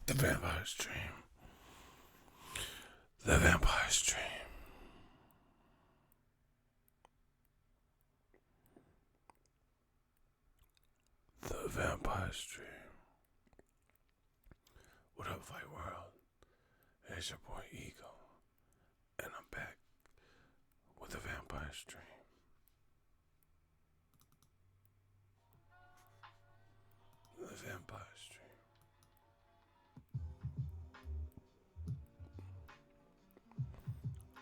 The Vampire's Dream. The Vampire's Dream. The Vampire's Dream. What up, Fight World? It's your boy Ego, and I'm back with The Vampire's Dream. The Vampire's Dream.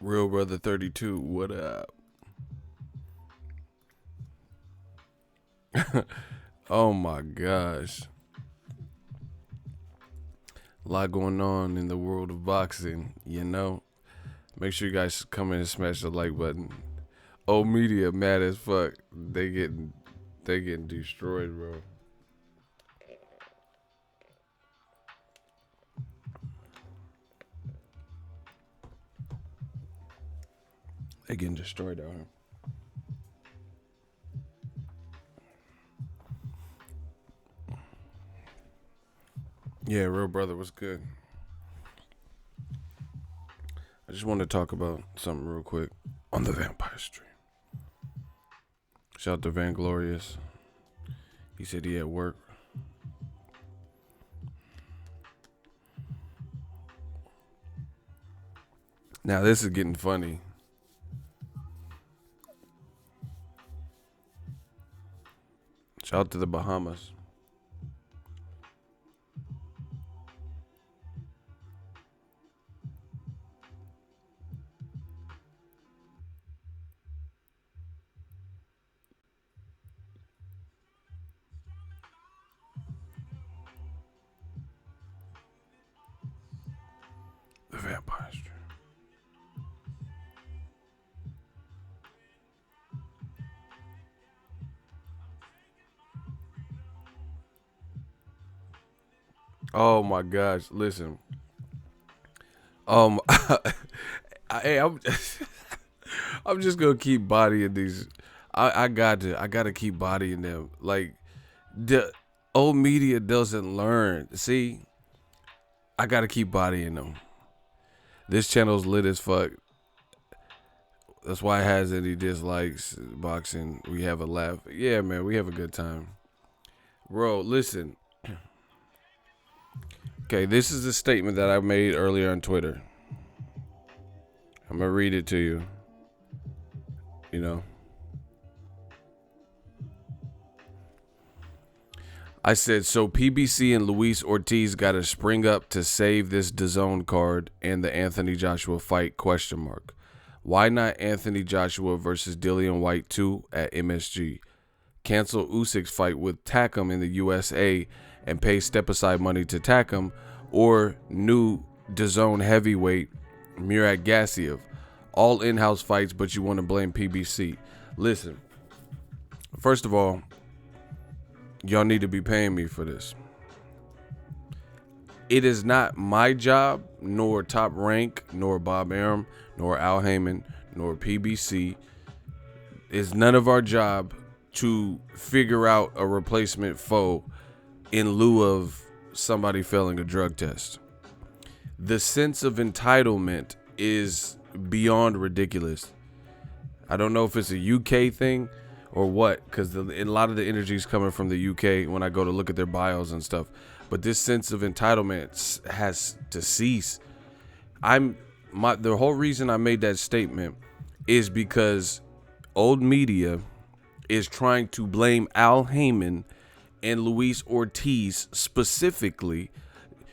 Real Brother 32, what up? Oh my gosh. A lot going on in the world of boxing, you know. Make sure you guys come in and smash the like button. Old media mad as fuck. They getting destroyed, bro. They getting destroyed out here. Yeah, Real Brother was good. I just wanted to talk about something real quick on the Vampire Stream. Shout out to Van Glorious. He said he at work. Now this is getting funny. Shout out to the Bahamas. The Vampire Stream. Oh my gosh! Listen, hey, I'm just gonna keep bodying these. I gotta keep bodying them. Like the old media doesn't learn. See, I gotta keep bodying them. This channel's lit as fuck. That's why it has any dislikes. Boxing, we have a laugh. Yeah, man, we have a good time. Bro, listen. Okay, this is a statement that I made earlier on Twitter. I'm going to read it to you. You know. I said, so PBC and Luis Ortiz got to spring up to save this DAZN card and the Anthony Joshua fight, ? Why not Anthony Joshua versus Dillian Whyte 2 at MSG? Cancel Usyk's fight with Takam in the USA and pay step-aside money to Takam, or new DAZN heavyweight Murat Gassiev. All in-house fights, but you want to blame PBC. Listen, first of all, y'all need to be paying me for this. It is not my job, nor Top Rank, nor Bob Arum, nor Al Heyman, nor PBC. It's none of our job to figure out a replacement foe in lieu of somebody failing a drug test. The sense of entitlement is beyond ridiculous. I don't know if it's a UK thing or what, because a lot of the energy is coming from the UK when I go to look at their bios and stuff. But this sense of entitlement has to cease. The whole reason I made that statement is because old media is trying to blame Al Heyman and Luis Ortiz specifically,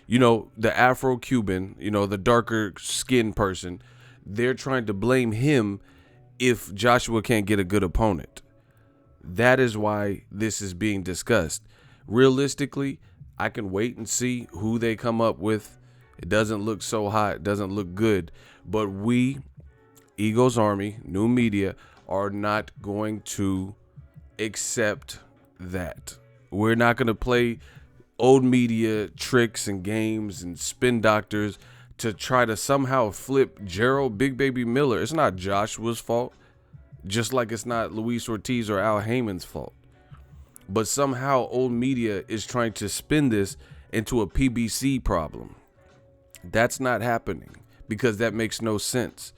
you know, the Afro-Cuban, you know, the darker skinned person. They're trying to blame him if Joshua can't get a good opponent. That is why this is being discussed. Realistically, I can wait and see who they come up with. It doesn't look so hot. It doesn't look good. But we, Ego's Army, new media, are not going to accept that. We're not going to play old media tricks and games and spin doctors to try to somehow flip Gerald Big Baby Miller. It's not Joshua's fault, just like it's not Luis Ortiz or Al Heyman's fault. But somehow old media is trying to spin this into a PBC problem. That's not happening because that makes no sense.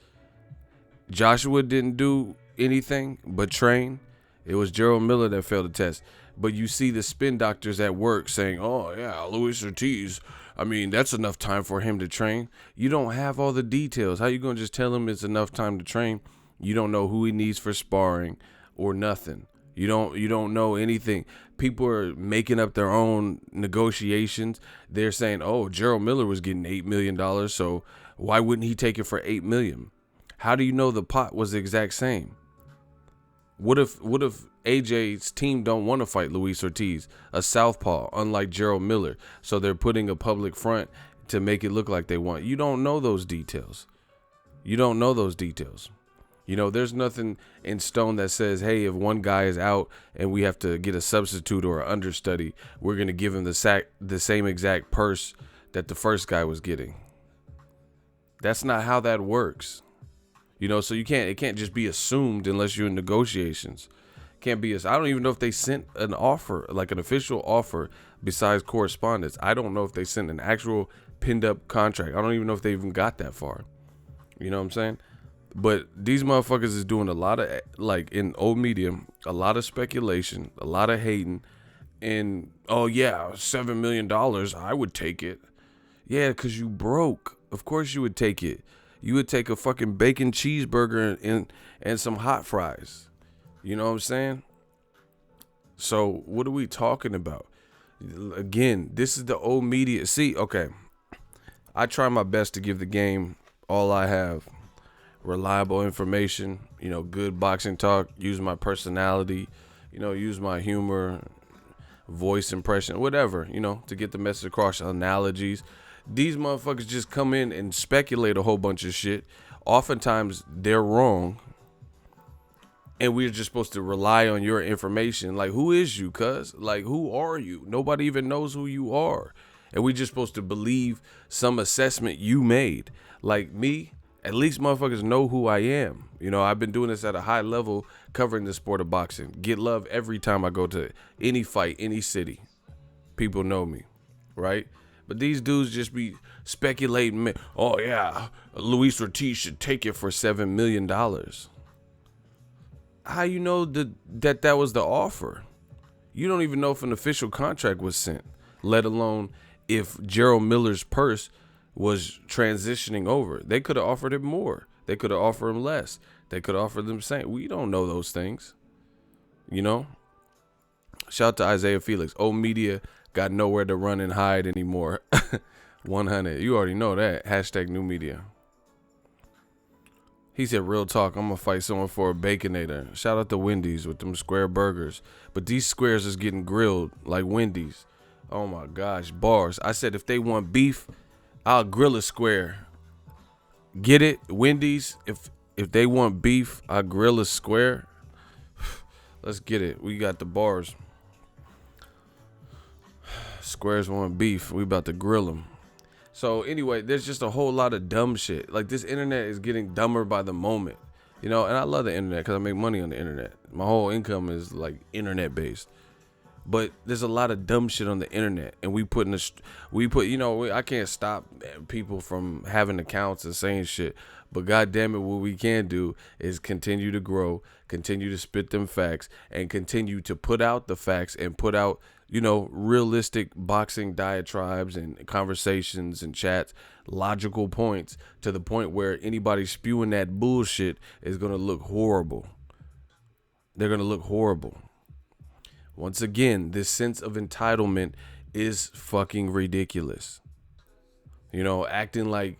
Joshua didn't do anything but train. It was Gerald Miller that failed the test. But you see the spin doctors at work saying, oh, yeah, Luis Ortiz, I mean, that's enough time for him to train. You don't have all the details. How you going to just tell him it's enough time to train? You don't know who he needs for sparring or nothing. You don't know anything. People are making up their own negotiations. They're saying, oh, Gerald Miller was getting $8 million, so why wouldn't he take it for $8 million? How do you know the pot was the exact same? What if AJ's team don't want to fight Luis Ortiz, a southpaw, unlike Gerald Miller, so they're putting a public front to make it look like they want? You don't know those details. You don't know those details. You know, there's nothing in stone that says, hey, if one guy is out and we have to get a substitute or an understudy, we're going to give him the same exact purse that the first guy was getting. That's not how that works. You know, so it can't just be assumed unless you're in negotiations. Can't be I don't even know if they sent an offer, like an official offer besides correspondence. I don't know if they sent an actual pinned up contract. I don't even know if they even got that far. You know what I'm saying? But these motherfuckers is doing a lot of, like, in old media, a lot of speculation, a lot of hating, and, oh yeah, $7 million, I would take it. Yeah, because you broke. Of course you would take it. You would take a fucking bacon cheeseburger and some hot fries. You know what I'm saying? So what are we talking about? Again, this is the old media. See, okay, I try my best to give the game all I have. Reliable information, you know, good boxing talk, use my personality, you know, use my humor, voice impression, whatever, you know, to get the message across, analogies. These motherfuckers just come in and speculate a whole bunch of shit. Oftentimes they're wrong. And we're just supposed to rely on your information. Like, who is you, cuz? Like, who are you? Nobody even knows who you are. And we're just supposed to believe some assessment you made. Like me, at least motherfuckers know who I am. You know, I've been doing this at a high level, covering the sport of boxing. Get love every time I go to any fight, any city. People know me, right? But these dudes just be speculating, oh yeah, Luis Ortiz should take it for $7 million. How you know that was the offer? You don't even know if an official contract was sent, let alone if Gerald Miller's purse was transitioning over. They could have offered him more. They could have offered him less. They could have offered them the same. We don't know those things. You know? Shout out to Isaiah Felix. Old media got nowhere to run and hide anymore. 100. You already know that. Hashtag new media. He said, real talk, I'm going to fight someone for a Baconator. Shout out to Wendy's with them square burgers. But these squares is getting grilled like Wendy's. Oh my gosh, bars. I said if they want beef, I'll grill a square. Get it? Wendy's, if they want beef, I'll grill a square. Let's get it. We got the bars. Squares want beef. We about to grill them. So anyway, there's just a whole lot of dumb shit. Like, this internet is getting dumber by the moment. You know, and I love the internet because I make money on the internet. My whole income is like internet based. But there's a lot of dumb shit on the internet, and you know, I can't stop people from having accounts and saying shit. But goddamn it, what we can do is continue to grow, continue to spit them facts, and continue to put out the facts and put out, you know, realistic boxing diatribes and conversations and chats, logical points, to the point where anybody spewing that bullshit is gonna look horrible. They're gonna look horrible. Once again, this sense of entitlement is fucking ridiculous. You know, acting like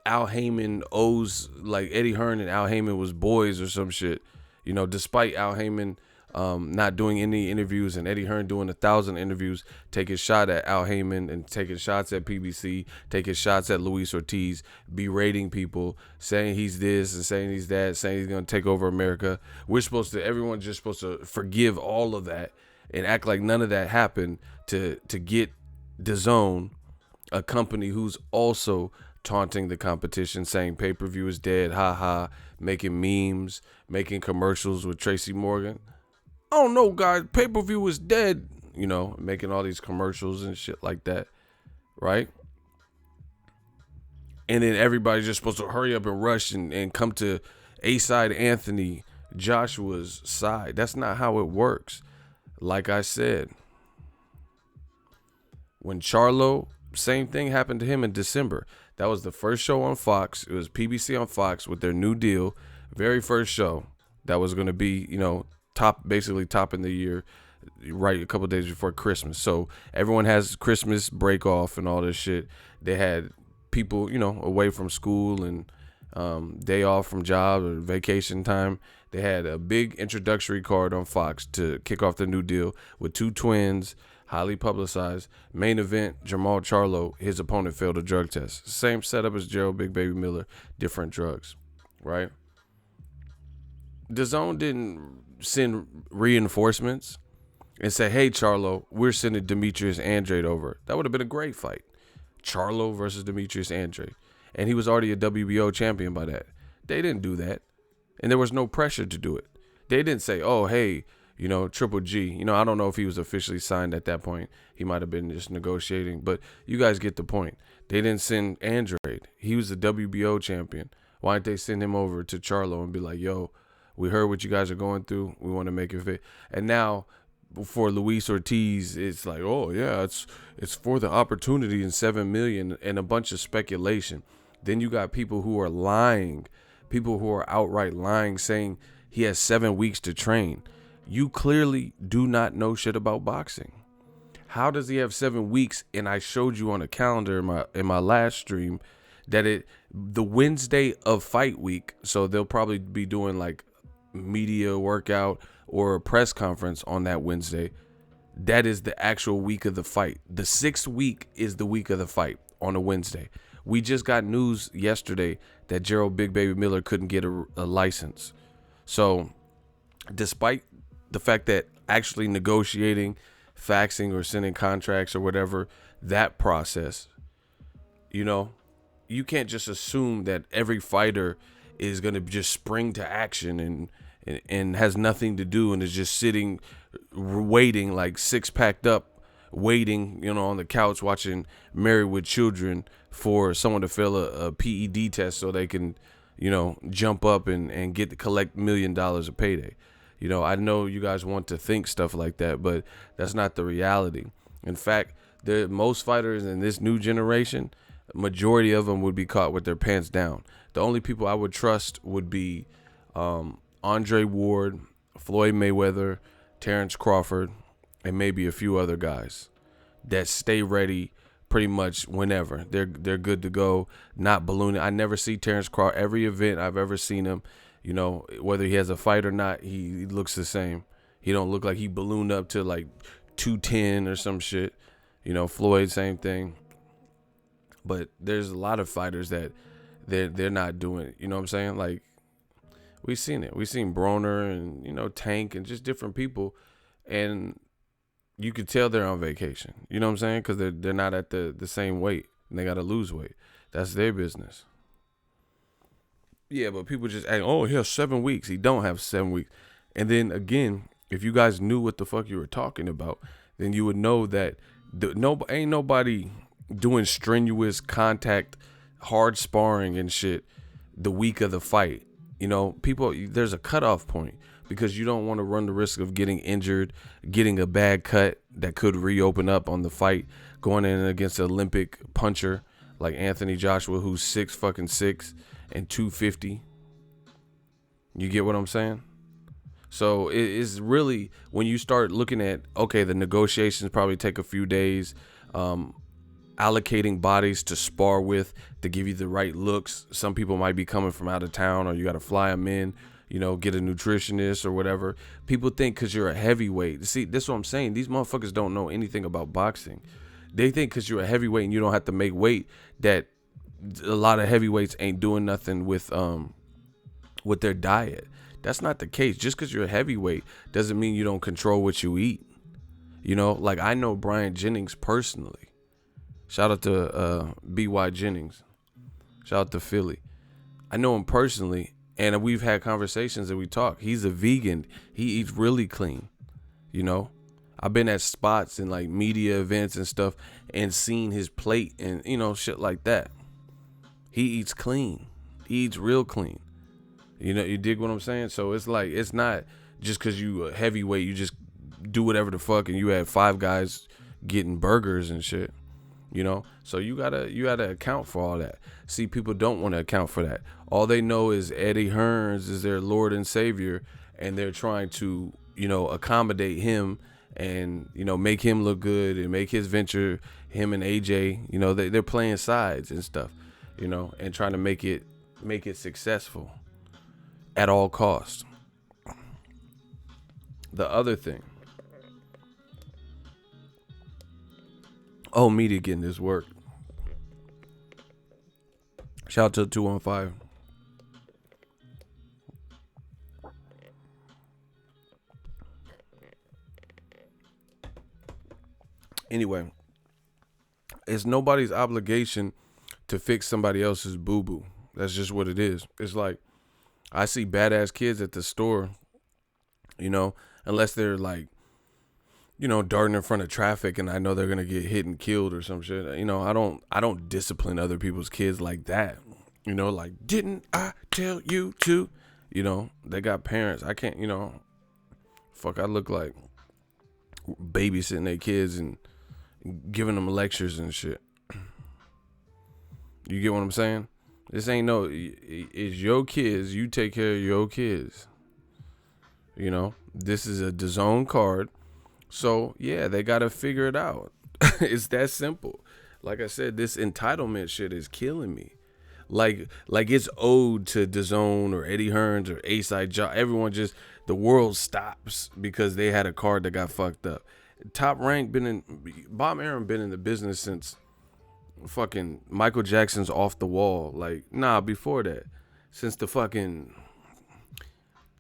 Al Heyman owes, like Eddie Hearn and Al Heyman was boys or some shit. You know, despite Al Heyman not doing any interviews and Eddie Hearn doing 1,000 interviews, taking shot at Al Heyman and taking shots at PBC, taking shots at Luis Ortiz, berating people, saying he's this and saying he's that, saying he's going to take over America. Everyone's just supposed to forgive all of that and act like none of that happened to get DAZN, a company who's also taunting the competition, saying pay-per-view is dead, haha, making memes, making commercials with Tracy Morgan. I don't know, guys, pay-per-view is dead, you know, making all these commercials and shit like that. right? And then everybody's just supposed to hurry up and rush and come to A-side Anthony Joshua's side. That's not how it works. Like I said, when Charlo, same thing happened to him in December. That was the first show on Fox. It was PBC on Fox with their new deal. Very first show that was going to be, basically topping the year, right a couple days before Christmas. So everyone has Christmas break off and all this shit. They had people, away from school and day off from job or vacation time. They had a big introductory card on Fox to kick off the new deal with two twins, highly publicized. Main event, Jamal Charlo, his opponent failed a drug test. Same setup as Gerald Big Baby Miller, different drugs, right? DAZN didn't send reinforcements and say, hey, Charlo, we're sending Demetrius Andrade over. That would have been a great fight. Charlo versus Demetrius Andrade. And he was already a WBO champion by that. They didn't do that. And there was no pressure to do it. They didn't say, oh, hey, Triple G. I don't know if he was officially signed at that point. He might have been just negotiating. But you guys get the point. They didn't send Andrade. He was the WBO champion. Why didn't they send him over to Charlo and be like, yo, we heard what you guys are going through. We want to make it fit. And now, for Luis Ortiz, it's like, oh, yeah, it's for the opportunity and $7 million and a bunch of speculation. Then you got people who are lying, people who are outright lying, saying he has 7 weeks to train. You clearly do not know shit about boxing. How does he have 7 weeks? And I showed you on a calendar in my last stream that the Wednesday of fight week, so they'll probably be doing like media workout or a press conference on that Wednesday. That is the actual week of the fight. The 6th week is the week of the fight on a Wednesday. We just got news yesterday that Gerald Big Baby Miller couldn't get a license. So despite the fact that actually negotiating, faxing or sending contracts or whatever, that process, you can't just assume that every fighter is going to just spring to action and has nothing to do and is just sitting waiting, like six-packed up, waiting, on the couch watching Married with Children for someone to fail a PED test so they can, jump up and collect $1 million of payday. I know you guys want to think stuff like that, but that's not the reality. In fact, most fighters in this new generation, majority of them would be caught with their pants down. The only people I would trust would be Andre Ward, Floyd Mayweather, Terrence Crawford, and maybe a few other guys that stay ready pretty much whenever. They're good to go, not ballooning. I never see Terrence Crawford. Every event I've ever seen him, whether he has a fight or not, he looks the same. He don't look like he ballooned up to like 210 or some shit. Floyd, same thing. But there's a lot of fighters that they're not doing it. You know what I'm saying? Like, we've seen it. We've seen Broner and, Tank and just different people. And you could tell they're on vacation. You know what I'm saying? Because they're not at the same weight. And they got to lose weight. That's their business. Yeah, but people just act, oh, he has 7 weeks. He don't have 7 weeks. And then, again, if you guys knew what the fuck you were talking about, then you would know that ain't nobody doing strenuous contact, hard sparring and shit the week of the fight. People, there's a cutoff point because you don't want to run the risk of getting injured, getting a bad cut that could reopen up on the fight, going in against an Olympic puncher like Anthony Joshua, who's 6'6" and 250. You get what I'm saying? So it's really, when you start looking at, okay, the negotiations probably take a few days, allocating bodies to spar with to give you the right looks. Some people might be coming from out of town, or you got to fly them in, get a nutritionist or whatever. People think because you're a heavyweight. See, this is what I'm saying. These motherfuckers don't know anything about boxing. They think because you're a heavyweight and you don't have to make weight that a lot of heavyweights ain't doing nothing with their diet. That's not the case. Just because you're a heavyweight doesn't mean you don't control what you eat. Like I know Brian Jennings personally. Shout out to B.Y. Jennings. Shout out to Philly. I know him personally, and we've had conversations and we talk. He's a vegan. He eats really clean, I've been at spots and like media events and stuff and seen his plate and, you know, shit like that. He eats clean. He eats real clean. You know, you dig what I'm saying? So it's like, it's not just because you a heavyweight, you just do whatever the fuck and you had 5 guys getting burgers and shit. You know, so you gotta account for all that. See, people don't want to account for that. All they know is Eddie Hearns is their Lord and Savior, and they're trying to, you know, accommodate him and, you know, make him look good and make his venture, him and AJ, you know, they're playing sides and stuff, you know, and trying to make it successful at all costs. The other thing, media getting this work. Shout out to 215. Anyway, it's nobody's obligation to fix somebody else's boo-boo. That's just what it is. It's like, I see badass kids at the store, you know, unless they're like, you know, darting in front of traffic and I know they're going to get hit and killed or some shit. You know, I don't discipline other people's kids like that. You know, like, didn't I tell you to? You know, they got parents. I can't, you know, fuck, I look like babysitting their kids and giving them lectures and shit. You get what I'm saying? This ain't no, it's your kids. You take care of your kids. You know, this is a DAZN card. So, yeah, they got to figure it out. It's that simple. Like I said, this entitlement shit is killing me. Like it's owed to DAZN or Eddie Hearns or A-Side Job. Everyone just, the world stops because they had a card that got fucked up. Top Rank Bob Arum been in the business since fucking Michael Jackson's Off the Wall. Like, nah, before that. Since the fucking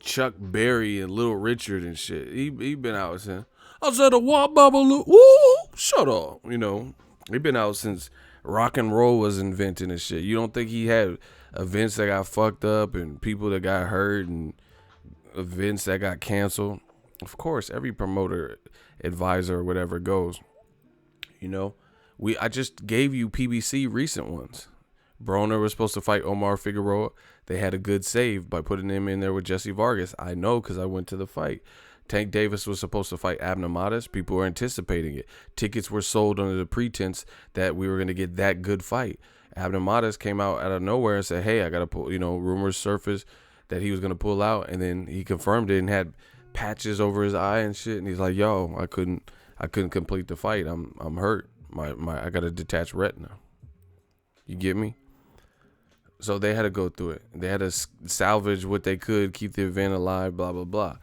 Chuck Berry and Little Richard and shit. He been out since. I said a wop bubble. Woo, shut up. You know, he been out since rock and roll was invented and shit. You don't think he had events that got fucked up and people that got hurt and events that got canceled? Of course, every promoter, advisor, or whatever goes. You know, I just gave you PBC recent ones. Broner was supposed to fight Omar Figueroa. They had a good save by putting him in there with Jesse Vargas. I know because I went to the fight. Tank Davis was supposed to fight Abner Mares. People were anticipating it. Tickets were sold under the pretense that we were going to get that good fight. Abner Mares came out of nowhere and said, hey, I got to pull, you know, rumors surfaced that he was going to pull out. And then he confirmed it and had patches over his eye and shit. And he's like, yo, I couldn't complete the fight. I'm hurt. I got a detached retina. You get me? So they had to go through it. They had to salvage what they could, keep the event alive, blah, blah, blah.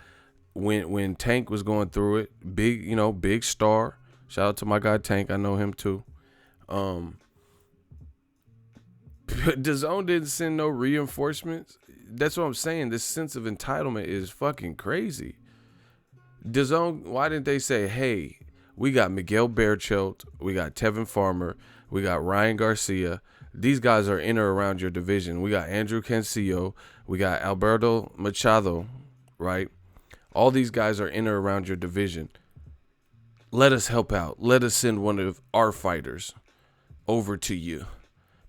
When Tank was going through it, big star. Shout out to my guy Tank. I know him too. DAZN didn't send no reinforcements. That's what I'm saying. This sense of entitlement is fucking crazy. DAZN, why didn't they say, hey, we got Miguel Berchelt, we got Tevin Farmer, we got Ryan Garcia. These guys are in or around your division. We got Andrew Cancillo, we got Alberto Machado, right? All these guys are in or around your division. Let us help out. Let us send one of our fighters over to you.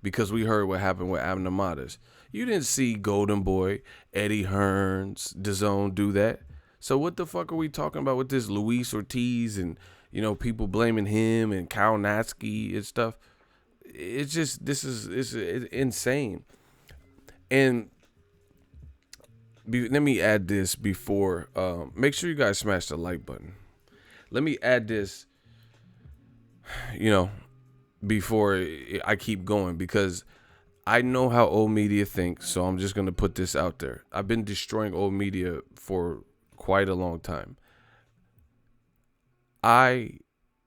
Because we heard what happened with Abner Mares. You didn't see Golden Boy, Eddie Hearns, DAZN do that. So what the fuck are we talking about with this Luis Ortiz and, you know, people blaming him and Kyle Natsky and stuff? It's just, it's insane. And let me add this before, make sure you guys smash the like button. Let me add this, you know, before I keep going, because I know how old media thinks, so I'm just going to put this out there. I've been destroying old media for quite a long time.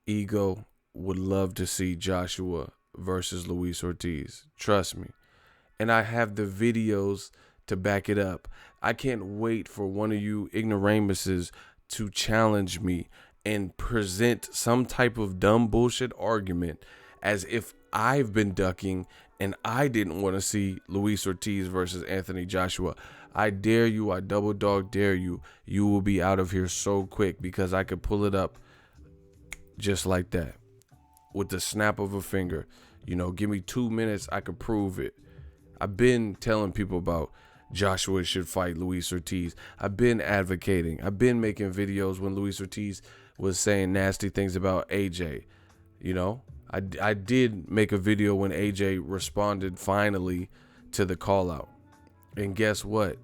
Ego would love to see Joshua versus Luis Ortiz. Trust me. And I have the videos to back it up. I can't wait for one of you ignoramuses to challenge me and present some type of dumb bullshit argument as if I've been ducking and I didn't want to see Luis Ortiz versus Anthony Joshua. I dare you. I double dog dare you. You will be out of here so quick because I could pull it up just like that, with the snap of a finger. Give me 2 minutes, I could prove it. I've been telling people about Joshua should fight Luis Ortiz. I've been advocating. I've been making videos when Luis Ortiz was saying nasty things about AJ. I did make a video when AJ responded finally to the call out. And guess what?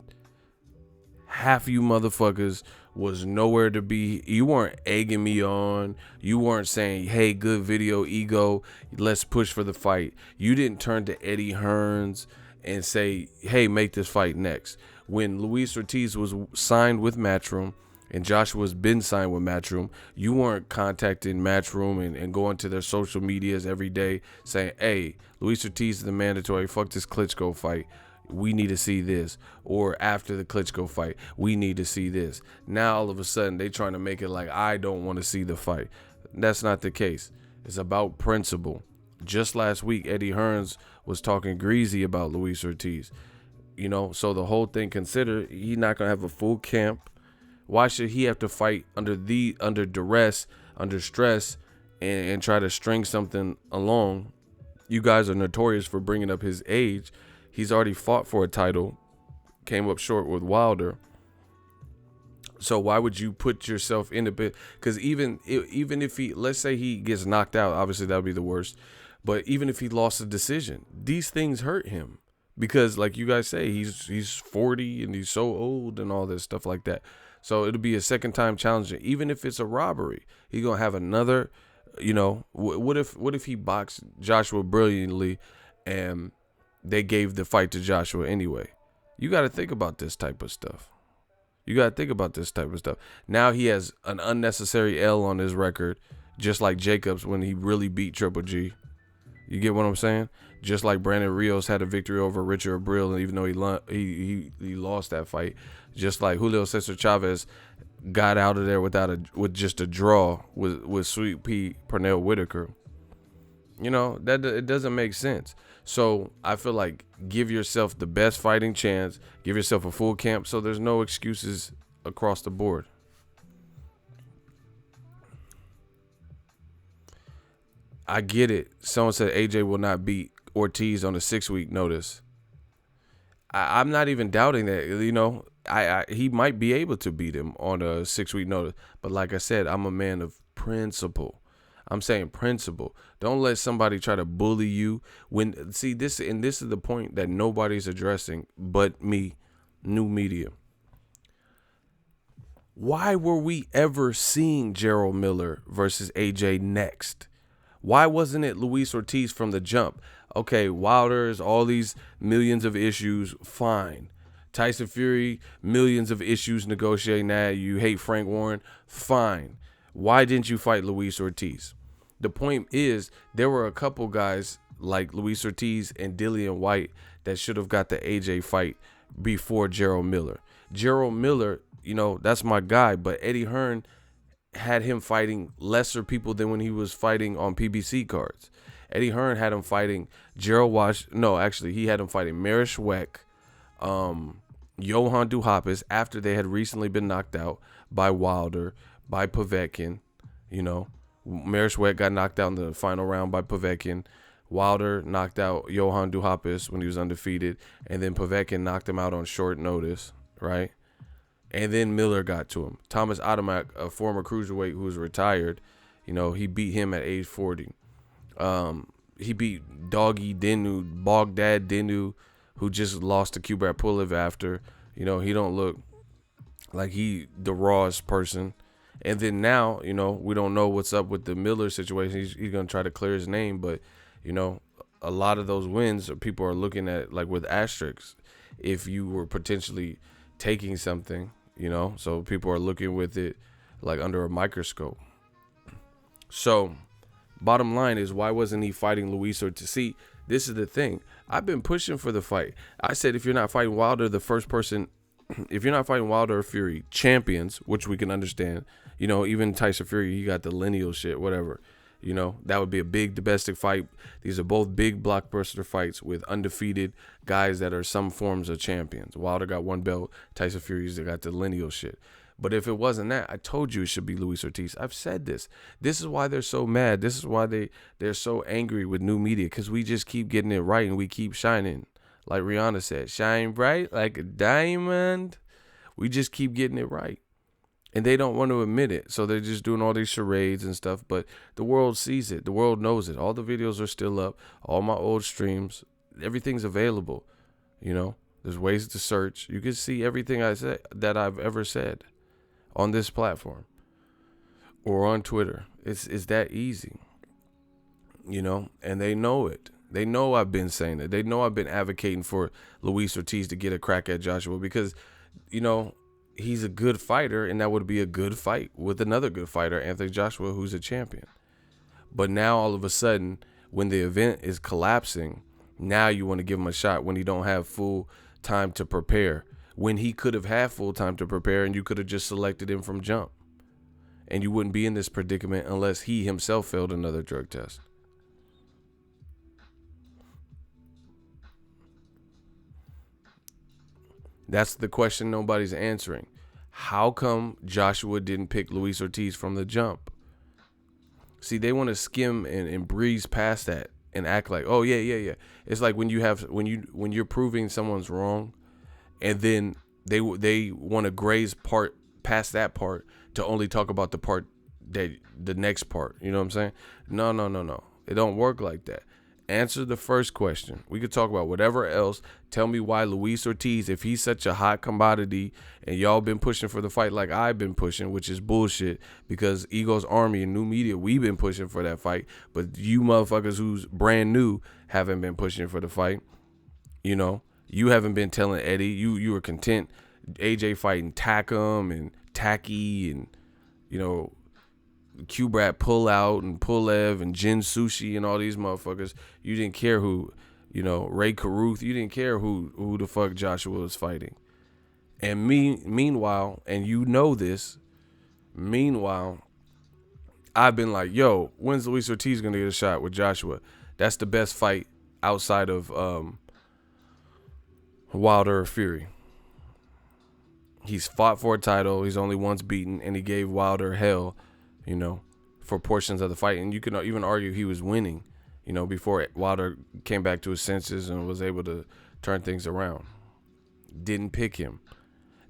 Half you motherfuckers was nowhere to be. You weren't egging me on. You weren't saying, hey, good video, ego, let's push for the fight. You didn't turn to Eddie Hearns and say, hey, make this fight next. When Luis Ortiz was signed with Matchroom and Joshua's been signed with Matchroom, you weren't contacting Matchroom and going to their social medias every day saying, hey, Luis Ortiz is the mandatory, fuck this Klitschko fight. We need to see this. Or after the Klitschko fight, we need to see this. Now all of a sudden they trying to make it like I don't want to see the fight. That's not the case. It's about principle. Just last week, Eddie Hearns was talking greasy about Luis Ortiz. So the whole thing considered, he's not gonna have a full camp. Why should he have to fight under duress, under stress, and try to string something along? You guys are notorious for bringing up his age. He's already fought for a title, came up short with Wilder. So why would you put yourself in a bit? Because even if he, let's say he gets knocked out, obviously that would be the worst. But even if he lost a decision, these things hurt him. Because like you guys say, he's 40 and he's so old and all this stuff like that. So it'll be a second time challenge. Even if it's a robbery, he's going to have another, what if he boxed Joshua brilliantly and they gave the fight to Joshua anyway? You got to think about this type of stuff. Now he has an unnecessary L on his record, just like Jacobs when he really beat Triple G. You get what I'm saying? Just like Brandon Rios had a victory over Richard Abril, and even though he lost that fight, just like Julio Cesar Chavez got out of there with just a draw with Sweet Pea Pernell Whitaker. That it doesn't make sense. So I feel like give yourself the best fighting chance, give yourself a full camp, so there's no excuses across the board. I get it. Someone said AJ will not beat Ortiz on a 6-week notice. I'm not even doubting that. He might be able to beat him on a 6-week notice. But like I said, I'm a man of principle. I'm saying principle. Don't let somebody try to bully you. This is the point that nobody's addressing but me, new media. Why were we ever seeing Gerald Miller versus AJ next? Why wasn't it Luis Ortiz from the jump? Okay, Wilder's all these millions of issues, fine. Tyson Fury, millions of issues negotiating that. You hate Frank Warren, fine. Why didn't you fight Luis Ortiz? The point is, there were a couple guys like Luis Ortiz and Dillian Whyte that should have got the AJ fight before Gerald Miller. Gerald Miller, that's my guy, but Eddie Hearn had him fighting lesser people than when he was fighting on PBC cards. Eddie Hearn had him fighting he had him fighting Mariusz Wech, Johan Duhaupas after they had recently been knocked out by Wilder, by Povetkin. Mariusz Wech got knocked out in the final round by Povetkin. Wilder knocked out Johan Duhaupas when he was undefeated, and then Povetkin knocked him out on short notice, right? And then Miller got to him. Thomas Adamak, a former cruiserweight who was retired, he beat him at age 40. He beat Bogdad Dinu, who just lost to Kubrat Pulev after. He don't look like the rawest person. And then now, we don't know what's up with the Miller situation. He's going to try to clear his name, but, a lot of those wins people are looking at like with asterisks if you were potentially taking something. So people are looking with it like under a microscope. So bottom line is, why wasn't he fighting Luis Ortiz? See, this is the thing. I've been pushing for the fight. I said, if you're not fighting Wilder, if you're not fighting Wilder or Fury, champions, which we can understand, even Tyson Fury, he got the lineal shit, whatever. That would be a big domestic fight. These are both big blockbuster fights with undefeated guys that are some forms of champions. Wilder got one belt. Tyson Fury's got the lineal shit. But if it wasn't that, I told you it should be Luis Ortiz. I've said this. This is why they're so mad. This is why they're so angry with new media, because we just keep getting it right and we keep shining. Like Rihanna said, shine bright like a diamond. We just keep getting it right. And they don't want to admit it. So they're just doing all these charades and stuff. But the world sees it. The world knows it. All the videos are still up. All my old streams. Everything's available. You know, there's ways to search. You can see everything I said that I've ever said on this platform or on Twitter. It's that easy. You know, and they know it. They know I've been saying it. They know I've been advocating for Luis Ortiz to get a crack at Joshua because, you know, he's a good fighter, and that would be a good fight with another good fighter, Anthony Joshua, who's a champion. But now all of a sudden, when the event is collapsing, now you want to give him a shot when he don't have full time to prepare, when he could have had full time to prepare and you could have just selected him from jump. And you wouldn't be in this predicament unless he himself failed another drug test. That's the question nobody's answering. How come Joshua didn't pick Luis Ortiz from the jump? See, they want to skim and breeze past that and act like, oh yeah. It's like when you're proving someone's wrong, and then they want to graze past that part to only talk about the next part. You know what I'm saying? No. It don't work like that. Answer the first question. We could talk about whatever else. Tell me why Luis Ortiz, if he's such a hot commodity and y'all been pushing for the fight like I've been pushing, which is bullshit, because Ego's Army and new media, we've been pushing for that fight, but you motherfuckers who's brand new haven't been pushing for the fight. You know, you haven't been telling Eddie. You were content AJ fighting Takum and Taki and, you know, Kubrat Pull Out and Pulev and Jin Sushi and all these motherfuckers. You didn't care who, you know, Ray Caruth. You didn't care who the fuck Joshua was fighting. And meanwhile, and you know this, meanwhile, I've been like, yo, when's Luis Ortiz gonna get a shot with Joshua? That's the best fight outside of Wilder or Fury. He's fought for a title. He's only once beaten, and he gave Wilder hell, you know, for portions of the fight. And you can even argue he was winning, you know, before Wilder came back to his senses and was able to turn things around. Didn't pick him.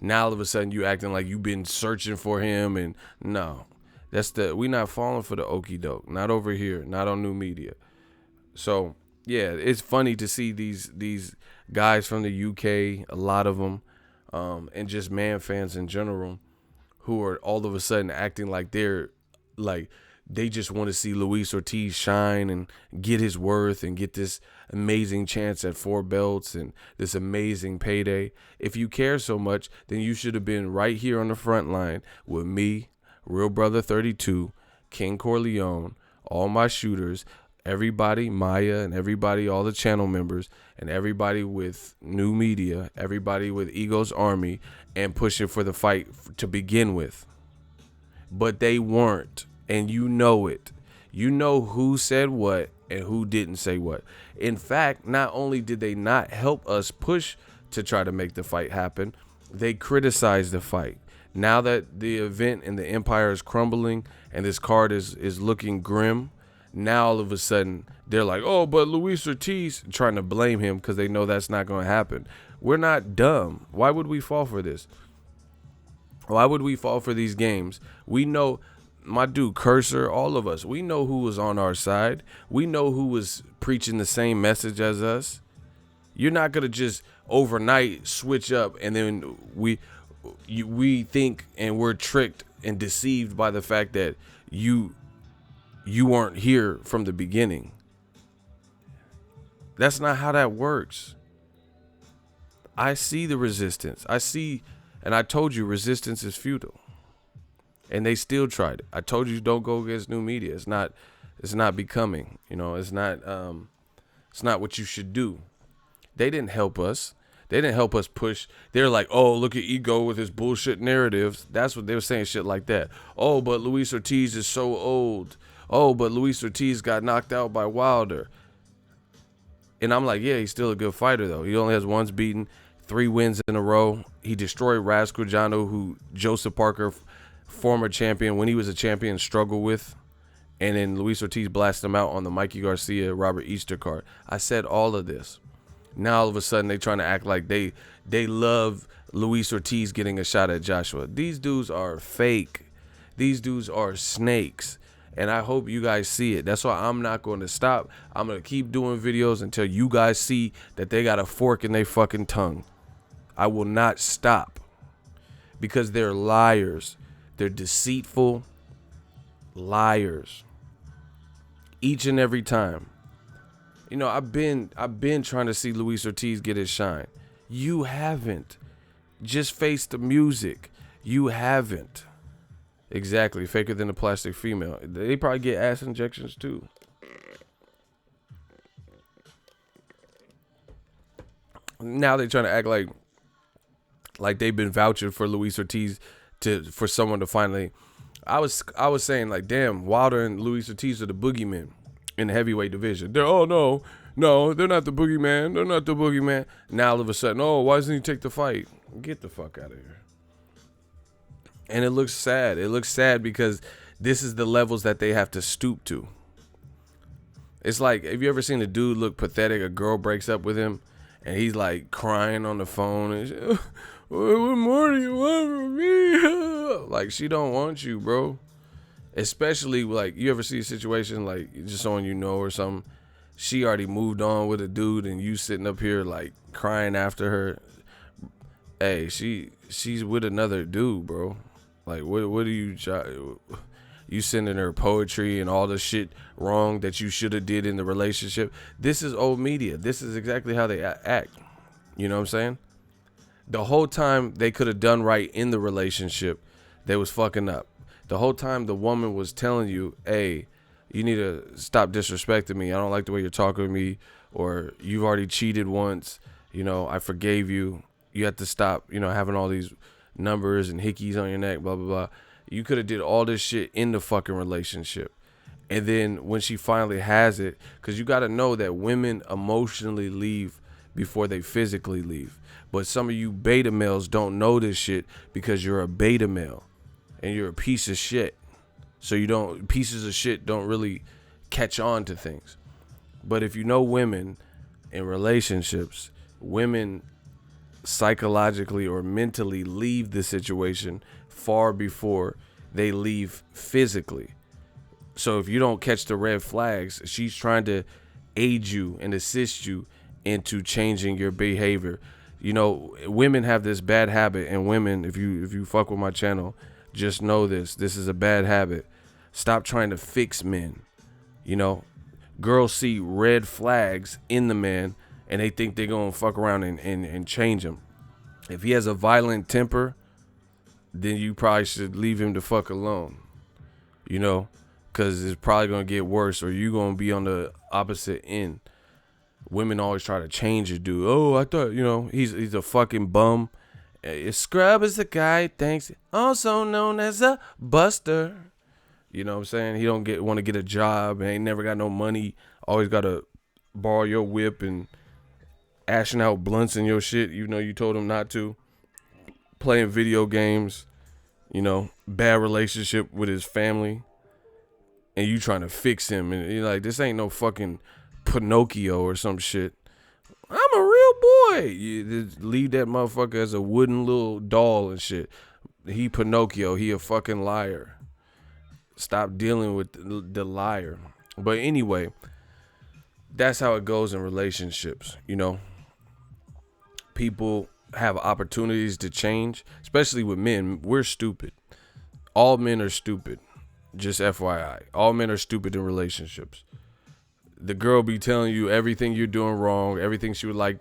Now all of a sudden you acting like you've been searching for him, and no. We not falling for the okie doke. Not over here. Not on new media. So yeah, it's funny to see these guys from the UK, a lot of them, and just man fans in general, who are all of a sudden acting like they just want to see Luis Ortiz shine and get his worth and get this amazing chance at 4 belts and this amazing payday. If you care so much, then you should have been right here on the front line with me, Real Brother 32, King Corleone, all my shooters, everybody, Maya and everybody, all the channel members, and everybody with new media, everybody with Ego's Army, and pushing for the fight to begin with. But they weren't, and you know it. You know who said what and who didn't say what. In fact, not only did they not help us push to try to make the fight happen, they criticized the fight. Now that the event and the empire is crumbling and this card is looking grim, now all of a sudden they're like, oh, but Luis Ortiz, trying to blame him because they know that's not going to happen. We're not dumb. Why would we fall for this? Why would we fall for these games? We know, my dude Cursor, all of us, we know who was on our side. We know who was preaching the same message as us. You're not going to just overnight switch up and then we think and we're tricked and deceived by the fact that you weren't here from the beginning. That's not how that works. I see the resistance. And I told you resistance is futile. And they still tried it. I told you don't go against new media. It's not becoming, you know, it's not what you should do. They didn't help us. They didn't help us push. They're like, oh, look at Ego with his bullshit narratives. That's what they were saying, shit like that. Oh, but Luis Ortiz is so old. Oh, but Luis Ortiz got knocked out by Wilder. And I'm like, yeah, he's still a good fighter, though. He only has once beaten. 3 wins in a row. He destroyed Rascojano, who Joseph Parker, former champion, when he was a champion, struggled with. And then Luis Ortiz blasted him out on the Mikey Garcia, Robert Easter card. I said all of this. Now all of a sudden they trying to act like they love Luis Ortiz getting a shot at Joshua. These dudes are fake. These dudes are snakes. And I hope you guys see it. That's why I'm not going to stop. I'm going to keep doing videos until you guys see that they got a fork in their fucking tongue. I will not stop. Because they're liars. They're deceitful liars. Each and every time. You know, I've been trying to see Luis Ortiz get his shine. You haven't. Just face the music. You haven't. Exactly. Faker than a plastic female. They probably get ass injections too. Now they're trying to act like they've been vouching for Luis Ortiz for someone to finally. I was saying like, damn, Wilder and Luis Ortiz are the boogeymen in the heavyweight division. Oh no, they're not the boogeyman. They're not the boogeyman. Now all of a sudden, oh, why doesn't he take the fight? Get the fuck out of here. And it looks sad. It looks sad because this is the levels that they have to stoop to. It's like, have you ever seen a dude look pathetic? A girl breaks up with him and he's like crying on the phone and shit. What more do you want from me? Like, she don't want you, bro. Especially like, you ever see a situation like just someone you know or something, she already moved on with a dude and you sitting up here like crying after her. Hey, she's with another dude, bro. Like, what are you sending her poetry and all the shit wrong that you should have did in the relationship? This is old media. This is exactly how they act. You know what I'm saying? The whole time they could have done right in the relationship, they was fucking up. The whole time the woman was telling you, hey, you need to stop disrespecting me. I don't like the way you're talking to me. Or you've already cheated once. You know, I forgave you. You have to stop, you know, having all these numbers and hickeys on your neck, blah, blah, blah. You could have did all this shit in the fucking relationship. And then when she finally has it, because you got to know that women emotionally leave before they physically leave. But some of you beta males don't know this shit because you're a beta male and you're a piece of shit. So pieces of shit don't really catch on to things. But if you know women in relationships, women psychologically or mentally leave the situation far before they leave physically. So if you don't catch the red flags, she's trying to aid you and assist you into changing your behavior. You know, women have this bad habit, and women, if you fuck with my channel, just know this is a bad habit. Stop trying to fix men. You know, girls see red flags in the man and they think they're going to fuck around and change him. If he has a violent temper, then you probably should leave him the fuck alone. You know, because it's probably going to get worse, or you're going to be on the opposite end. Women always try to change a dude. Oh, I thought, you know, he's a fucking bum. Scrub is the guy, thanks, also known as a buster. You know what I'm saying? He don't want to get a job, and ain't never got no money. Always got to borrow your whip and ashing out blunts in your shit. You know, you told him not to. Playing video games. You know, bad relationship with his family. And you trying to fix him. And you're like, this ain't no fucking Pinocchio or some shit. I'm a real boy. You just leave that motherfucker as a wooden little doll and shit. He Pinocchio. He a fucking liar. Stop dealing with the liar. But anyway, that's how it goes in relationships. You know, people have opportunities to change, especially with men. We're stupid. All men are stupid. Just FYI. All men are stupid in relationships. The girl be telling you everything you're doing wrong, everything she would like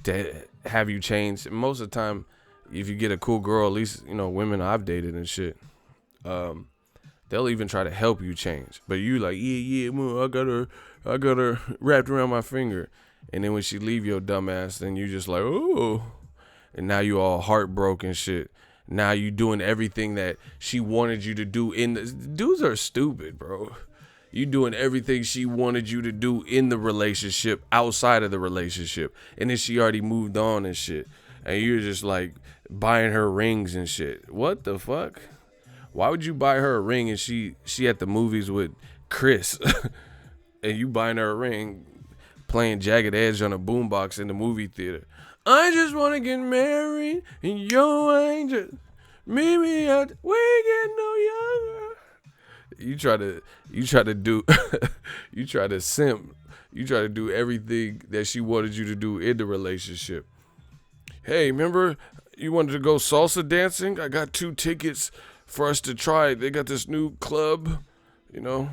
to have you change. And most of the time, if you get a cool girl, at least, you know, women I've dated and shit, they'll even try to help you change. But you like, yeah, I got her wrapped around my finger. And then when she leave your dumb ass, then you just like, oh. And now you all heartbroken shit. Now you doing everything that she wanted you to do. Dudes are stupid, bro. You doing everything she wanted you to do in the relationship, outside of the relationship. And then she already moved on and shit. and you're just like buying her rings and shit. What the fuck? Why would you buy her a ring and she at the movies with Chris, and you buying her a ring, playing Jagged Edge on a boombox in the movie theater? I just want to get married, and yo angel, meet me at we get no younger. You try to do, you try to simp, you try to do everything that she wanted you to do in the relationship. Hey, remember you wanted to go salsa dancing? I got 2 tickets for us to try. They got this new club, you know.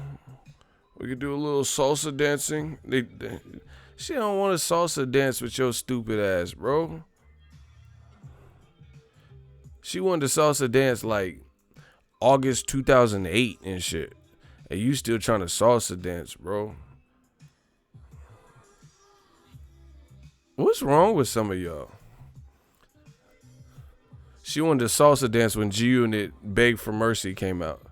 We could do a little salsa dancing. She don't want to salsa dance with your stupid ass, bro. She wanted to salsa dance like August 2008 and shit. And you still trying to salsa dance, bro. What's wrong with some of y'all? She wanted to salsa dance when G-Unit Beg for Mercy came out.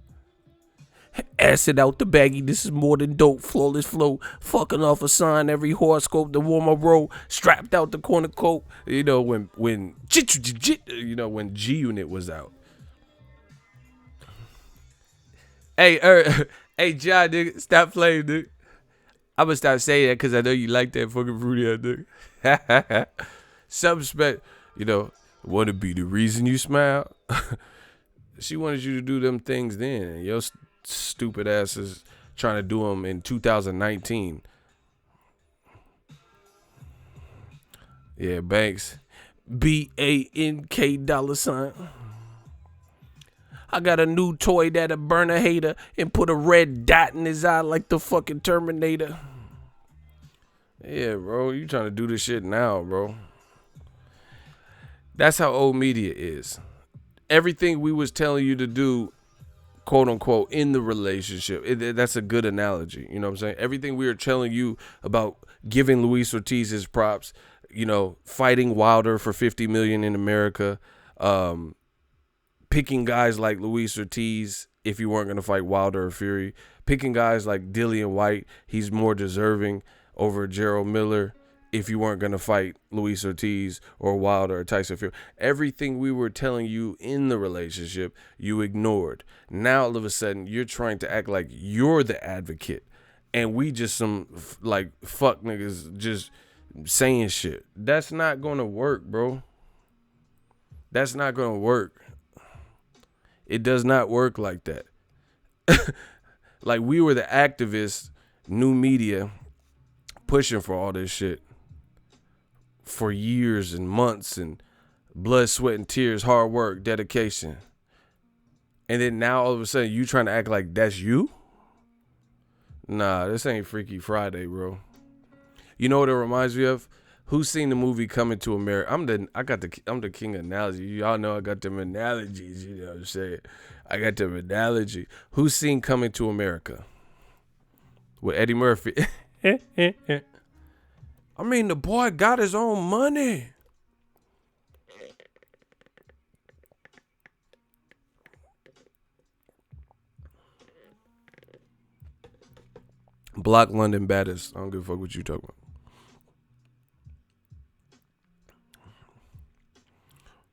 Acid out the baggie, this is more than dope. Flawless flow, fucking off a sign, every horoscope, the warmer roll, strapped out the corner coat. You know, when G-Unit was out. Hey, hey, John, nigga, stop playing, nigga. I'm gonna stop saying that because I know you like that fucking fruity ass nigga. Suspect, you know, want to be the reason you smile. She wanted you to do them things then, and your stupid ass is trying to do them in 2019. Yeah, Banks. $BANK. I got a new toy that'll burn a hater and put a red dot in his eye like the fucking Terminator. Yeah, bro, you trying to do this shit now, bro. That's how old media is. Everything we was telling you to do, quote unquote, in the relationship. That's a good analogy. You know what I'm saying? Everything we were telling you about giving Luis Ortiz his props, you know, fighting Wilder for $50 million in America, picking guys like Luis Ortiz if you weren't going to fight Wilder or Fury, picking guys like Dillian Whyte, he's more deserving over Gerald Miller if you weren't going to fight Luis Ortiz or Wilder or Tyson Fury. Everything we were telling you in the relationship, you ignored. Now, all of a sudden, you're trying to act like you're the advocate, and we just some, like, fuck niggas just saying shit. That's not going to work, bro. That's not going to work. It does not work like that. Like, we were the activists, new media, pushing for all this shit for years and months and blood, sweat, and tears, hard work, dedication. And then now all of a sudden you trying to act like that's you? Nah, this ain't Freaky Friday, bro. You know what it reminds me of? Who's seen the movie Coming to America? I'm the king of analogy. Y'all know I got them analogies, you know what I'm saying? I got them analogy. Who's seen Coming to America? With Eddie Murphy. I mean, the boy got his own money. Block London Baddest. I don't give a fuck what you talking about.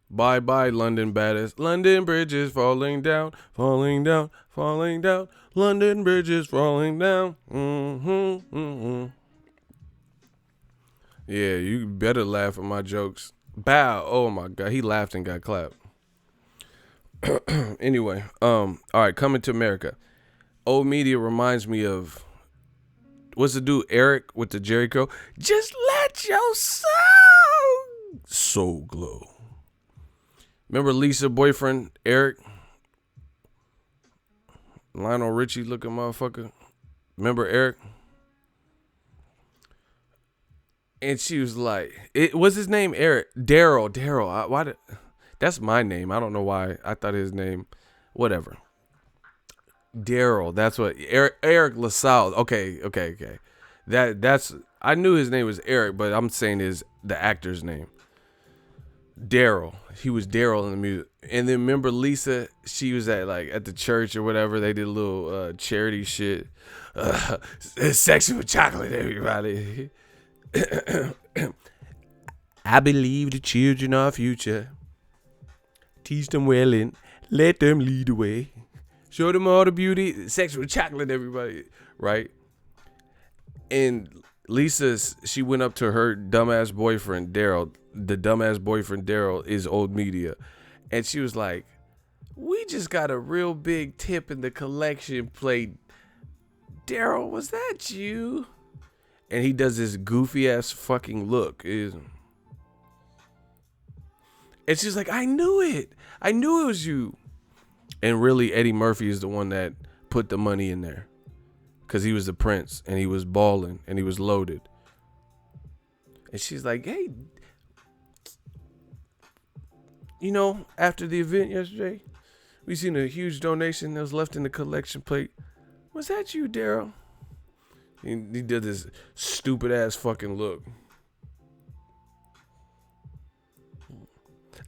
Bye-bye, London Baddest. London Bridge is falling down, falling down, falling down. London Bridge is falling down. Yeah, you better laugh at my jokes. Bow. Oh, my God. He laughed and got clapped. Anyway, all right, Coming to America. Old media reminds me of, what's the dude, Eric with the Jericho? Just let your soul glow. Remember Lisa boyfriend, Eric? Lionel Richie looking motherfucker. Remember Eric? And she was like, what's his name? Eric. Daryl. Why? That's my name. I don't know why. I thought his name, whatever. Daryl. That's what, Eric LaSalle. Okay. That's, I knew his name was Eric, but I'm saying the actor's name. Daryl. He was Daryl in the music. And then remember Lisa, she was at the church or whatever. They did a little charity shit. Section with chocolate, everybody. I believe the children are future. Teach them well and let them lead the way. Show them all the beauty. Sexual chocolate, everybody. Right? And Lisa, she went up to her dumbass boyfriend, Daryl. The dumbass boyfriend, Daryl, is old media. And she was like, we just got a real big tip in the collection plate. Daryl, was that you? And he does this goofy ass fucking look. And she's like, I knew it. I knew it was you. And really, Eddie Murphy is the one that put the money in there. Because he was the prince. And he was balling. And he was loaded. And she's like, hey, you know, after the event yesterday, we seen a huge donation that was left in the collection plate. Was that you, Daryl? He did this stupid ass fucking look.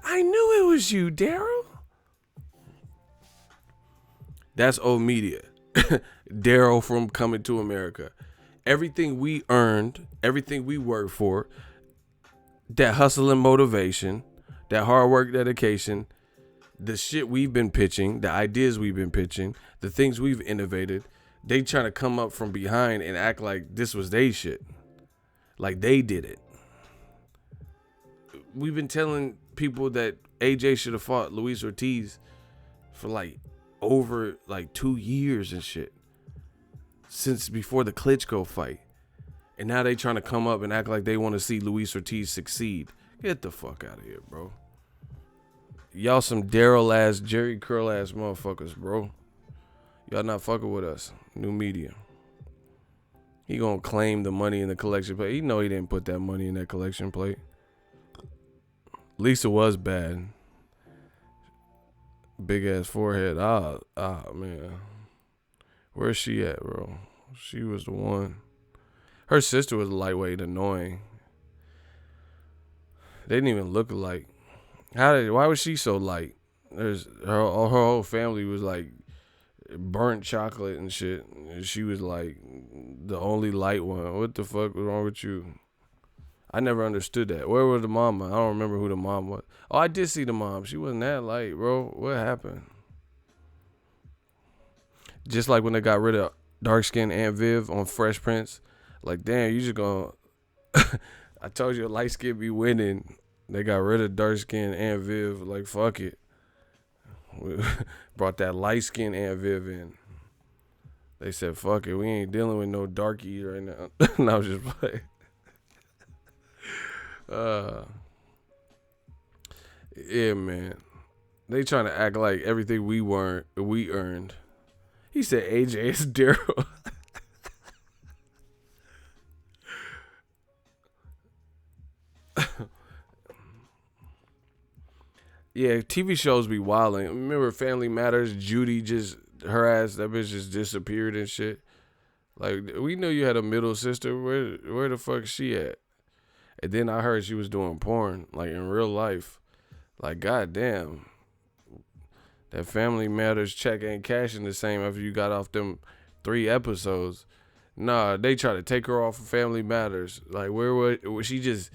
I knew it was you, Daryl. That's old media. Daryl from Coming to America. Everything we earned, everything we worked for, that hustle and motivation, that hard work, dedication, the shit we've been pitching, the ideas we've been pitching, the things we've innovated, they trying to come up from behind and act like this was they shit. Like they did it. We've been telling people that AJ should have fought Luis Ortiz for like over like 2 years and shit. Since before the Klitschko fight. And now they trying to come up and act like they want to see Luis Ortiz succeed. Get the fuck out of here, bro. Y'all some Daryl ass, Jerry Curl ass motherfuckers, bro. Y'all not fucking with us. New media. He gonna claim the money in the collection plate. He know he didn't put that money in that collection plate. Lisa was bad. Big ass forehead. Man. Where's she at, bro? She was the one. Her sister was lightweight annoying. They didn't even look alike. Why was she so light? Her whole family was like burnt chocolate and shit. And she was like the only light one. What the fuck was wrong with you? I never understood that. Where was the mama? I don't remember who the mom was. Oh, I did see the mom. She wasn't that light, bro. What happened? Just like when they got rid of dark-skinned Aunt Viv on Fresh Prince. Like, damn, you just gonna... I told you light skin be winning. They got rid of dark-skinned Aunt Viv. Like, fuck it. Brought that light-skinned Aunt Viv in. They said, fuck it. We ain't dealing with no darkies right now. No, I was just playing. Yeah, man. They trying to act like everything we earned. He said AJ is Daryl. Yeah, TV shows be wilding. Remember Family Matters? Judy her ass, that bitch just disappeared and shit. Like, we knew you had a middle sister. Where the fuck is she at? And then I heard she was doing porn, like in real life. Like, goddamn. That Family Matters check ain't cashing the same after you got off them 3 episodes. Nah, they try to take her off of Family Matters. Like, where was she just...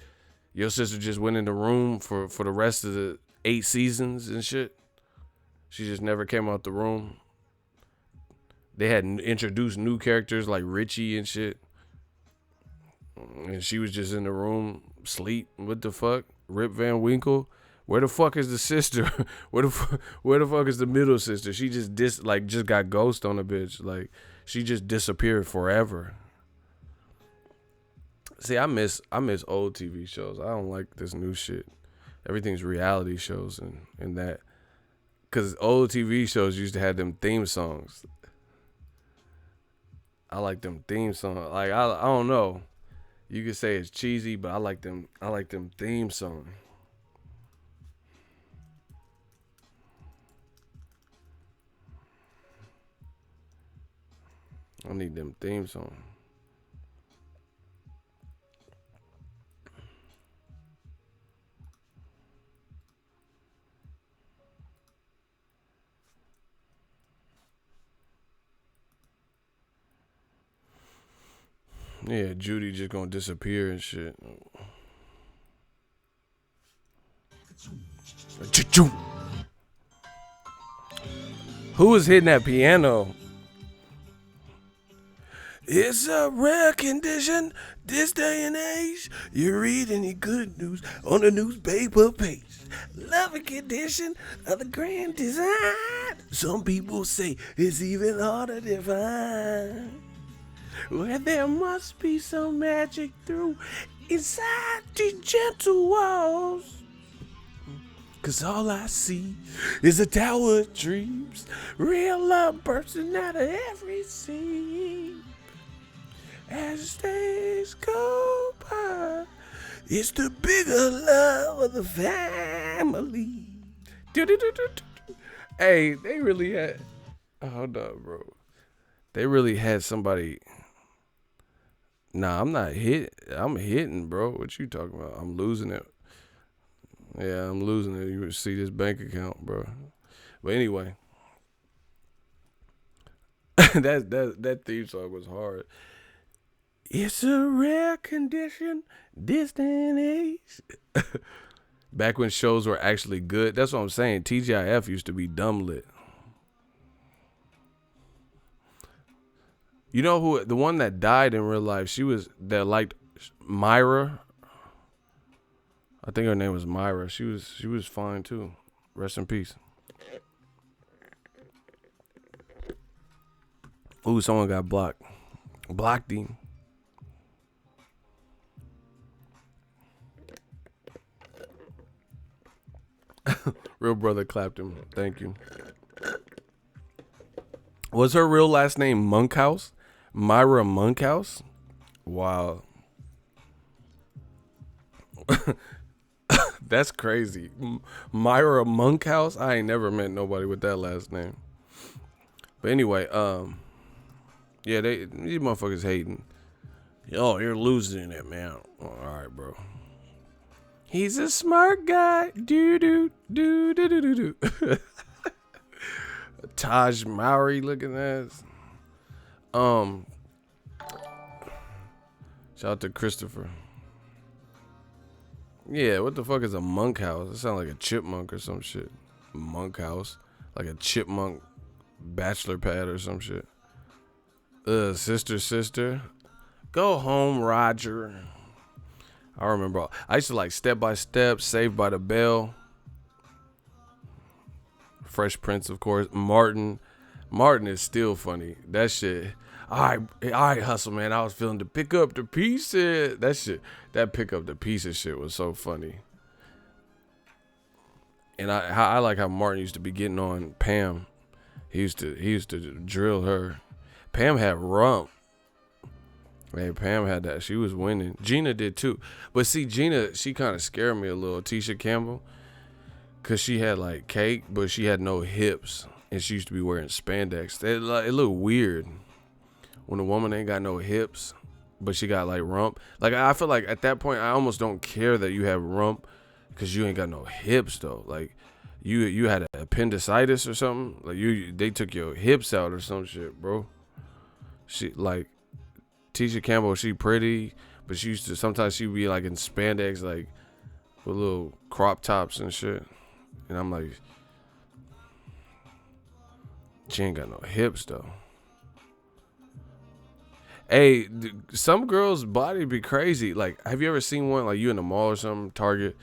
Your sister just went in the room for the rest of the 8 seasons and shit. She just never came out the room. They had introduced new characters like Richie and shit. And she was just in the room, sleep. What the fuck? Rip Van Winkle? Where the fuck is the sister? Where the fuck is the middle sister? She just just got ghost on a bitch. Like, she just disappeared forever. See, I miss old TV shows. I don't like this new shit. Everything's reality shows and that. Because old TV shows used to have them theme songs. I like them theme songs. Like, I don't know. You could say it's cheesy, but I like them theme songs. I need them theme songs. Yeah, Judy just gonna disappear and shit. Who was hitting that piano? It's a rare condition this day and age. You read any good news on the newspaper page. Loving condition of the grand design. Some people say it's even harder to find. Where there must be some magic through inside these gentle walls. Cause all I see is a tower of dreams. Real love bursting out of every seam. As days go by, it's the bigger love of the family. Hey, they really had. Hold up, bro. They really had somebody. Nah, I'm not hit. I'm hitting, bro. What you talking about? I'm losing it. Yeah, I'm losing it. You would see this bank account, bro. But anyway, that theme song was hard. It's a rare condition this day and age. Back when shows were actually good. That's what I'm saying. TGIF used to be dumb lit. You know who? The one that died in real life, that liked Myra. I think her name was Myra. She was fine too. Rest in peace. Ooh, someone got blocked. Blocked him. Real brother clapped him. Thank you. Was her real last name Monkhouse? Myra Monkhouse? Wow. That's crazy. Myra Monkhouse? I ain't never met nobody with that last name. But anyway, yeah, these motherfuckers hating. Yo, you're losing it, man. All right, bro. He's a smart guy. Do. Taj Mowry looking ass. Shout out to Christopher. Yeah, what the fuck is a monk house? It sounds like a chipmunk or some shit. Monk house. Like a chipmunk bachelor pad or some shit. Sister. Go home, Roger. I remember. I used to like Step by Step, Saved by the Bell. Fresh Prince, of course. Martin is still funny. That shit. All right, hustle, man. I was feeling to pick up the pieces. That pick up the pieces shit was so funny. And I like how Martin used to be getting on Pam. He used to drill her. Pam had rump. Man, Pam had that. She was winning. Gina did too. But see, Gina, she kind of scared me a little. Tisha Campbell. Because she had like cake, but she had no hips. And she used to be wearing spandex. It looked weird when a woman ain't got no hips, but she got like rump. Like, I feel like at that point, I almost don't care that you have rump because you ain't got no hips though. Like, you had appendicitis or something. Like, they took your hips out or some shit, bro. She, like, Tisha Campbell, she pretty, but sometimes she'd be like in spandex, like with little crop tops and shit. And I'm like, she ain't got no hips though. Hey, some girls' body be crazy. Like, have you ever seen one, like you in the mall or something, Target,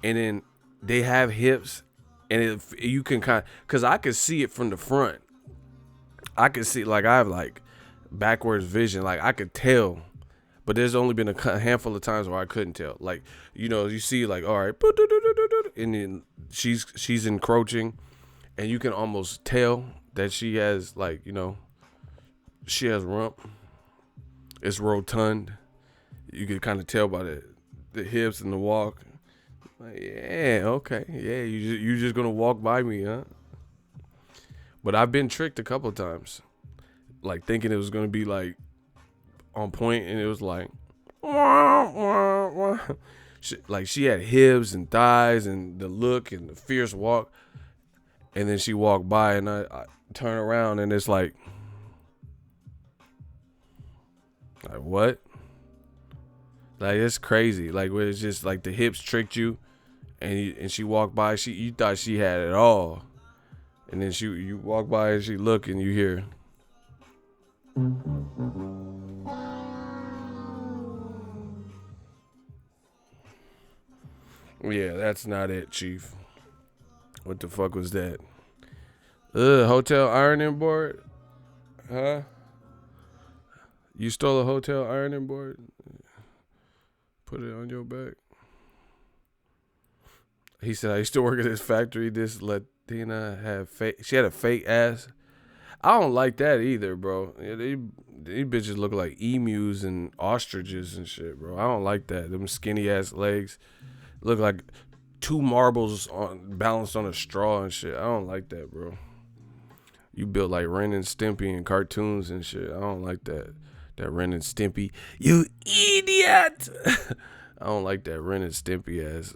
and then they have hips, and you can kind of, because I could see it from the front. I could see, like, I have like backwards vision. Like, I could tell, but there's only been a handful of times where I couldn't tell. Like, you see, like, all right, and then she's encroaching, and you can almost tell that she has, like, she has rump. It's rotund. You can kind of tell by the hips and the walk. Like, yeah, okay. Yeah, you just going to walk by me, huh? But I've been tricked a couple of times. Like, thinking it was going to be, like, on point, and it was like, wah, wah, wah. She had hips and thighs and the look and the fierce walk. And then she walked by, and I turn around, and it's like what? Like, it's crazy. Like, where it's just like the hips tricked you, and she walked by. You thought she had it all, and then you walk by and she look and you hear. Yeah, that's not it, Chief. What the fuck was that? Hotel ironing board? Huh? You stole a hotel ironing board? Put it on your back. He said, I used to work at this factory. This Latina she had a fake ass. I don't like that either, bro. Yeah, these bitches look like emus and ostriches and shit, bro. I don't like that. Them skinny ass legs look like two marbles balanced on a straw and shit. I don't like that, bro. You built like Ren and Stimpy in cartoons and shit. I don't like that. That Ren and Stimpy. You idiot! I don't like that Ren and Stimpy ass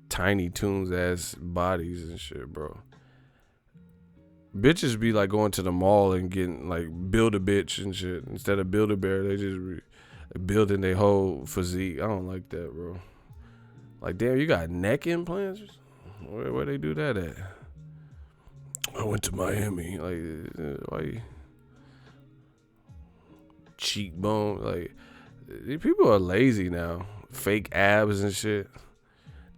Tiny Toons ass bodies and shit, bro. Bitches be like going to the mall and getting like Build-A-Bitch and shit. Instead of Build-A-Bear, they just building their whole physique. I don't like that, bro. Like, damn, you got neck implants? Where they do that at? I went to Miami. Like, why you? Cheekbone. Like, these people are lazy now. Fake abs and shit.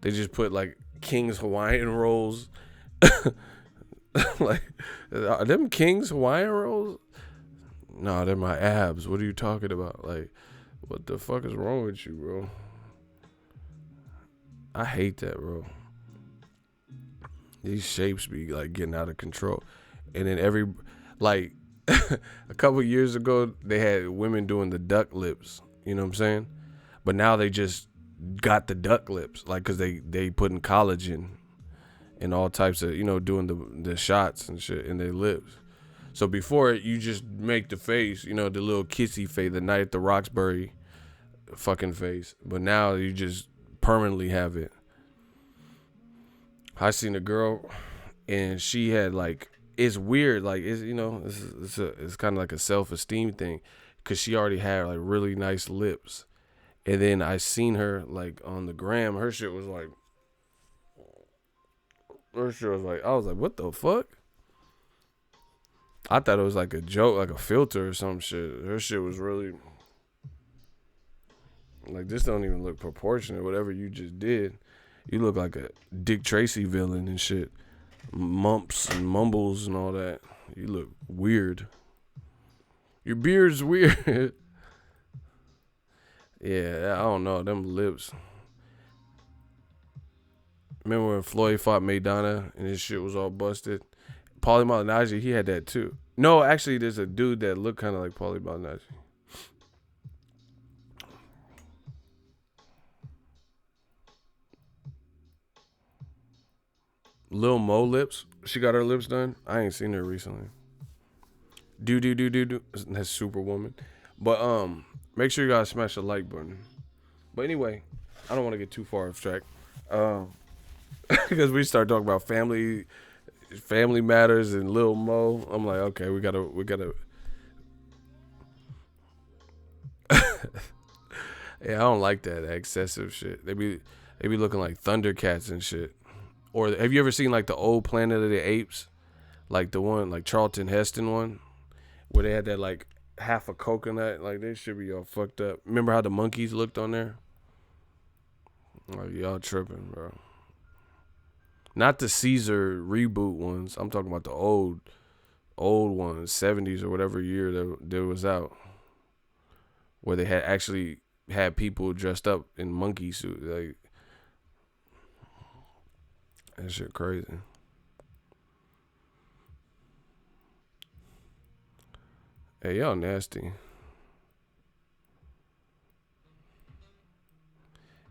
They just put like King's Hawaiian rolls. Like, are them King's Hawaiian rolls? No, they're my abs. What are you talking about? Like, what the fuck is wrong with you, bro? I hate that, bro. These shapes be like getting out of control. And then like a couple years ago, they had women doing the duck lips. You know what I'm saying? But now they just got the duck lips, like, because they putting collagen and all types of, doing the shots and shit in their lips. So before you just make the face, the little kissy face, the Night at the Roxbury fucking face. But now you just permanently have it. I seen a girl and she had like, it's weird, like it's kind of like a self-esteem thing, because she already had like really nice lips. And then I seen her like on the gram, her shit was like, I was like, what the fuck? I thought it was like a joke, like a filter or some shit. Her shit was really like, this don't even look proportionate, whatever you just did. You look like a Dick Tracy villain and shit. Mumps and mumbles and all that. You look weird. Your beard's weird. Yeah, I don't know. Them lips. Remember when Floyd fought Maidana and his shit was all busted? Paulie Malignaggi, he had that too. No, actually, there's a dude that looked kind of like Paulie Malignaggi. Lil Mo lips. She got her lips done. I ain't seen her recently. Do. That's Superwoman. But make sure you guys smash the like button. But anyway, I don't want to get too far off track. Because we start talking about family matters and Lil Mo. I'm like, okay, we gotta. Yeah, I don't like that excessive shit. They be looking like Thundercats and shit. Or have you ever seen like the old Planet of the Apes? Like the one, like Charlton Heston one, where they had that like half a coconut. Like, they should be all fucked up. Remember how the monkeys looked on there? Like, y'all tripping, bro. Not the Caesar reboot ones. I'm talking about the old ones, 70s or whatever year that was out, where they had people dressed up in monkey suits. Like, that shit crazy. Hey, y'all nasty.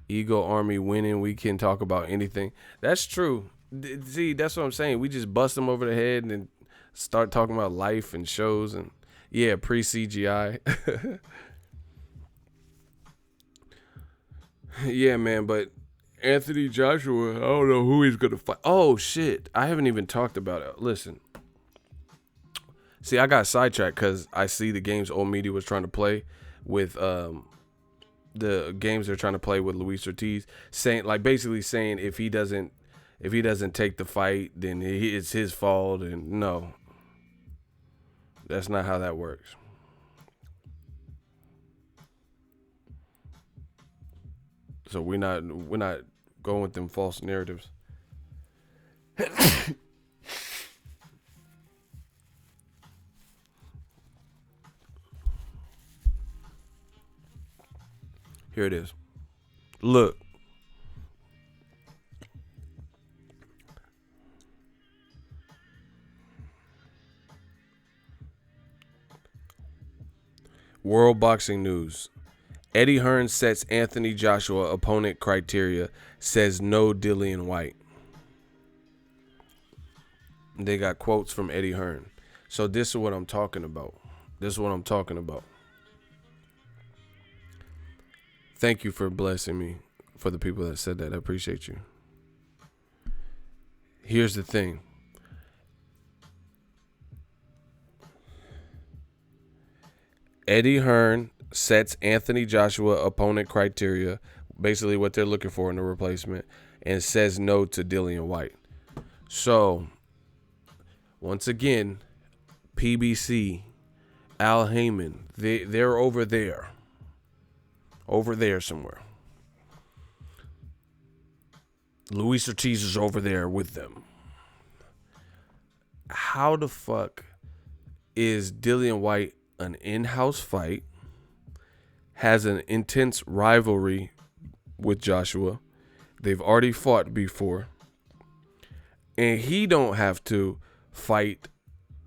Ego Army winning. We can talk about anything. That's true. See, that's what I'm saying. We just bust them over the head and then start talking about life and shows and, yeah, pre-CGI. Yeah, man, but Anthony Joshua, I don't know who he's going to fight. Oh, shit. I haven't even talked about it. Listen. See, I got sidetracked because I see the games Old Media was trying to play with the the games they're trying to play with Luis Ortiz, saying basically saying if he doesn't take the fight, then it's his fault. And no, that's not how that works. So we're not going with them false narratives. Here it is. Look. World Boxing News. Eddie Hearn sets Anthony Joshua opponent criteria, says no Dillian Whyte. They got quotes from Eddie Hearn. So this is what I'm talking about. Thank you for blessing me, for the people that said that. I appreciate you. Here's the thing. Eddie Hearn sets Anthony Joshua opponent criteria, basically what they're looking for in a replacement, and says no to Dillian Whyte. So, once again, PBC, Al Heyman, they're over there. Over there somewhere. Luis Ortiz is over there with them. How the fuck is Dillian Whyte an in-house fight, has an intense rivalry with Joshua? They've already fought before. And he don't have to fight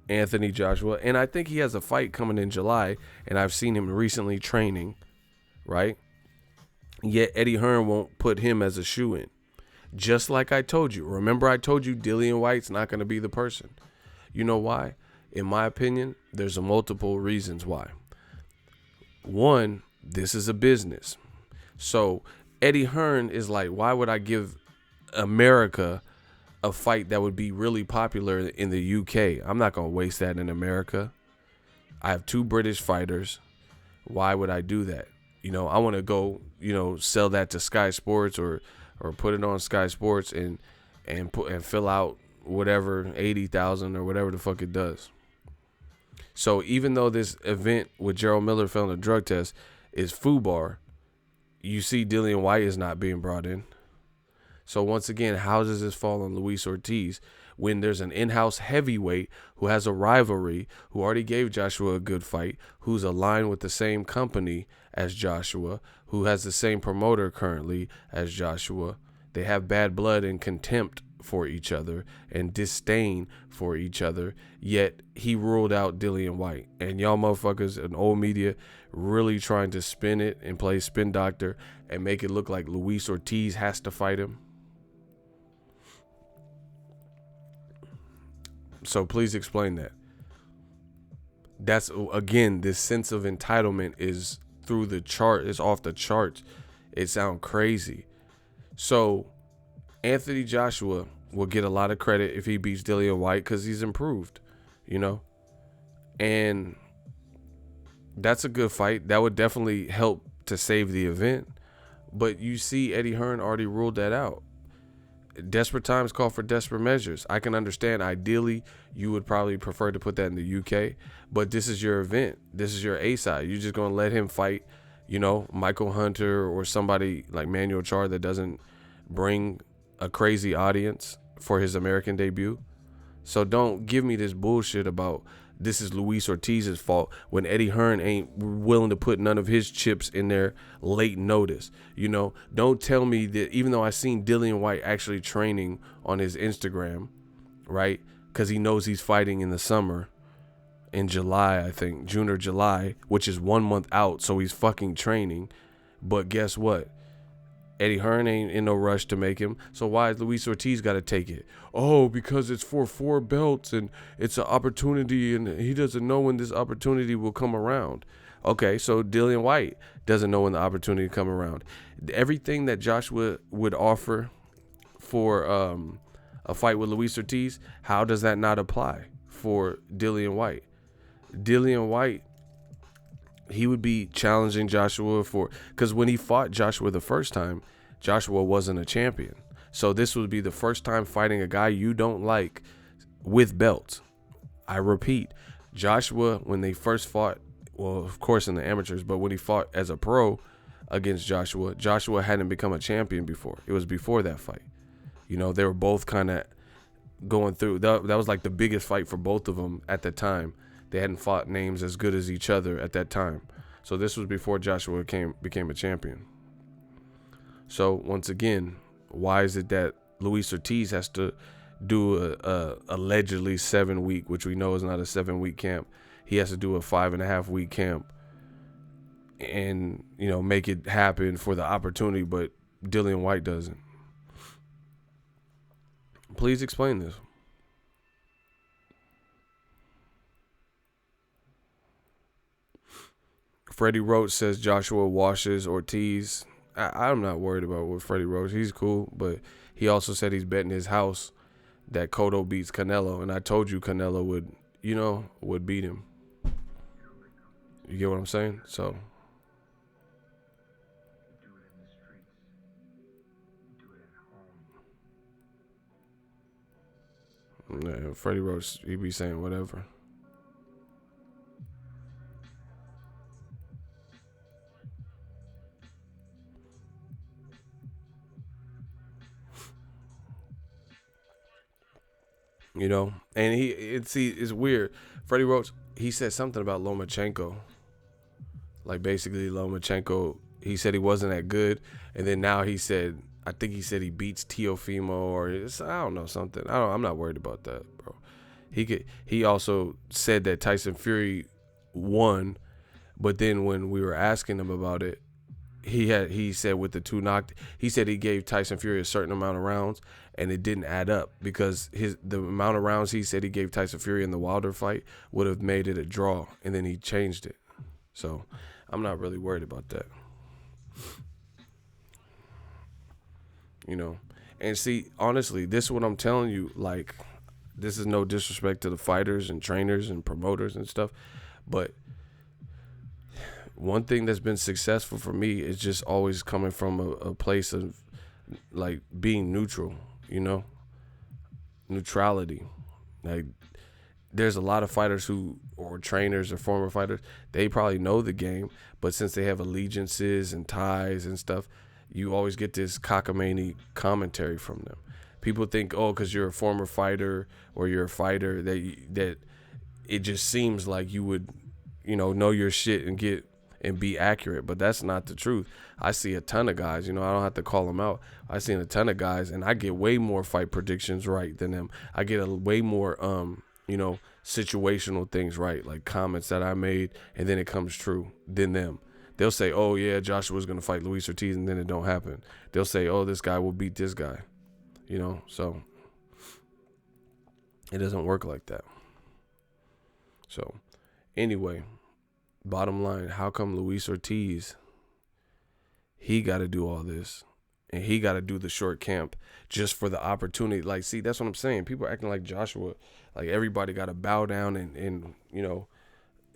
Anthony Joshua. And I think he has a fight coming in July, and I've seen him recently training, right? Yet Eddie Hearn won't put him as a shoe-in. Just like I told you. Remember I told you Dillian Whyte's not going to be the person. You know why? In my opinion, there's multiple reasons why. One, this is a business. So Eddie Hearn is like, why would I give America a fight that would be really popular in the UK? I'm not going to waste that in America. I have 2 British fighters. Why would I do that? I want to go, sell that to Sky Sports or put it on Sky Sports and fill out whatever 80,000 or whatever the fuck it does. So even though this event with Gerald Miller failing a drug test is FUBAR, you see Dillian Whyte is not being brought in. So once again, how does this fall on Luis Ortiz when there's an in-house heavyweight who has a rivalry, who already gave Joshua a good fight, who's aligned with the same company as Joshua, who has the same promoter currently as Joshua? They have bad blood and contempt for each other and disdain for each other, yet he ruled out Dillian Whyte. And y'all motherfuckers in old media really trying to spin it and play spin doctor and make it look like Luis Ortiz has to fight him. So please explain that. That's, again, this sense of entitlement is through the chart. It's off the charts. It sounds crazy. So Anthony Joshua will get a lot of credit if he beats Dillian Whyte because he's improved, and that's a good fight. That would definitely help to save the event. But you see, Eddie Hearn already ruled that out. Desperate times call for desperate measures. I can understand. Ideally, you would probably prefer to put that in the UK, but this is your event. This is your A-side. You're just going to let him fight, Michael Hunter or somebody like Manuel Char that doesn't bring a crazy audience for his American debut. So don't give me this bullshit about this is Luis Ortiz's fault when Eddie Hearn ain't willing to put none of his chips in there late notice. Don't tell me that, even though I seen Dillian Whyte actually training on his Instagram, right? Because he knows he's fighting in the summer in July, I think, June or July, which is 1 month out. So he's fucking training. But guess what? Eddie Hearn ain't in no rush to make him. So why is Luis Ortiz got to take it? Oh, because it's for 4 belts and it's an opportunity and he doesn't know when this opportunity will come around. Okay, so Dillian Whyte doesn't know when the opportunity will come around. Everything that Joshua would offer for a fight with Luis Ortiz, how does that not apply for Dillian Whyte? Dillian Whyte, he would be challenging Joshua because when he fought Joshua the first time, Joshua wasn't a champion. So this would be the first time fighting a guy you don't like with belts. I repeat, Joshua, when they first fought, well, of course in the amateurs, but when he fought as a pro against Joshua, Joshua hadn't become a champion before. It was before that fight. You know, they were both kind of going through. That was like the biggest fight for both of them at the time. They hadn't fought names as good as each other at that time. So this was before Joshua became a champion. So once again, why is it that Luis Ortiz has to do a allegedly 7-week, which we know is not a 7-week camp? He has to do a 5.5-week camp and, you know, make it happen for the opportunity, but Dillian Whyte doesn't. Please explain this. Freddie Roach says Joshua washes Ortiz. I'm not worried about what Freddie Roach. He's cool, but he also said he's betting his house that Cotto beats Canelo, and I told you Canelo would beat him. You get what I'm saying? So yeah, Freddie Roach, he be saying whatever. You know, and it's weird. Freddie Roach, he said something about Lomachenko. Like basically Lomachenko, he said he wasn't that good, and then now he said, I think he said he beats Teofimo or I don't know, something. I'm not worried about that, bro. He also said that Tyson Fury won, but then when we were asking him about it, he said with the two knocked, he said he gave Tyson Fury a certain amount of rounds and it didn't add up because the amount of rounds he said he gave Tyson Fury in the Wilder fight would have made it a draw, and then he changed it. So I'm not really worried about that. You know, and see, honestly, this is what I'm telling you. Like, this is no disrespect to the fighters and trainers and promoters and stuff, but one thing that's been successful for me is just always coming from a place of like being neutral, you know, neutrality. Like, there's a lot of fighters or trainers or former fighters, they probably know the game, but since they have allegiances and ties and stuff, you always get this cockamamie commentary from them. People think, oh, because you're a former fighter or you're a fighter, that it just seems like you would, know your shit and be accurate, but that's not the truth. I see a ton of guys, I don't have to call them out. I seen a ton of guys, and I get way more fight predictions right than them. I get way more, situational things right, like comments that I made, and then it comes true than them. They'll say, oh, yeah, Joshua's going to fight Luis Ortiz, and then it don't happen. They'll say, oh, this guy will beat this guy, so it doesn't work like that. So anyway, bottom line, how come Luis Ortiz, he got to do all this, and he got to do the short camp just for the opportunity? Like, see, that's what I'm saying. People are acting like Joshua, like everybody got to bow down and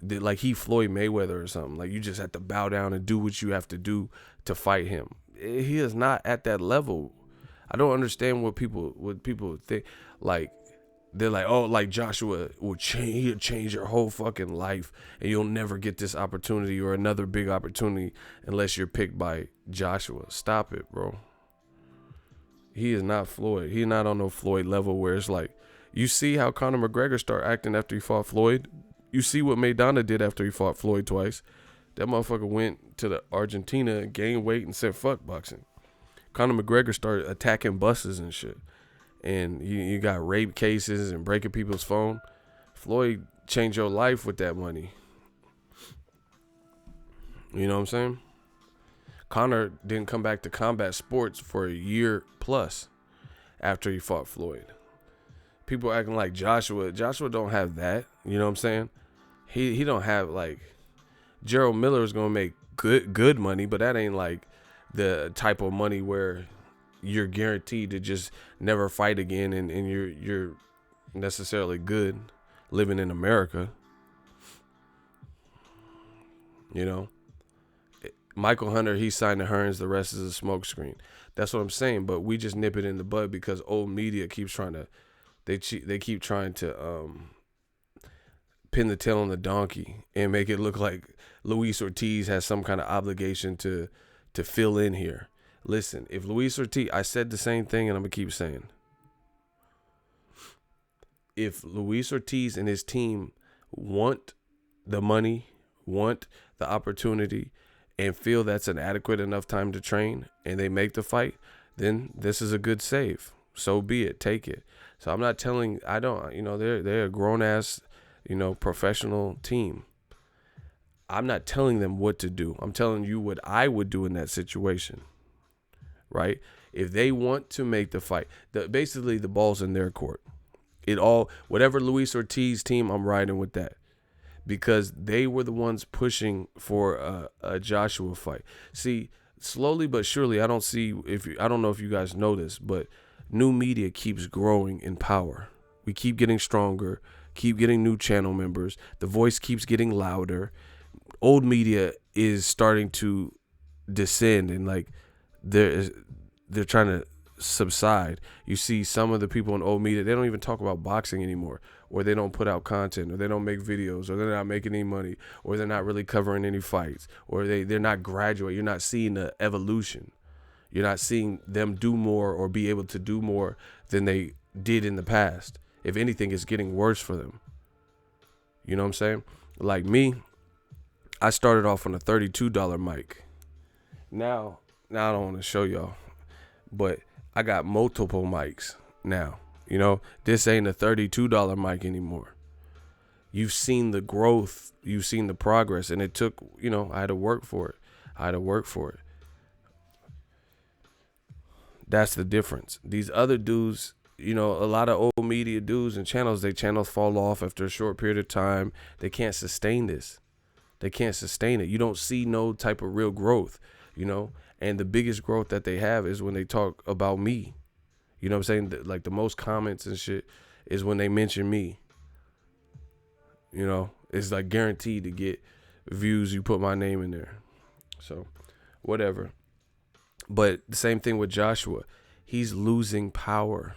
like he Floyd Mayweather or something. Like, you just have to bow down and do what you have to do to fight him. He is not at that level. I don't understand what people think. Like, they're like, oh, like Joshua he'll change your whole fucking life and you'll never get this opportunity or another big opportunity unless you're picked by Joshua. Stop it, bro. He is not Floyd. He's not on no Floyd level where it's like, you see how Conor McGregor started acting after he fought Floyd? You see what Maidana did after he fought Floyd twice? That motherfucker went to the Argentina and gained weight and said, fuck boxing. Conor McGregor started attacking buses and shit. And you got rape cases and breaking people's phone. Floyd changed your life with that money. You know what I'm saying? Conor didn't come back to combat sports for a year plus after he fought Floyd. People acting like Joshua don't have that. You know what I'm saying? He don't have, like, Gerald Miller is going to make good money, but that ain't like the type of money where you're guaranteed to just never fight again and you're necessarily good living in America. You know, Michael Hunter, he signed to Hearns. The rest is a smokescreen. That's what I'm saying. But we just nip it in the bud because old media keeps trying to, they keep trying to pin the tail on the donkey and make it look like Luis Ortiz has some kind of obligation to fill in here. Listen, if Luis Ortiz, I said the same thing and I'm gonna keep saying, if Luis Ortiz and his team want the money, want the opportunity, and feel that's an adequate enough time to train, and they make the fight, then this is a good save. So be it. Take it. So I'm not telling, I don't, they're a grown ass, professional team. I'm not telling them what to do. I'm telling you what I would do in that situation. Right? If they want to make the fight, basically the ball's in their court. Whatever Luis Ortiz team, I'm riding with that. Because they were the ones pushing for a Joshua fight. See, slowly but surely, I don't know if you guys know this, but new media keeps growing in power. We keep getting stronger, keep getting new channel members. The voice keeps getting louder. Old media is starting to descend, and like they're trying to subside. You see some of the people in old media, they don't even talk about boxing anymore, or they don't put out content, or they don't make videos, or they're not making any money, or they're not really covering any fights, or they're not graduating. You're not seeing the evolution. You're not seeing them do more or be able to do more than they did in the past. If anything, it's getting worse for them. You know what I'm saying? Like me, I started off on a $32 mic. Now I don't want to show y'all, but I got multiple mics now. This ain't a $32 mic anymore. You've seen the growth. You've seen the progress. And it took, I had to work for it. That's the difference. These other dudes, a lot of old media dudes and channels, their channels fall off after a short period of time. They can't sustain this. They can't sustain it. You don't see no type of real growth, And the biggest growth that they have is when they talk about me. You know what I'm saying? Like the most comments and shit is when they mention me. It's like guaranteed to get views. You put my name in there. So whatever. But the same thing with Joshua. He's losing power.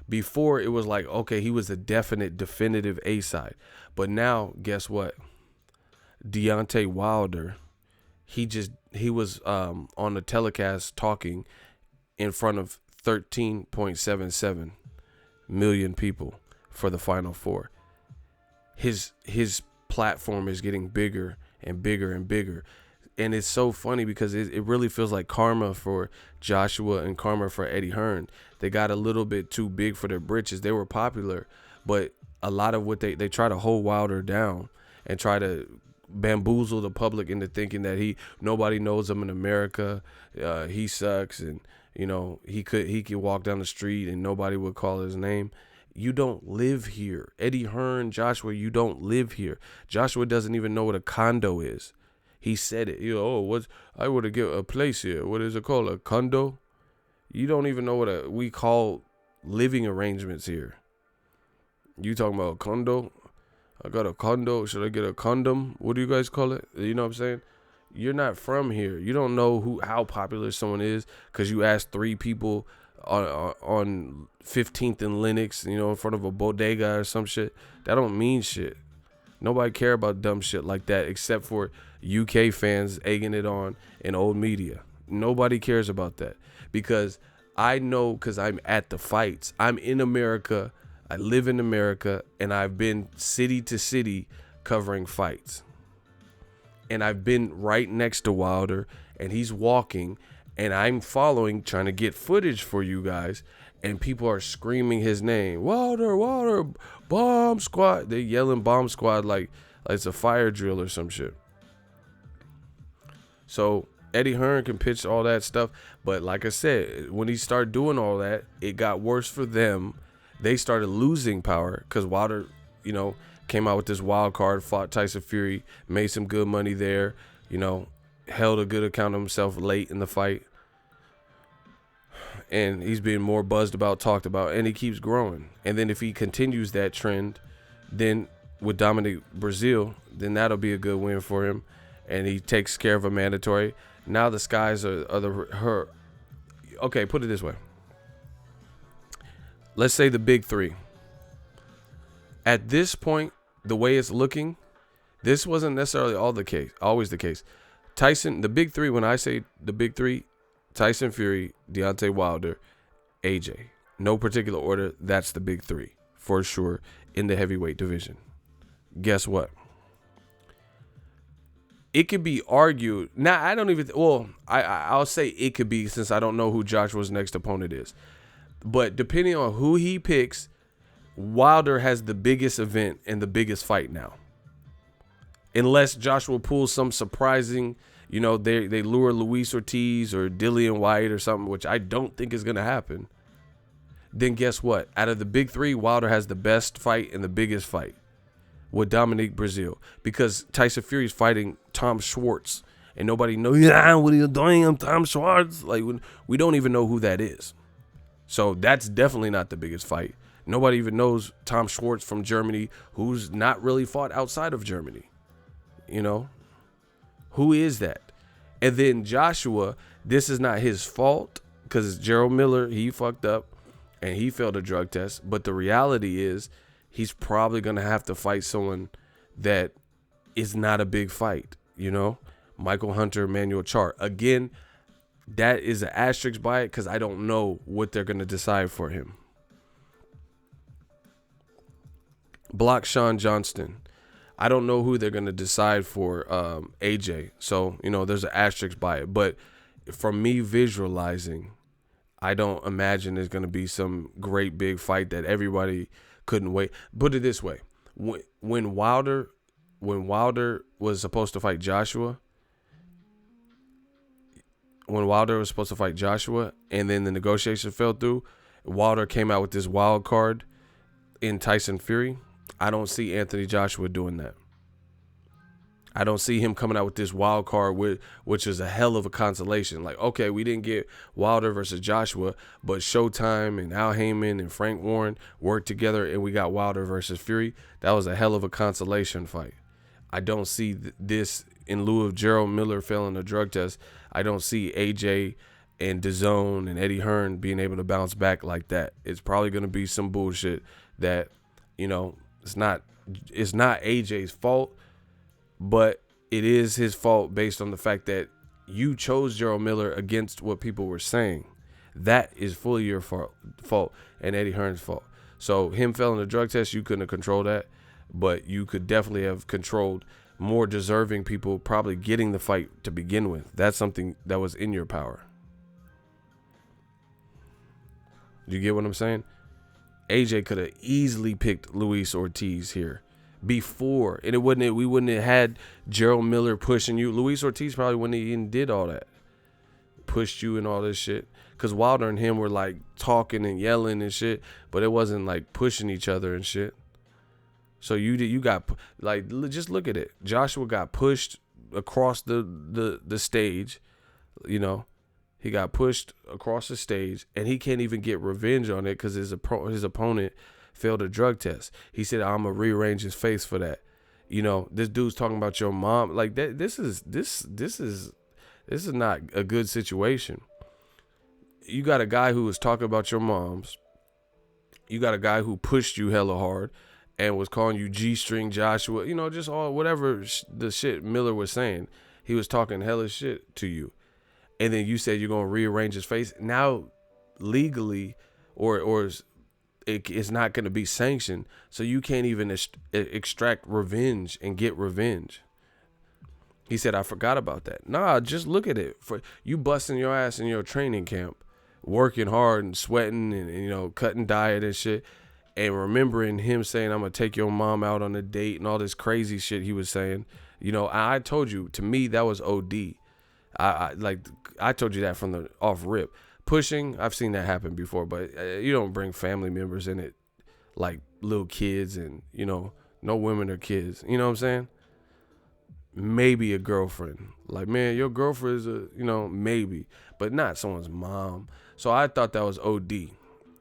Before it was like, okay, he was a definitive A-side. But now, guess what? Deontay Wilder, he was on the telecast talking in front of 13.77 million people for the Final Four. His platform is getting bigger and bigger and bigger. And it's so funny because it really feels like karma for Joshua and karma for Eddie Hearn. They got a little bit too big for their britches. They were popular, but a lot of what they try to hold Wilder down and try to bamboozle the public into thinking that nobody knows him in America. He sucks, and he could walk down the street and nobody would call his name. You don't live here. Eddie Hearn, Joshua, you don't live here. Joshua doesn't even know what a condo is. He said it. I would have get a place here. What is it called? A condo? You don't even know what we call living arrangements here. You talking about a condo? I got a condo. Should I get a condom? What do you guys call it? You know what I'm saying? You're not from here. You don't know how popular someone is because you asked 3 people on 15th and Lenox, in front of a bodega or some shit. That don't mean shit. Nobody care about dumb shit like that except for UK fans egging it on and old media. Nobody cares about that because I know, because I'm at the fights. I'm in America. I live in America, and I've been city to city covering fights. And I've been right next to Wilder, and he's walking, and I'm following, trying to get footage for you guys, and people are screaming his name. Wilder, bomb squad. They're yelling bomb squad like it's a fire drill or some shit. So Eddie Hearn can pitch all that stuff, but like I said, when he started doing all that, it got worse for them. They started losing power because Wilder, came out with this wild card, fought Tyson Fury, made some good money there, held a good account of himself late in the fight. And he's being more buzzed about, talked about, and he keeps growing. And then if he continues that trend, then with Dominic Brazil, then that'll be a good win for him, and he takes care of a mandatory. Now the skies are her. Okay, put it this way. Let's say the big three. At this point, the way it's looking, this wasn't necessarily always the case. Tyson, the big three, when I say the big three, Tyson Fury, Deontay Wilder, AJ. No particular order, that's the big three, for sure, in the heavyweight division. Guess what? It could be argued. Now, I don't even, I'll say it could be, since I don't know who Joshua's next opponent is. But depending on who he picks, Wilder has the biggest event and the biggest fight now. Unless Joshua pulls some surprising, they lure Luis Ortiz or Dillian Whyte or something, which I don't think is going to happen. Then guess what? Out of the big three, Wilder has the best fight and the biggest fight with Dominic Brazil, because Tyson Fury is fighting Tom Schwartz, and nobody knows, what are you doing? I'm Tom Schwartz. Like, we don't even know who that is. So that's definitely not the biggest fight. Nobody even knows Tom Schwartz from Germany, who's not really fought outside of Germany. Who is that? And then Joshua, this is not his fault, because Gerald Miller, he fucked up and he failed a drug test. But the reality is he's probably going to have to fight someone that is not a big fight, Michael Hunter, Manuel Char. Again, that is an asterisk by it, because I don't know what they're going to decide for him. Block Sean Johnston. I don't know who they're going to decide for AJ. So, there's an asterisk by it. But from me visualizing, I don't imagine there's going to be some great big fight that everybody couldn't wait. Put it this way. When Wilder was supposed to fight Joshua, and then the negotiation fell through, Wilder came out with this wild card in Tyson Fury. I don't see Anthony Joshua doing that. I don't see him coming out with this wild card, which is a hell of a consolation. Like, okay, we didn't get Wilder versus Joshua, but Showtime and Al Heyman and Frank Warren worked together, and we got Wilder versus Fury. That was a hell of a consolation fight. I don't see this in lieu of Gerald Miller failing a drug test. I don't see AJ and DAZN and Eddie Hearn being able to bounce back like that. It's probably going to be some bullshit that, it's not AJ's fault, but it is his fault based on the fact that you chose Gerald Miller against what people were saying. That is fully your fault and Eddie Hearn's fault. So him failing a drug test, you couldn't have controlled that, but you could definitely have controlled more deserving people probably getting the fight to begin with. That's something that was in your power. You get what I'm saying? AJ could have easily picked Luis Ortiz here before, and we wouldn't have had Gerald Miller pushing you. Luis Ortiz probably wouldn't have even did all that, pushed you and all this shit, because Wilder and him were like talking and yelling and shit, but it wasn't like pushing each other and shit. So you got, like, just look at it. Joshua got pushed across the stage, He got pushed across the stage, and he can't even get revenge on it because his opponent failed a drug test. He said, "I'm gonna rearrange his face for that." This dude's talking about your mom. Like that. This is not a good situation. You got a guy who was talking about your moms. You got a guy who pushed you hella hard and was calling you G-string Joshua. Just all whatever the shit Miller was saying. He was talking hella shit to you. And then you said you're going to rearrange his face. Now, legally, or it's not going to be sanctioned. So you can't even extract revenge and get revenge. He said, I forgot about that. Nah, just look at it. For you busting your ass in your training camp, working hard and sweating and cutting diet and shit. And remembering him saying, I'm going to take your mom out on a date and all this crazy shit he was saying. I told you, to me, that was OD. I told you that from the off rip. Pushing, I've seen that happen before, but you don't bring family members in it like little kids and, no women or kids. You know what I'm saying? Maybe a girlfriend. Like, man, your girlfriend is maybe, but not someone's mom. So I thought that was OD.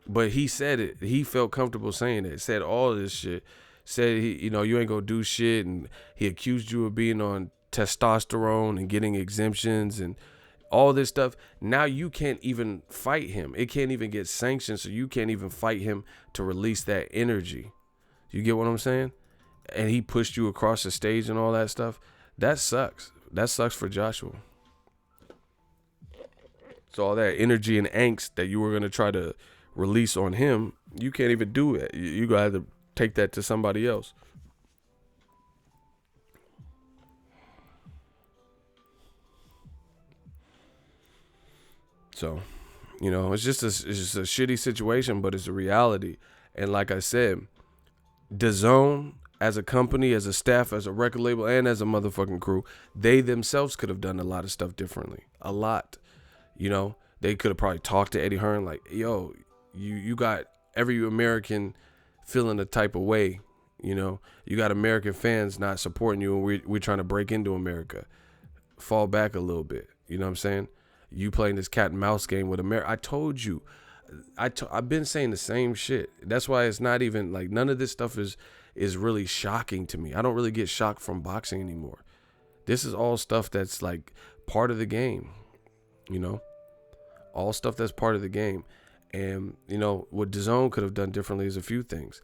But he said it. He felt comfortable saying it. Said all of this shit. said you ain't gonna do shit, and he accused you of being on testosterone and getting exemptions and all this stuff. Now you can't even fight him. It can't even get sanctioned, so you can't even fight him to release that energy. You get what I'm saying? And he pushed you across the stage and all that stuff. That sucks. That sucks for Joshua. So all that energy and angst that you were going to try to release on him, you can't even do it. You got to take that to somebody else. So, it's just a shitty situation, but it's a reality. And like I said, DAZN, as a company, as a staff, as a record label, and as a motherfucking crew, they themselves could have done a lot of stuff differently. A lot. They could have probably talked to Eddie Hearn like, yo, you got every American feeling a type of way. You got American fans not supporting you, and we're trying to break into America. Fall back a little bit. You know what I'm saying? You playing this cat and mouse game with America. I told you. I've been saying the same shit. That's why it's not even like none of this stuff is really shocking to me. I don't really get shocked from boxing anymore. This is all stuff that's like part of the game. All stuff that's part of the game. And, what DAZN could have done differently is a few things.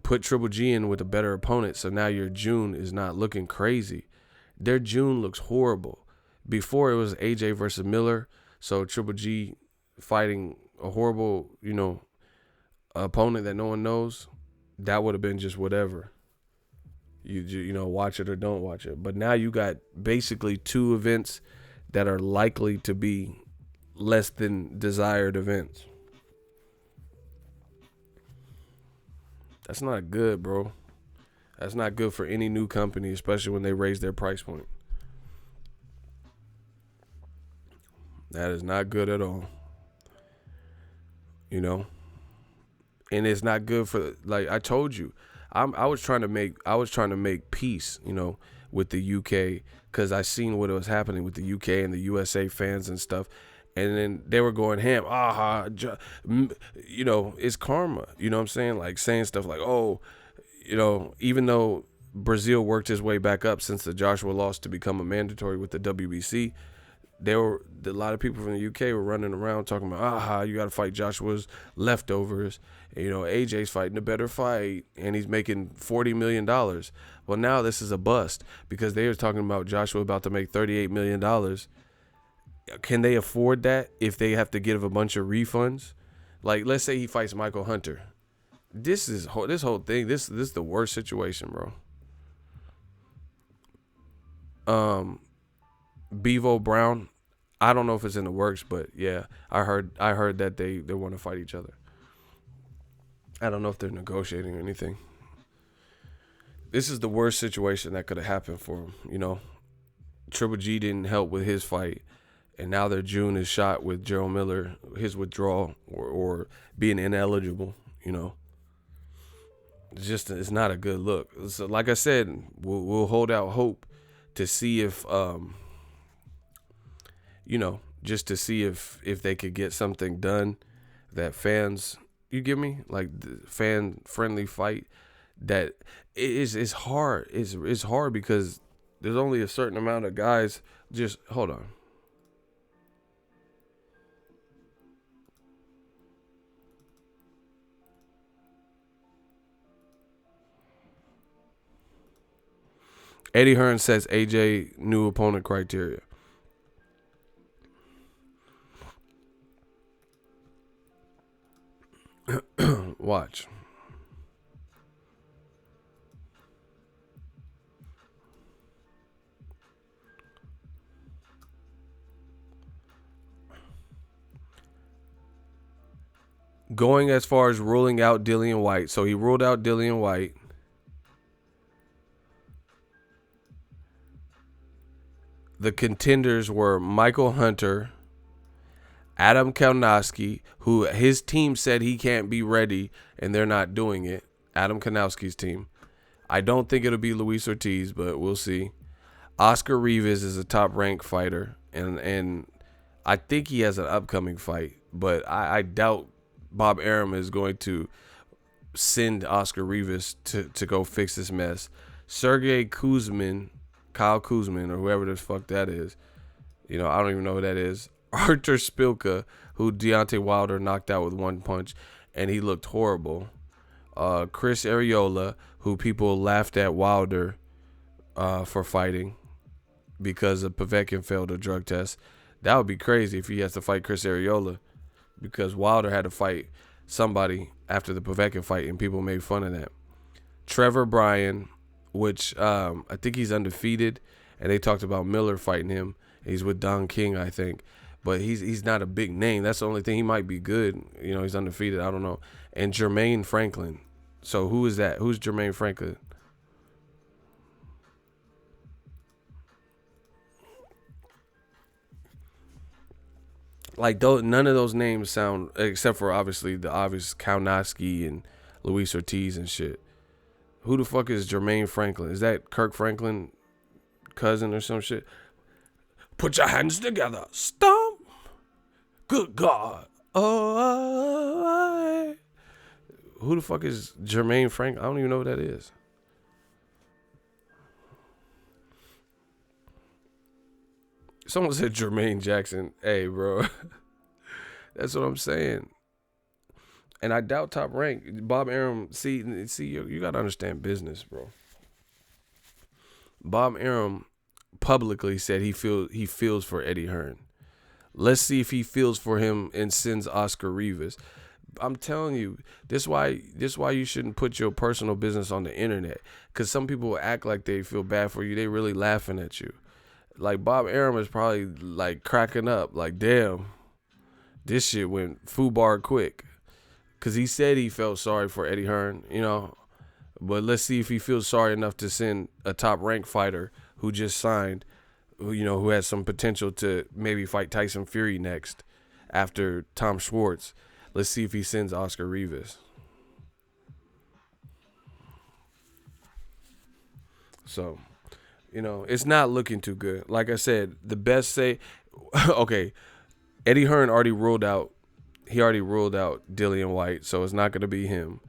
Put Triple G in with a better opponent, so now your June is not looking crazy. Their June looks horrible. Before it was AJ versus Miller, so Triple G fighting a horrible, opponent that no one knows. That would have been just whatever. You watch it or don't watch it. But now you got basically two events that are likely to be less than desired events. That's not good, bro. That's not good for any new company, especially when they raise their price point. That is not good at all. And it's not good for, like I told you, I was trying to make peace, with the UK, because I seen what was happening with the UK and the USA fans and stuff. And then they were going ham. It's karma. You know what I'm saying? Like saying stuff like, even though Brazil worked his way back up since the Joshua loss to become a mandatory with the WBC, a lot of people from the UK were running around talking about, you got to fight Joshua's leftovers. And, AJ's fighting a better fight, and he's making $40 million. Well, now this is a bust because they were talking about Joshua about to make $38 million. Can they afford that if they have to give a bunch of refunds? Like, let's say he fights Michael Hunter. This whole thing. This is the worst situation, bro. Bevo Brown, I don't know if it's in the works, but yeah, I heard that they want to fight each other. I don't know if they're negotiating or anything. This is the worst situation that could have happened for him. Triple G didn't help with his fight. And now their June is shot with Gerald Miller, his withdrawal or being ineligible, It's not a good look. So like I said, we'll hold out hope to see if, just to see if they could get something done that fans, you get me? Like the fan-friendly fight that it's hard. It's hard because there's only a certain amount of guys. Just hold on. Eddie Hearn says AJ new opponent criteria. Watch. Going as far as ruling out Dillian Whyte. So he ruled out Dillian Whyte. The contenders were Michael Hunter, Adam Kalinowski, who his team said he can't be ready, and they're not doing it. Adam Kanowski's team. I don't think it'll be Luis Ortiz, but we'll see. Oscar Rivas is a top-ranked fighter, and I think he has an upcoming fight, but I doubt Bob Arum is going to send Oscar Rivas to go fix this mess. Sergey Kuzmin, Kyle Kuzmin, or whoever the fuck that is. I don't even know who that is. Artur Spilka, who Deontay Wilder knocked out with one punch, and he looked horrible. Chris Arreola, who people laughed at Wilder for fighting because of Povetkin failed a drug test. That would be crazy if he has to fight Chris Arreola, because Wilder had to fight somebody after the Povetkin fight, and people made fun of that. Trevor Bryan, which I think he's undefeated, and they talked about Miller fighting him. He's with Don King, I think, but he's not a big name. That's the only thing. He might be good. He's undefeated. I don't know. And Jermaine Franklin. So who is that? Who's Jermaine Franklin? Like, none of those names sound, except for obviously the obvious Kaunowski and Luis Ortiz and shit. Who the fuck is Jermaine Franklin? Is that Kirk Franklin cousin or some shit? Put your hands together. Stomp. Good God. Oh. Who the fuck is Jermaine Franklin? I don't even know what that is. Someone said Jermaine Jackson. Hey, bro. That's what I'm saying. And I doubt Top Rank. Bob Arum, see, you got to understand business, bro. Bob Arum publicly said he feels for Eddie Hearn. Let's see if he feels for him and sends Oscar Rivas. I'm telling you, this why you shouldn't put your personal business on the internet, because some people will act like they feel bad for you. They really laughing at you. Like, Bob Arum is probably like cracking up, like, damn, this shit went foobar quick. Because he said he felt sorry for Eddie Hearn, but let's see if he feels sorry enough to send a top-ranked fighter who just signed, who has some potential to maybe fight Tyson Fury next after Tom Schwartz. Let's see if he sends Oscar Rivas. So, it's not looking too good. Like I said, the best say, okay, Eddie Hearn already ruled out Dillian Whyte, so it's not going to be him.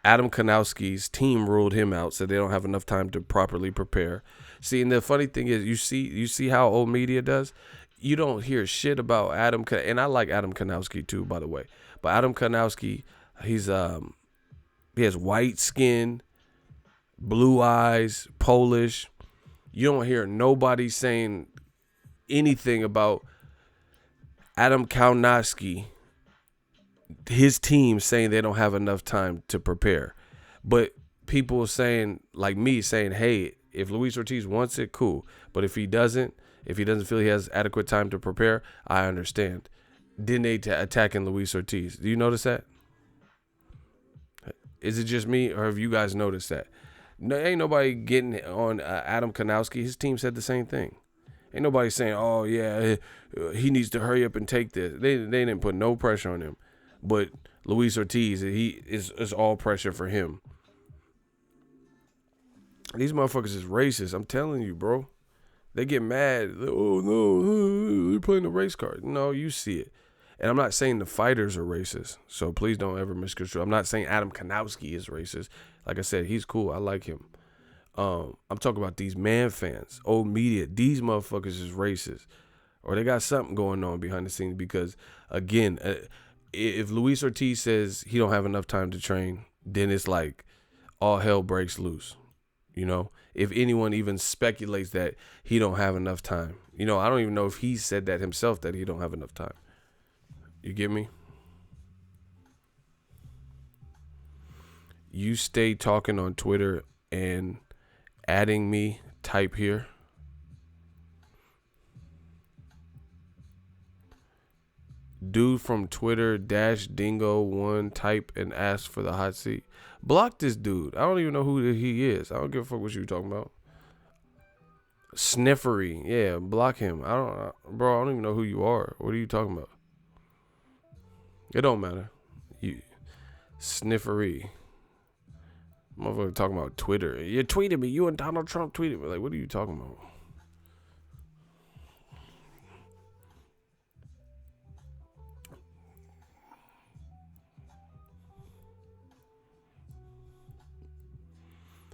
Adam Kanowski's team ruled him out, so they don't have enough time to properly prepare. See, and the funny thing is, you see how old media does? You don't hear shit about Adam, and I like Adam Kanowski too, by the way. But Adam Kanowski, he has white skin, blue eyes, Polish. You don't hear nobody saying anything about Adam Kaunowski, his team, saying they don't have enough time to prepare. But people saying, like me, saying, hey, if Luis Ortiz wants it, cool. But if he doesn't feel he has adequate time to prepare, I understand. Then they attacking Luis Ortiz. Do you notice that? Is it just me, or have you guys noticed that? No, ain't nobody getting on Adam Kanowski. His team said the same thing. Ain't nobody saying, oh, yeah, he needs to hurry up and take this. They didn't put no pressure on him. But Luis Ortiz, it's all pressure for him. These motherfuckers is racist. I'm telling you, bro. They get mad. Oh, no, they're playing the race card. No, you see it. And I'm not saying the fighters are racist, so please don't ever misconstrue. I'm not saying Adam Kanowski is racist. Like I said, he's cool. I like him. I'm talking about these man fans, old media. These motherfuckers is racist, or they got something going on behind the scenes. Because again, if Luis Ortiz says he don't have enough time to train, then it's like all hell breaks loose. If anyone even speculates that he don't have enough time, I don't even know if he said that himself, that he don't have enough time. You get me? You stay talking on Twitter and adding me, type here. Dude from Twitter _dingo1 type and ask for the hot seat. Block this dude. I don't even know who he is. I don't give a fuck what you talking about. Sniffery. Yeah, block him. I don't even know who you are. What are you talking about? It don't matter. You Sniffery. Motherfucker talking about Twitter. You tweeted me. You and Donald Trump tweeted me. Like, what are you talking about?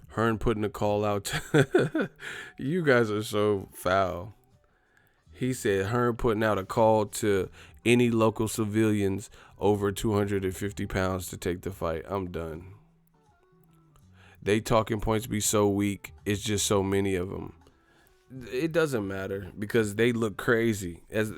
Hearn putting a call out. You guys are so foul. He said Hearn putting out a call to any local civilians over 250 pounds to take the fight. I'm done. They talking points be so weak. It's just so many of them. It doesn't matter because they look crazy. As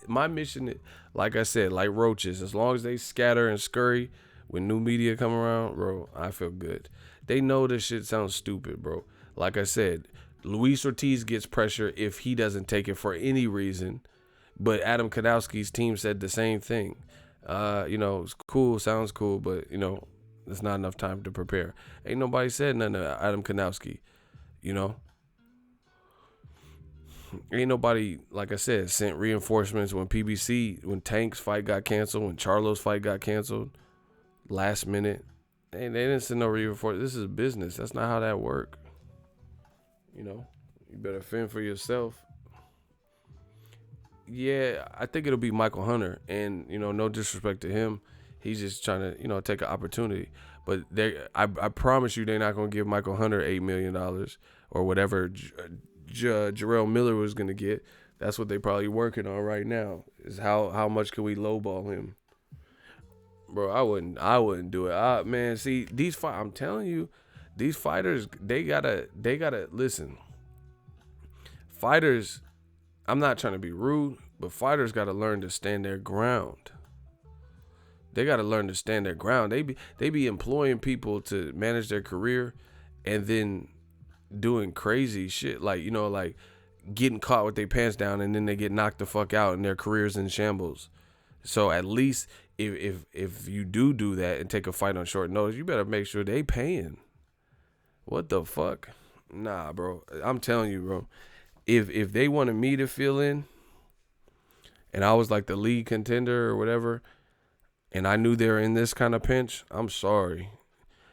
my mission, like I said, like roaches, as long as they scatter and scurry when new media come around, bro, I feel good. They know this shit sounds stupid, bro. Like I said, Luis Ortiz gets pressure if he doesn't take it for any reason. But Adam Kanowski's team said the same thing. It's cool, sounds cool, but, there's not enough time to prepare. Ain't nobody said nothing to Adam Kanowski, Ain't nobody, like I said, sent reinforcements when Tank's fight got canceled, when Charlo's fight got canceled, last minute. They didn't send no reinforcements. This is business. That's not how that work. You better fend for yourself. Yeah, I think it'll be Michael Hunter. And, no disrespect to him. He's just trying to, take an opportunity. But I promise you they're not going to give Michael Hunter $8 million or whatever Jarrell Miller was going to get. That's what they probably working on right now, is how much can we lowball him. Bro, I wouldn't do it. Man, see, I'm telling you, these fighters, they gotta listen. Fighters, I'm not trying to be rude, but fighters gotta learn to stand their ground. They gotta learn to stand their ground. They be employing people to manage their career and then doing crazy shit like getting caught with their pants down and then they get knocked the fuck out and their career's in shambles. So at least if you do that and take a fight on short notice, you better make sure they paying. What the fuck? Nah, bro. I'm telling you, bro. If they wanted me to fill in and I was like the lead contender or whatever, and I knew they were in this kind of pinch, I'm sorry.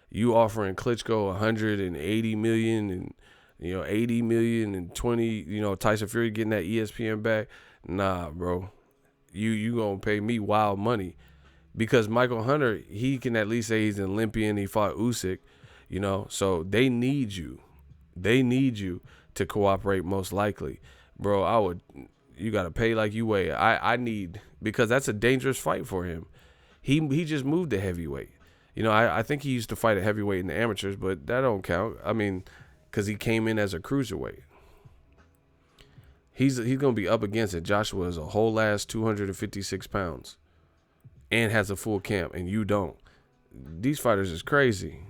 You offering Klitschko 180 million and 80 million and 20, Tyson Fury getting that ESPN back. Nah, bro. You gonna pay me wild money. Because Michael Hunter, he can at least say he's an Olympian, he fought Usyk, so they need you. They need you to cooperate most likely. Bro, you gotta pay like you weigh. Because that's a dangerous fight for him. He just moved to heavyweight. I think he used to fight at heavyweight in the amateurs, but that don't count. I mean, because he came in as a cruiserweight. He's going to be up against it. Joshua is a whole ass 256 pounds and has a full camp, and you don't. These fighters is crazy.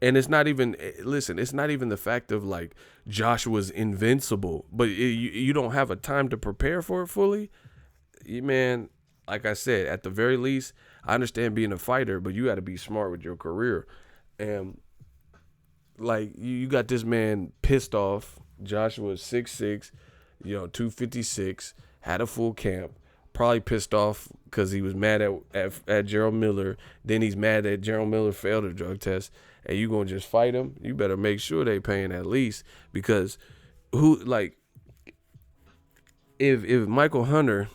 And it's not even the fact of like Joshua's invincible, but you don't have a time to prepare for it fully. Man, like I said, at the very least, I understand being a fighter, but you got to be smart with your career. And like you got this man pissed off. Joshua's 6'6", 256, had a full camp. Probably pissed off because he was mad at Gerald Miller. Then he's mad that Gerald Miller failed a drug test. And you gonna just fight him? You better make sure they paying at least, because if Michael Hunter,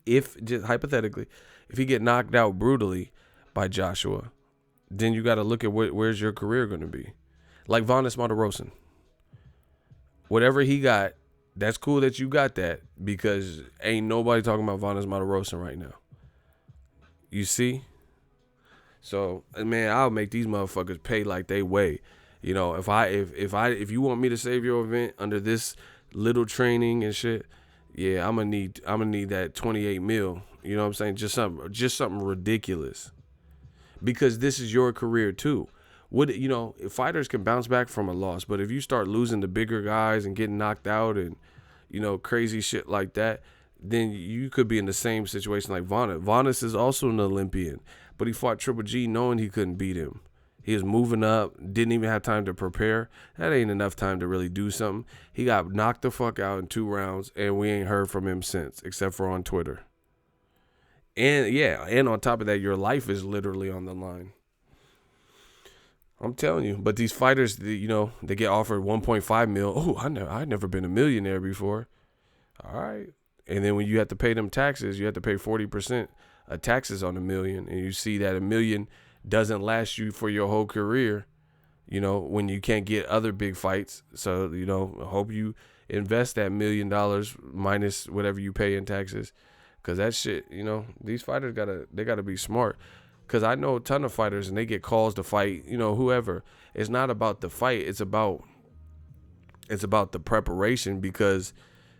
if just hypothetically, if he get knocked out brutally by Joshua, then you got to look at where's your career going to be. Like Vanes Martirosyan. Whatever he got, that's cool that you got that, because ain't nobody talking about Vanes Martirosyan right now. You see? So, man, I'll make these motherfuckers pay like they weigh. If you want me to save your event under this little training and shit, yeah, I'm gonna need that 28 mil. You know what I'm saying? Just something ridiculous. Because this is your career too. If fighters can bounce back from a loss, but if you start losing the bigger guys and getting knocked out and, crazy shit like that, then you could be in the same situation like Vanes. Vanes is also an Olympian, but he fought Triple G knowing he couldn't beat him. He was moving up, didn't even have time to prepare. That ain't enough time to really do something. He got knocked the fuck out in 2 rounds, and we ain't heard from him since, except for on Twitter. And on top of that, your life is literally on the line. I'm telling you. But these fighters, they get offered 1.5 mil. Oh, I've never been a millionaire before. All right. And then when you have to pay them taxes, you have to pay 40% of taxes on $1 million. And you see that $1 million doesn't last you for your whole career, you know, when you can't get other big fights. So, you know, I hope you invest that $1 million minus whatever you pay in taxes. Because that shit, you know, these fighters gotta be smart. Because I know a ton of fighters and they get calls to fight, you know, whoever. It's not about the fight. It's about the preparation, because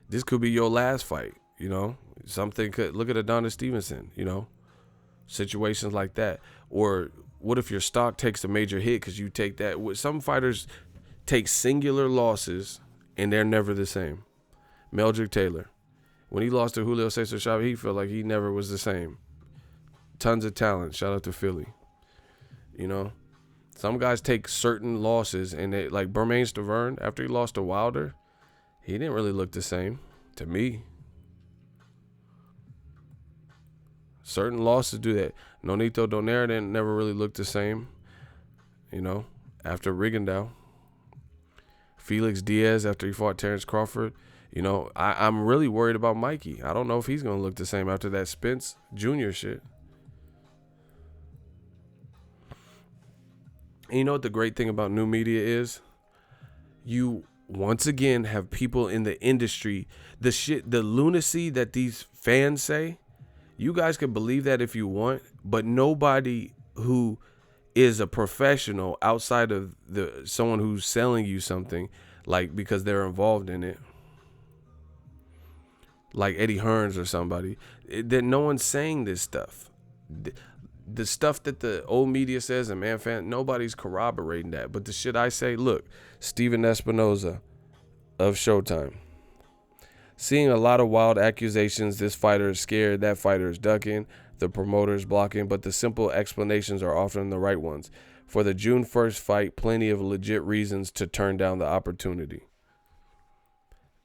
this could be your last fight, you know. Something could, look at Adonis Stevenson, you know, situations like that. Or what if your stock takes a major hit because you take that? Some fighters take singular losses and they're never the same. Meldrick Taylor, when he lost to Julio Cesar Chavez, he felt like he never was the same. Tons of talent. Shout out to Philly. You know, some guys take certain losses and they, like Bermain Stavern, after he lost to Wilder, he didn't really look the same to me. Certain losses do that. Nonito Donaire didn't never really look the same, you know, after Rigondeaux. Felix Diaz, after he fought Terrence Crawford. You know, I'm really worried about Mikey. I don't know if he's going to look the same after that Spence Jr. shit. And you know what the great thing about new media is? You, once again, have people in the industry, the lunacy that these fans say, you guys can believe that if you want, but nobody who is a professional outside of someone who's selling you something, like because they're involved in it, like Eddie Hearns or somebody, that no one's saying this stuff. The stuff that the old media says and fan, nobody's corroborating that. But the shit I say, look, Steven Espinoza of Showtime. Seeing a lot of wild accusations. This fighter is scared. That fighter is ducking. The promoter is blocking. But the simple explanations are often the right ones. For the June 1st fight, plenty of legit reasons to turn down the opportunity.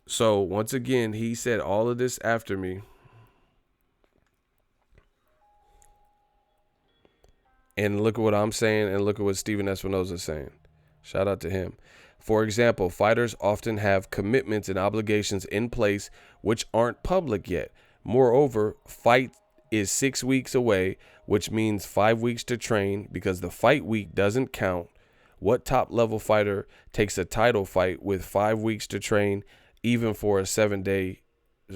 So, once again, he said all of this after me. And look at what I'm saying, and look at what Steven Espinoza is saying. Shout out to him. For example, fighters often have commitments and obligations in place which aren't public yet. Moreover, fight is 6 weeks away, which means 5 weeks to train because the fight week doesn't count. What top-level fighter takes a title fight with 5 weeks to train, even for a 7-day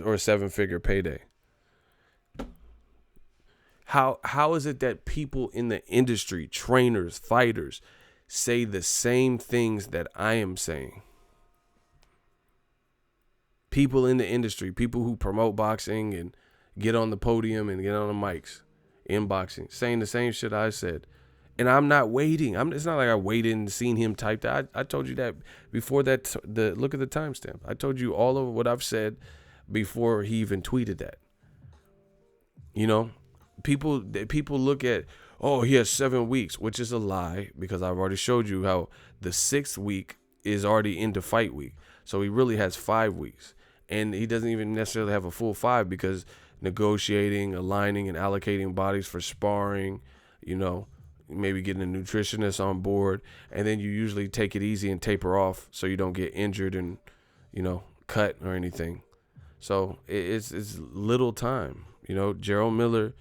or 7-figure payday? How is it that people in the industry, trainers, fighters, say the same things that I am saying? People in the industry, people who promote boxing and get on the podium and get on the mics in boxing, saying the same shit I said. And I'm not waiting. It's not like I waited and seen him type that. I told you that before that. Look at the timestamp. I told you all of what I've said before he even tweeted that. You know? People look at, oh, he has 7 weeks, which is a lie, because I've already showed you how the 6th week is already into fight week. So he really has 5 weeks. And he doesn't even necessarily have a full 5, because negotiating, aligning, and allocating bodies for sparring, you know, maybe getting a nutritionist on board. And then you usually take it easy and taper off so you don't get injured and, you know, cut or anything. So it's little time. You know, Gerald Miller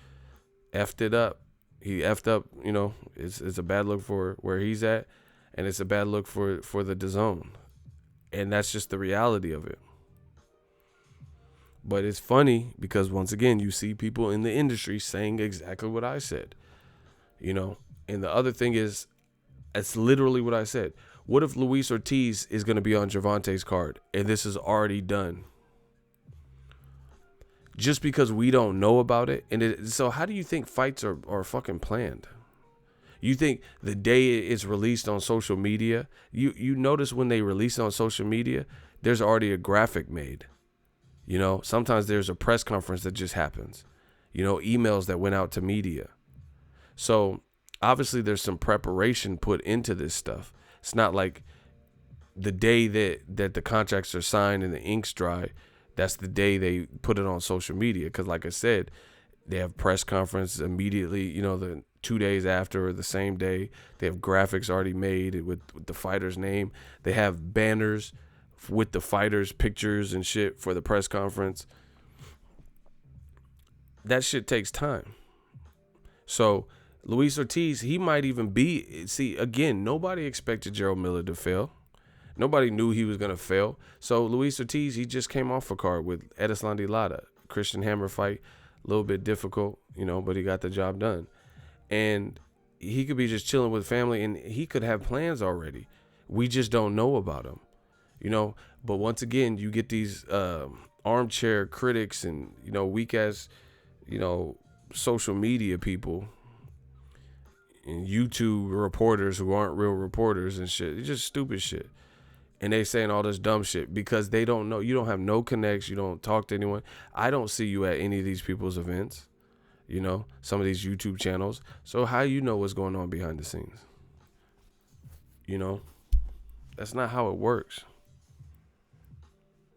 effed it up. He effed up, you know, it's a bad look for where he's at, and it's a bad look for the DAZN. And that's just the reality of it. But it's funny because, once again, you see people in the industry saying exactly what I said, you know. And the other thing is, it's literally what I said. What if Luis Ortiz is going to be on Gervonta's card and this is already done? Just because we don't know about it. And so how do you think fights are fucking planned? You think the day it's released on social media, you notice when they release it on social media, there's already a graphic made. You know, sometimes there's a press conference that just happens. You know, emails that went out to media. So obviously there's some preparation put into this stuff. It's not like the day that the contracts are signed and the ink's dry, that's the day they put it on social media. Because like I said, they have press conferences immediately, you know, the 2 days after or the same day. They have graphics already made with the fighter's name. They have banners with the fighters' pictures and shit for the press conference. That shit takes time. So Luis Ortiz, he might even be. See, again, nobody expected Gerald Miller to fail. Nobody knew he was going to fail. So Luis Ortiz, he just came off a card with Erislandy Lara. Christian Hammer fight, a little bit difficult, but he got the job done. And he could be just chilling with family, and he could have plans already. We just don't know about him, But once again, you get these armchair critics and, weak-ass, social media people and YouTube reporters who aren't real reporters and shit. It's just stupid shit. And they saying all this dumb shit because they don't know. You don't have no connects. You don't talk to anyone. I don't see you at any of these people's events, some of these YouTube channels. So how you know what's going on behind the scenes? That's not how it works.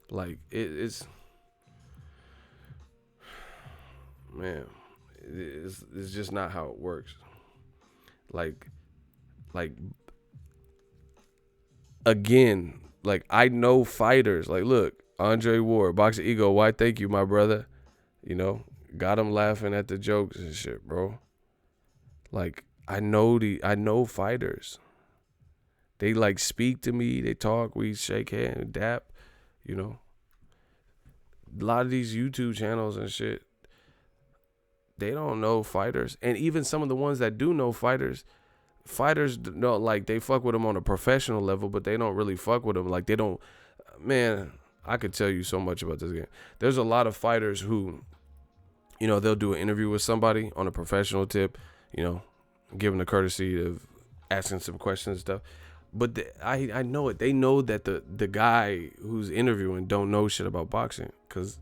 Like, it's just not how it works. Like, again, like, I know fighters. Like, look, Andre Ward, Boxingego, Whyte, thank you, my brother. Got him laughing at the jokes and shit, bro. Like, I know fighters. They, like, speak to me. They talk. We shake hands, dap, A lot of these YouTube channels and shit, they don't know fighters. And even some of the ones that do know fighters don't, like, they fuck with them on a professional level, but they don't really fuck with them. Like, they don't, man, I could tell you so much about this game. There's a lot of fighters who, they'll do an interview with somebody on a professional tip, giving the courtesy of asking some questions and stuff. But I know it. They know that the guy who's interviewing don't know shit about boxing. Because,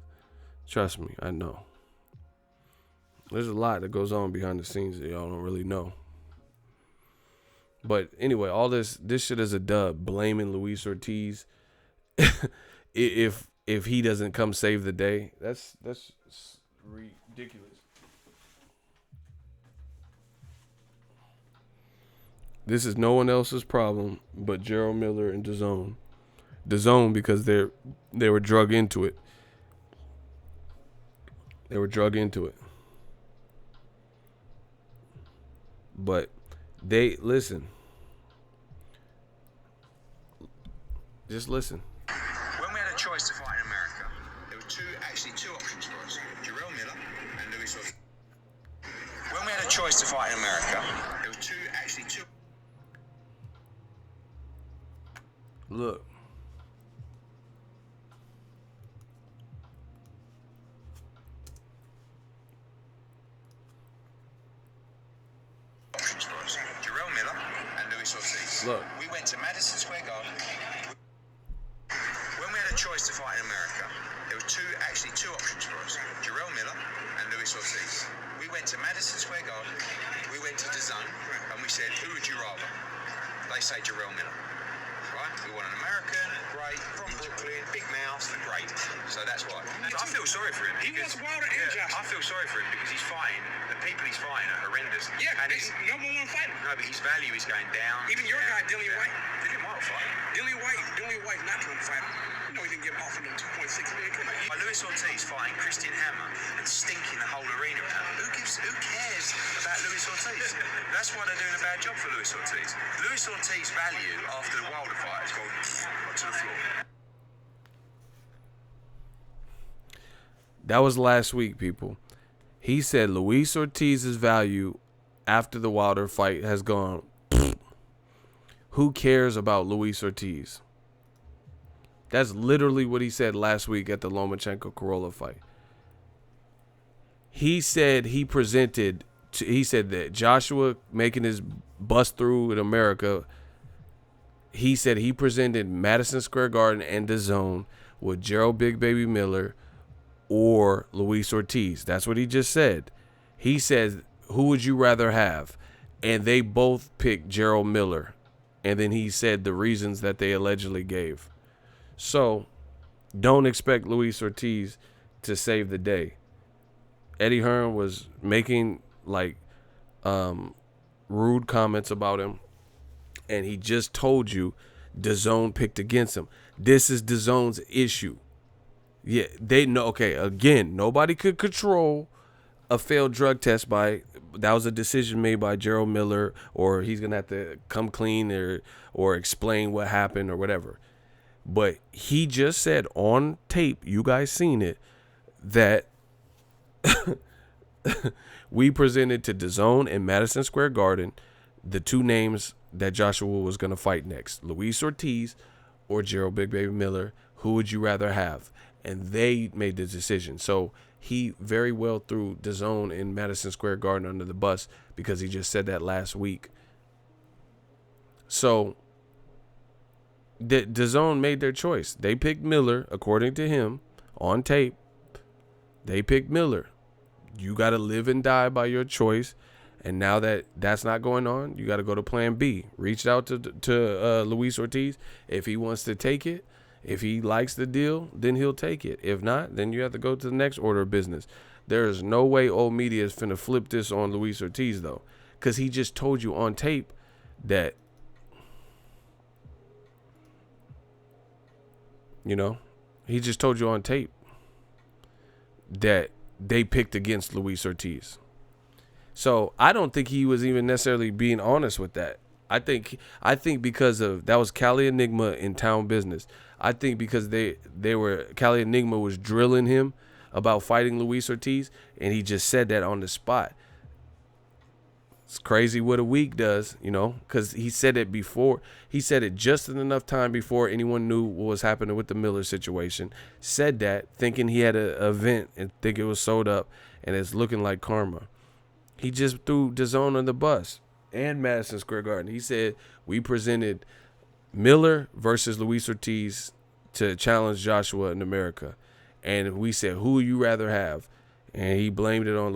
trust me, I know. There's a lot that goes on behind the scenes that y'all don't really know. But anyway, all this shit is a dub. Blaming Luis Ortiz if he doesn't come save the day. That's ridiculous. This is no one else's problem but Gerald Miller and DAZN. DAZN, because they were drug into it. They were drug into it. But they listen. Just listen. When we had a choice to fight in America, there were two options for us: Gerald Miller and Luis Ortiz. When we had a choice to fight in America, there were two. Look. Options for us: Gerald Miller and Luis Ortiz. Look. We went to Madison Square Garden. When we had a choice to fight in America, there were two options for us: Gerald Miller and Luis Ortiz. We went to Madison Square Garden. We went to DAZN, and we said, "Who would you rather?" They say Gerald Miller. Right? We want an American, great, from Brooklyn, big mouth, great. So that's why. I feel sorry for him. He wants Wilder and Joshua. I feel sorry for him because he's fighting. The people he's fighting are horrendous. Yeah, and he's number one fighter. No, but his value is going down. Even your guy, Dillian Whyte. Dillian Whyte will fight. Dillian Whyte, not going to fight. You know he didn't get offered no $2.6 million. Luis Ortiz fighting Christian Hammer and stinking the whole arena out. Who cares about Luis Ortiz? That's why they're doing a bad job for Luis Ortiz. Luis Ortiz's value after the Wilder fight has gone to the floor. That was last week, people. He said Luis Ortiz's value after the Wilder fight has gone. Who cares about Luis Ortiz? That's literally what he said last week at the Lomachenko-Corolla fight. He said that Joshua making his bust through in America, he said he presented Madison Square Garden and DAZN with Gerald Big Baby Miller or Luis Ortiz. That's what he just said. He said, who would you rather have? And they both picked Gerald Miller. And then he said the reasons that they allegedly gave. So, don't expect Luis Ortiz to save the day. Eddie Hearn was making, rude comments about him. And he just told you DAZN picked against him. This is DAZN's issue. Yeah, they know. Okay, again, nobody could control a failed drug test by that was a decision made by Gerald Miller, or he's gonna have to come clean or explain what happened or whatever. But he just said on tape, you guys seen it, that we presented to DAZN in Madison Square Garden the two names that Joshua was gonna fight next: Luis Ortiz or Gerald Big Baby Miller. Who would you rather have? And they made the decision. So he very well threw DAZN in Madison Square Garden under the bus because he just said that last week. So DAZN made their choice. They picked Miller, according to him, on tape. They picked Miller. You got to live and die by your choice. And now that that's not going on, you got to go to plan B. Reach out to Luis Ortiz. If he wants to take it, if he likes the deal, then he'll take it. If not, then you have to go to the next order of business. There is no way old media is finna flip this on Luis Ortiz, though, because he just told you on tape that, he just told you on tape that they picked against Luis Ortiz. So I don't think he was even necessarily being honest with that. I think because of that was Cali Enigma in Town Business. I think because Cali Enigma was drilling him about fighting Luis Ortiz, and he just said that on the spot. It's crazy what a week does, because he said it before. He said it just in enough time before anyone knew what was happening with the Miller situation. Said that thinking he had an event and think it was sold up, and it's looking like karma. He just threw DAZN on the bus and Madison Square Garden. He said we presented Miller versus Luis Ortiz to challenge Joshua in America. And we said, who would you rather have? And he blamed it on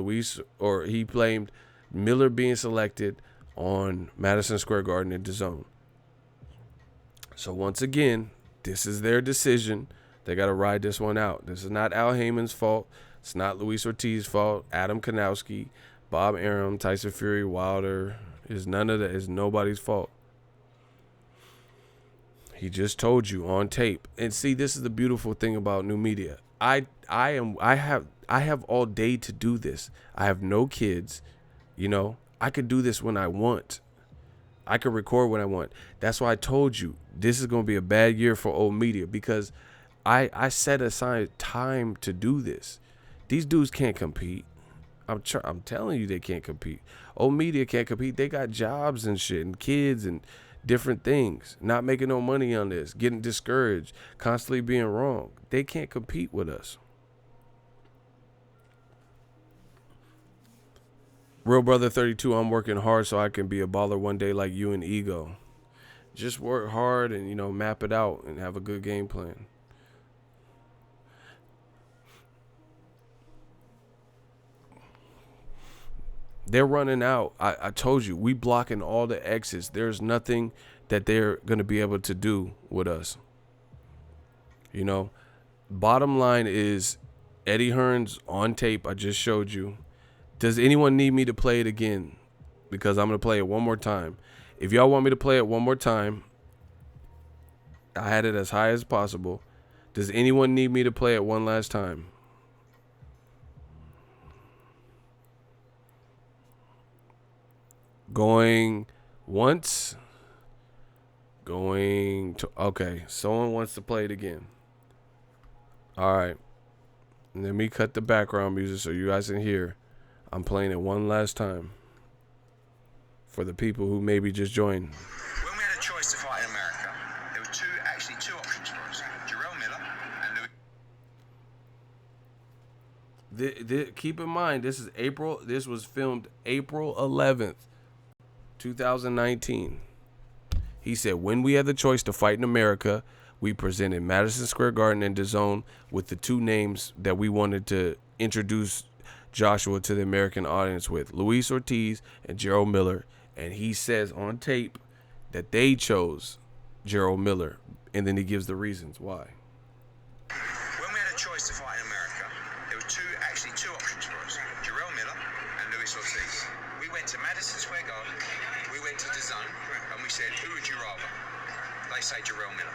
he blamed Miller being selected on Madison Square Garden and DAZN. So once again, this is their decision. They got to ride this one out. This is not Al Heyman's fault. It's not Luis Ortiz's fault. Adam Kanowski, Bob Arum, Tyson Fury, Wilder. Is none of that. It's nobody's fault. He just told you on tape. And see, this is the beautiful thing about new media. I have all day to do this. I have no kids. I could do this when I want. I could record when I want. That's why I told you this is going to be a bad year for old media, because I set aside time to do this. These dudes can't compete. I'm telling you, they can't compete. Old media can't compete. They got jobs and shit and kids and different things. Not making no money on this. Getting discouraged. Constantly being wrong. They can't compete with us. Real Brother 32, I'm working hard so I can be a baller one day like you and Ego. Just work hard and, map it out and have a good game plan. They're running out. I told you, we blocking all the exits. There's nothing that they're going to be able to do with us. Bottom line is Eddie Hearns on tape. I just showed you. Does anyone need me to play it again? Because I'm going to play it one more time. If y'all want me to play it one more time, I had it as high as possible. Does anyone need me to play it one last time? Going once. Going to. Okay, someone wants to play it again. All right. Let me cut the background music so you guys can hear. I'm playing it one last time for the people who maybe just joined. When we had a choice to fight in America, there were two options for us: Jarrell Miller and Louis. Keep in mind, this was filmed April 11th, 2019. He said, when we had the choice to fight in America, we presented Madison Square Garden and DAZN with the two names that we wanted to introduce Joshua to the American audience with: Luis Ortiz and Gerald Miller. And he says on tape that they chose Gerald Miller, and then he gives the reasons why. When we had a choice to fight in America, there were two options for us: Jarrell Miller and Luis Ortiz. We went to Madison Square Garden, we went to DAZN, and we said, who would you rather? They say Jarrell Miller.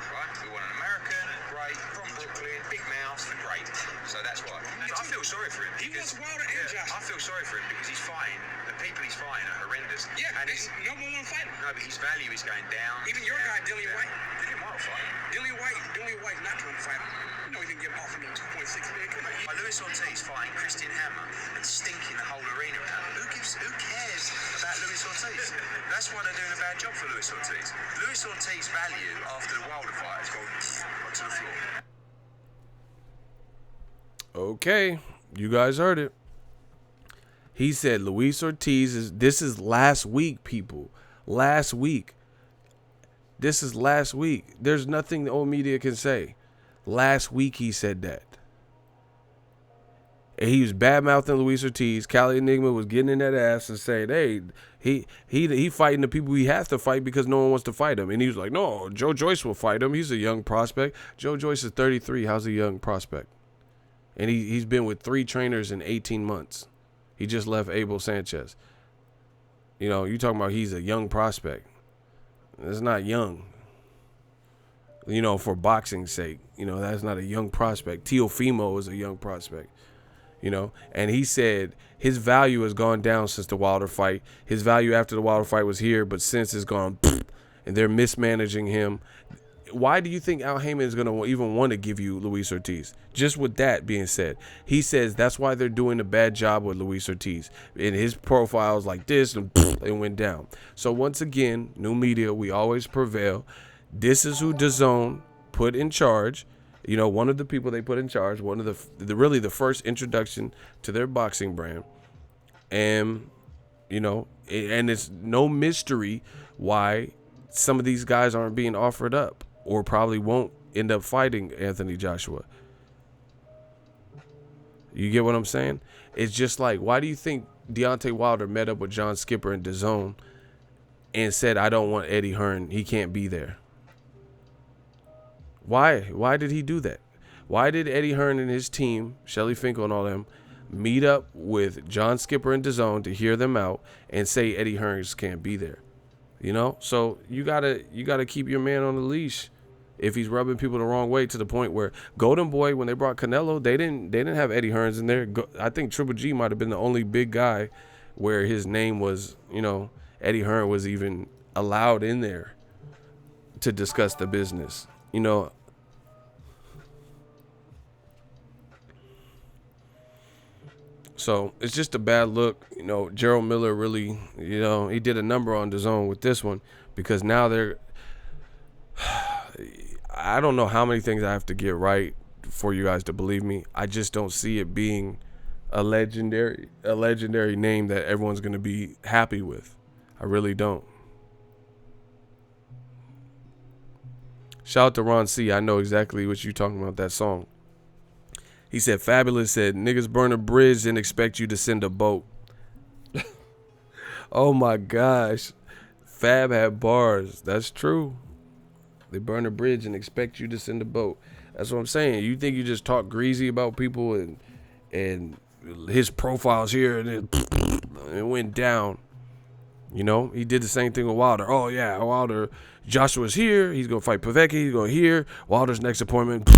Right? We want an American, great, from Brooklyn, big mouth, great. So that's why. I feel sorry for him. He wants Wilder and Joshua. I feel sorry for him because he's fighting. The people he's fighting are horrendous. Yeah, and he's number one fighter. No, but his value is going down. Even your guy, Dillian Whyte. Dillian Whyte will fight. Dillian Whyte not going to fight him. You know he didn't get offered no 2.6 million. Come on. Luis Ortiz fighting Christian Hammer and stinking the whole arena out. Who cares about Luis Ortiz? That's why they're doing a bad job for Luis Ortiz. Luis Ortiz's value after the Wilder fight has gone to the floor. Okay, you guys heard it. He said Luis Ortiz this is last week, people. Last week. This is last week. There's nothing the old media can say. Last week he said that. And he was bad-mouthing Luis Ortiz. Cali Enigma was getting in that ass and saying, hey, he fighting the people he has to fight because no one wants to fight him. And he was like, no, Joe Joyce will fight him. He's a young prospect. Joe Joyce is 33. How's a young prospect? And he's been with 3 trainers in 18 months. He just left Abel Sanchez. You know, you talking about he's a young prospect. It's not young. You know, for boxing's sake. You know, that's not a young prospect. Teofimo is a young prospect. You know, and he said his value has gone down since the Wilder fight. His value after the Wilder fight was here, but since it's gone, and they're mismanaging him. Why do you think Al Heyman is going to even want to give you Luis Ortiz? Just with that being said, he says that's why they're doing a bad job with Luis Ortiz. And his profile is like this, and it went down. So once again, new media, we always prevail. This is who DAZN put in charge. You know, one of the people they put in charge, one of the really the first introduction to their boxing brand. And, you know, and it's no mystery why some of these guys aren't being offered up or probably won't end up fighting Anthony Joshua. You get what I'm saying? It's just like, why do you think Deontay Wilder met up with John Skipper and DAZN and said, I don't want Eddie Hearn. He can't be there. Why? Why did he do that? Why did Eddie Hearn and his team, Shelly Finkel and all them, meet up with John Skipper and DAZN to hear them out and say Eddie Hearn can't be there? You know? So you gotta keep your man on the leash if he's rubbing people the wrong way to the point where Golden Boy, when they brought Canelo, they didn't have Eddie Hearns in there. I think Triple G might have been the only big guy where his name was, you know, Eddie Hearn was even allowed in there to discuss the business. You know, so it's just a bad look. You know, Gerald Miller really, you know, he did a number on DAZN with this one because now they're, I don't know how many things I have to get right for you guys to believe me. I just don't see it being a legendary name that everyone's going to be happy with. I really don't. Shout out to Ron C. I know exactly what you're talking about, that song. He said, Fabulous said, niggas burn a bridge and expect you to send a boat. Oh my gosh. Fab had bars. That's true. They burn a bridge and expect you to send a boat. That's what I'm saying. You think you just talk greasy about people and his profile's here and it went down. You know, he did the same thing with Wilder. Oh, yeah, Wilder, Joshua's here. He's going to fight Povetkin. He's going here. Wilder's next appointment,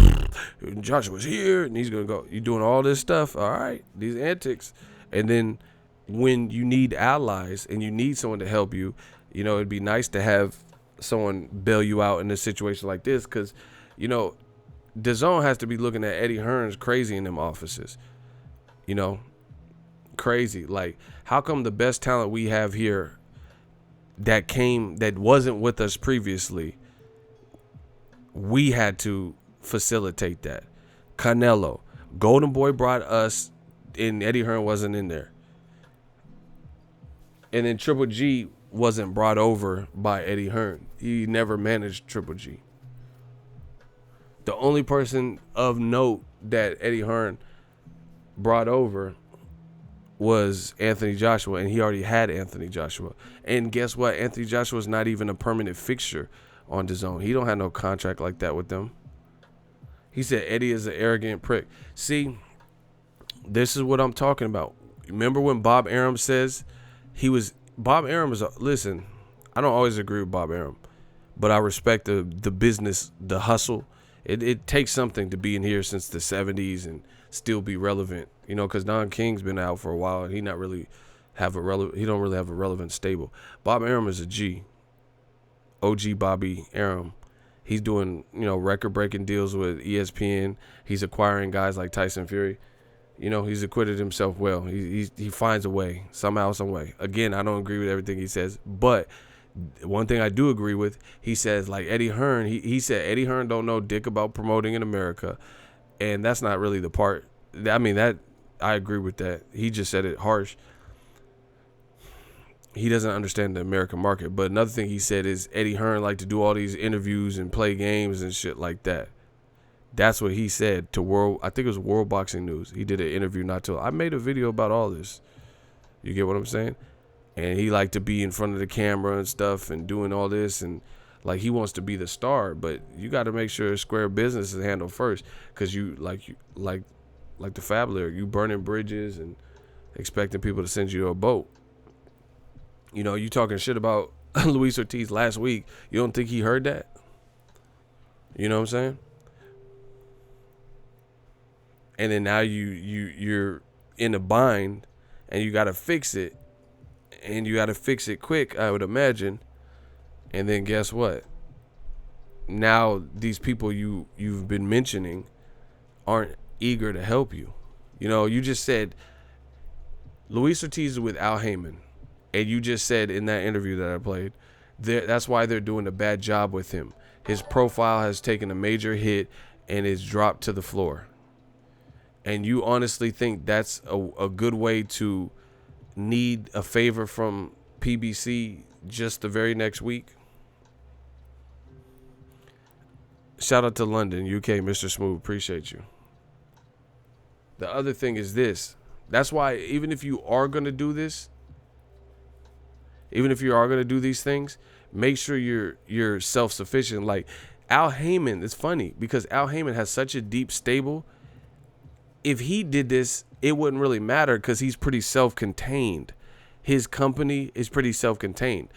Joshua's here, and he's going to go. You're doing all this stuff, all right, these antics. And then when you need allies and you need someone to help you, you know, it'd be nice to have someone bail you out in a situation like this because, you know, DAZN has to be looking at Eddie Hearns crazy in them offices, you know, crazy. Like, how come the best talent we have here that wasn't with us previously, we had to facilitate that? Canelo, Golden Boy brought us, and Eddie Hearn wasn't in there. And then Triple G wasn't brought over by Eddie Hearn. He never managed Triple G. The only person of note that Eddie Hearn brought over was Anthony Joshua, and he already had Anthony Joshua. And guess what? Anthony Joshua is not even a permanent fixture on DAZN. He don't have no contract like that with them. He said Eddie is an arrogant prick. See, this is what I'm talking about. Remember when Bob Arum says Bob Arum is listen, I don't always agree with Bob Arum, but I respect the business, the hustle, It takes something to be in here since the 70s and still be relevant, you know, because Don King's been out for a while and he don't really have a relevant stable. Bob Arum is a G. OG Bobby Arum. He's doing, you know, record-breaking deals with ESPN. He's acquiring guys like Tyson Fury. You know, he's acquitted himself well. He finds a way, somehow, some way. Again, I don't agree with everything he says, but one thing I do agree with, he says, like Eddie Hearn, he said Eddie Hearn don't know dick about promoting in America, and that's not really the part. I mean, that I agree with that. He just said it harsh. He doesn't understand the American market. But another thing he said is Eddie Hearn like to do all these interviews and play games and shit like that. That's what he said to I think it was World Boxing News. He did an interview I made a video about all this. You get what I'm saying? And he liked to be in front of the camera and stuff and doing all this, and like he wants to be the star, but you got to make sure square business is handled first, because you like the Fab lyric, you burning bridges and expecting people to send you a boat. You know, you talking shit about Luis Ortiz last week. You don't think he heard that? You know what I'm saying? And then now you're in a bind and you got to fix it. And you got to fix it quick, I would imagine. And then guess what? Now these people you've been mentioning aren't eager to help you. You know, you just said Luis Ortiz is with Al Heyman. And you just said in that interview that I played, that's why they're doing a bad job with him. His profile has taken a major hit and is dropped to the floor. And you honestly think that's a good way to need a favor from PBC just the very next week? Shout out to London, UK, Mr. Smooth. Appreciate you. The other thing is this. That's why even if you are going to do this, even if you are going to do these things, make sure you're self-sufficient. Like Al Heyman, it's funny because Al Heyman has such a deep stable. If he did this, it wouldn't really matter because he's pretty self-contained. His company is pretty self-contained.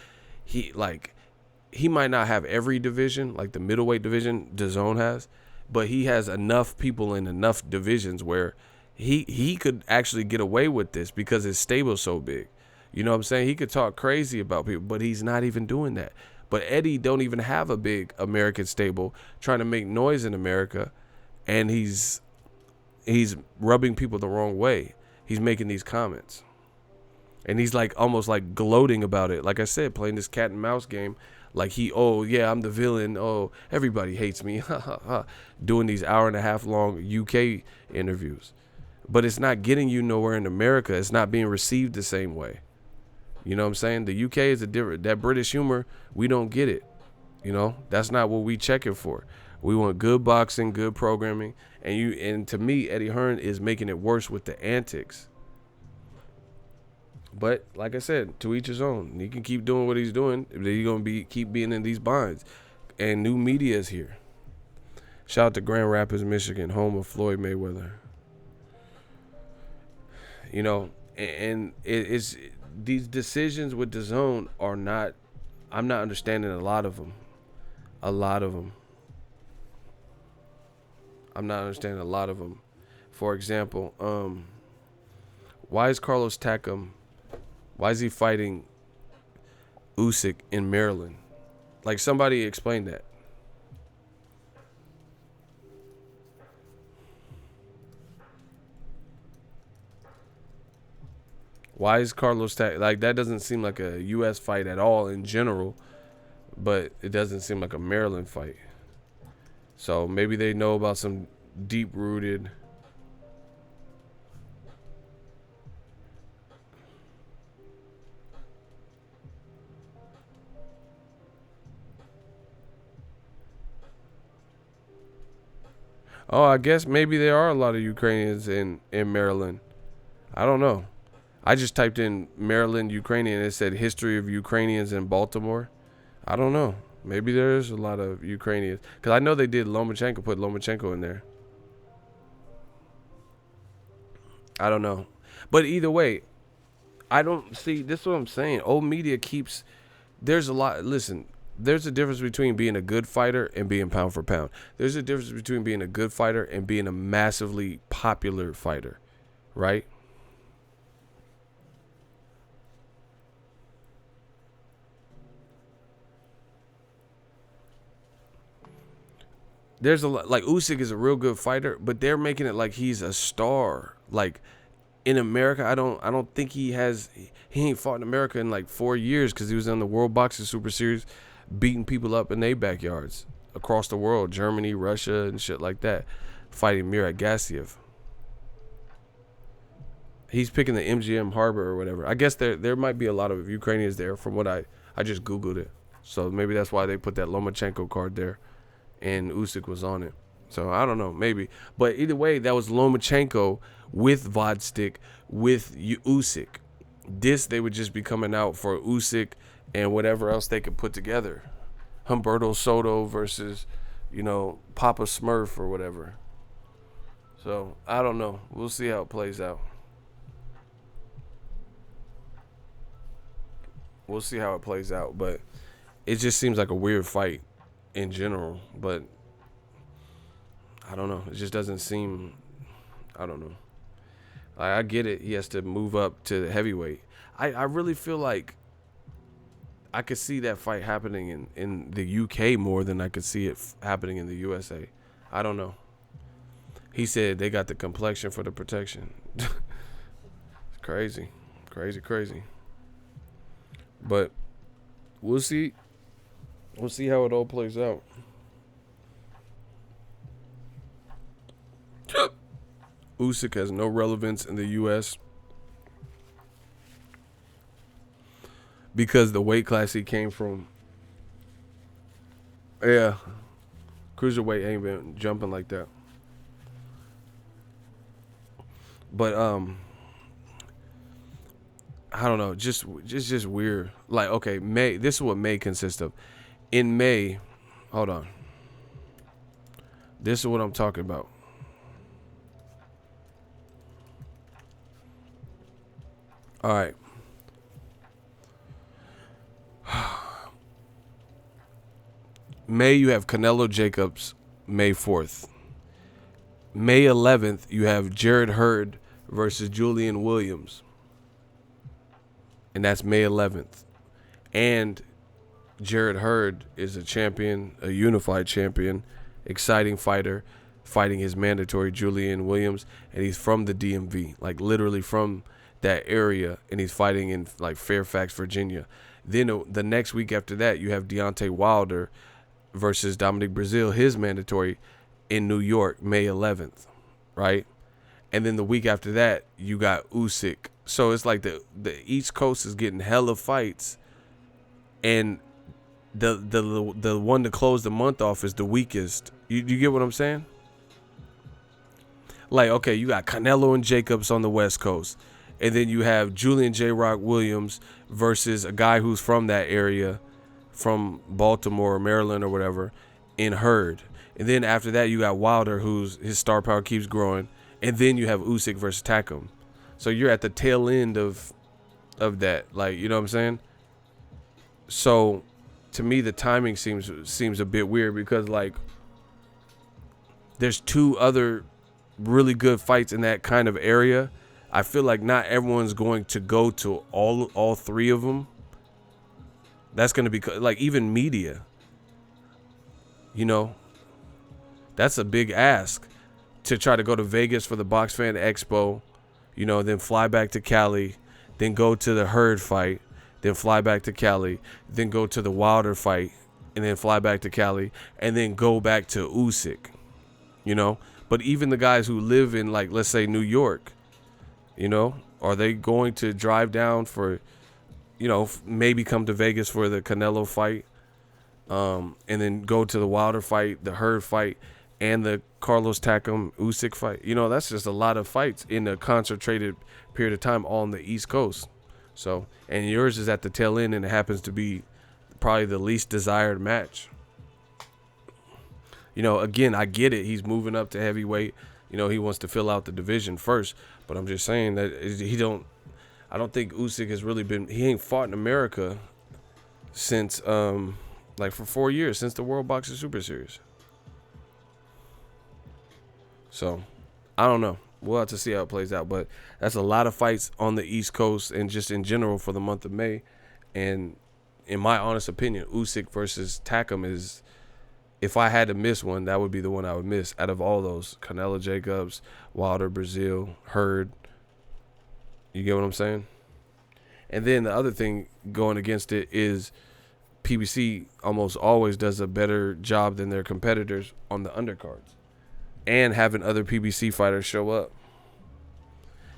He might not have every division, like the middleweight division DAZN has, but he has enough people in enough divisions where he could actually get away with this because his stable's so big. You know what I'm saying? He could talk crazy about people, but he's not even doing that. But Eddie don't even have a big American stable trying to make noise in America, and he's rubbing people the wrong way. He's making these comments. And he's like almost like gloating about it. Like I said, playing this cat and mouse game. Like oh yeah, I'm the villain. Oh, everybody hates me. Doing these hour-and-a-half long UK interviews. But it's not getting you nowhere in America. It's not being received the same way. You know what I'm saying? The UK is a different, that British humor, we don't get it. You know, that's not what we check it for. We want good boxing, good programming. And to me, Eddie Hearn is making it worse with the antics. But like I said, to each his own. He can keep doing what he's doing. He's going to keep being in these binds. And new media is here. Shout out to Grand Rapids, Michigan, home of Floyd Mayweather. You know, and it's these decisions with DAZN are not, I'm not understanding a lot of them. I'm not understanding a lot of them. For example, why is Carlos Takam, why is he fighting Usyk in Maryland? Like, somebody explain that. Why is Carlos Takam, like, that doesn't seem like a U.S. fight at all in general, but it doesn't seem like a Maryland fight. So maybe they know about some deep-rooted. Oh, I guess maybe there are a lot of Ukrainians in Maryland. I don't know. I just typed in Maryland, Ukrainian, and it said history of Ukrainians in Baltimore. I don't know. Maybe there's a lot of Ukrainians. Because I know they did put Lomachenko in there. I don't know. But either way, I don't see, this is what I'm saying. Old media keeps, there's a lot, listen, there's a difference between being a good fighter and being pound for pound. There's a difference between being a good fighter and being a massively popular fighter, right? There's a lot, like Usyk is a real good fighter, but they're making it like he's a star. Like in America, I don't think he ain't fought in America in like 4 years because he was in the World Boxing Super Series, beating people up in their backyards across the world, Germany, Russia, and shit like that, fighting Mirat Gassiev. He's picking the MGM Harbor or whatever. I guess there might be a lot of Ukrainians there from what I just Googled it. So maybe that's why they put that Lomachenko card there. And Usyk was on it. So I don't know, maybe. But either way, that was Lomachenko with Vodstick with Usyk. They would just be coming out for Usyk and whatever else they could put together. Humberto Soto versus, Papa Smurf or whatever. So I don't know. We'll see how it plays out. We'll see how it plays out. But it just seems like a weird fight in general, but I don't know. It just doesn't seem, I don't know. I get it. He has to move up to the heavyweight. I really feel like I could see that fight happening in the UK more than I could see it happening in the USA. I don't know. He said they got the complexion for the protection. It's crazy. Crazy. But we'll see. We'll see how it all plays out. Usyk has no relevance in the U.S. because the weight class he came from, cruiserweight ain't been jumping like that. But I don't know, just weird. Like, okay, May. This is what May consists of. In May, hold on. This is what I'm talking about. All right. May, you have Canelo Jacobs, May 4th. May 11th, you have Jared Hurd versus Julian Williams. And that's May 11th. And Jared Hurd is a champion, a unified champion, exciting fighter, fighting his mandatory Julian Williams. And he's from the DMV, like literally from that area. And he's fighting in like Fairfax, Virginia. Then the next week after that, you have Deontay Wilder versus Dominic Breazeale, his mandatory in New York, May 11th, right? And then the week after that, you got Usyk. So it's like the East Coast is getting hella fights, and the one to close the month off is the weakest. You get what I'm saying? Like, okay, you got Canelo and Jacobs on the West Coast, and then you have Julian J. Rock Williams versus a guy who's from that area, from Baltimore or Maryland or whatever, in Hurd. And then after that, you got Wilder, who's his star power keeps growing, and then you have Usyk versus Takam. So you're at the tail end of that, like, you know what I'm saying? So to me, the timing seems a bit weird because, like, there's two other really good fights in that kind of area. I feel like not everyone's going to go to all three of them. That's going to be like, even media, that's a big ask to try to go to Vegas for the Box Fan Expo, then fly back to Cali, then go to the Hurd fight, then fly back to Cali, then go to the Wilder fight, and then fly back to Cali, and then go back to Usyk, But even the guys who live in, like, let's say New York, are they going to drive down for, maybe come to Vegas for the Canelo fight, and then go to the Wilder fight, the Hurd fight, and the Carlos Takam Usyk fight? That's just a lot of fights in a concentrated period of time on the East Coast. So, and yours is at the tail end, and it happens to be probably the least desired match. Again, I get it. He's moving up to heavyweight. He wants to fill out the division first. But I'm just saying that I don't think Usyk has really he ain't fought in America since Like for 4 years since the World Boxing Super Series. So, I don't know. We'll have to see how it plays out. But that's a lot of fights on the East Coast and just in general for the month of May. And in my honest opinion, Usyk versus Takam is, if I had to miss one, that would be the one I would miss out of all those. Canelo Jacobs, Wilder, Brazil, Hearn. You get what I'm saying? And then the other thing going against it is PBC almost always does a better job than their competitors on the undercards. And having other PBC fighters show up.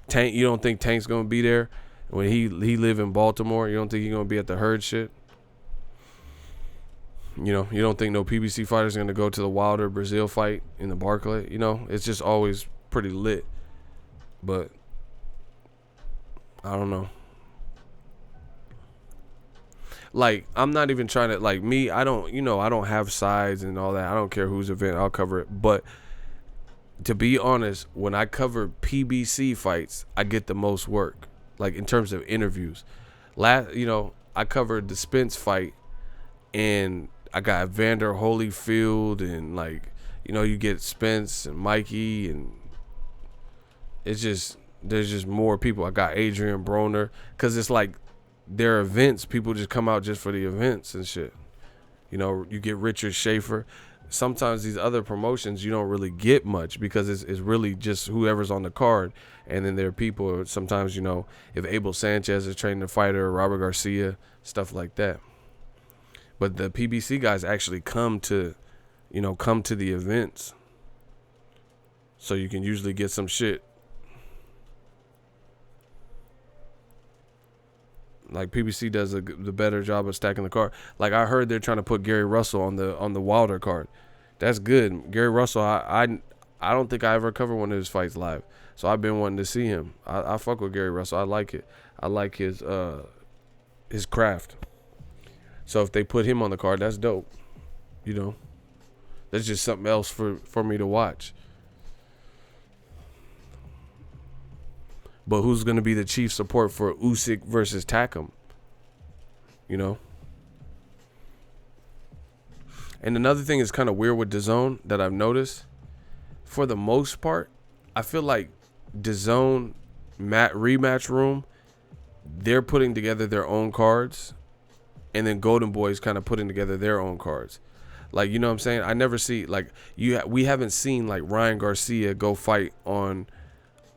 Tank, you don't think Tank's gonna be there when he live in Baltimore? You don't think he's gonna be at the Herd shit? You know, you don't think no PBC fighter's gonna go to the Wilder Brazil fight in the Barclay? You know, it's just always pretty lit. But I don't know. Like, I'm not even trying to, like, me, I don't have sides and all that. I don't care whose event, I'll cover it. But to be honest, when I cover PBC fights, I get the most work, like in terms of interviews. I covered the Spence fight, and I got Vander Holyfield, and like, you get Spence and Mikey, and it's just, there's just more people. I got Adrian Broner, because it's like their events, people just come out just for the events and shit. You get Richard Schaefer. Sometimes these other promotions you don't really get much because it's really just whoever's on the card, and then there are people sometimes, if Abel Sanchez is training a fighter, Robert Garcia, stuff like that. But the PBC guys actually come to the events, so you can usually get some shit. Like, PBC does the better job of stacking the card. Like, I heard they're trying to put Gary Russell on the Wilder card. That's good. Gary Russell, I don't think I ever covered one of his fights live. So I've been wanting to see him. I fuck with Gary Russell. I like it. I like his craft. So if they put him on the card, that's dope. That's just something else for me to watch. But who's going to be the chief support for Usyk versus Takam? And another thing is kind of weird with DAZN that I've noticed. For the most part, I feel like DAZN rematch room, they're putting together their own cards. And then Golden Boy's kind of putting together their own cards. Like, you know what I'm saying? I never see, like, we haven't seen, like, Ryan Garcia go fight on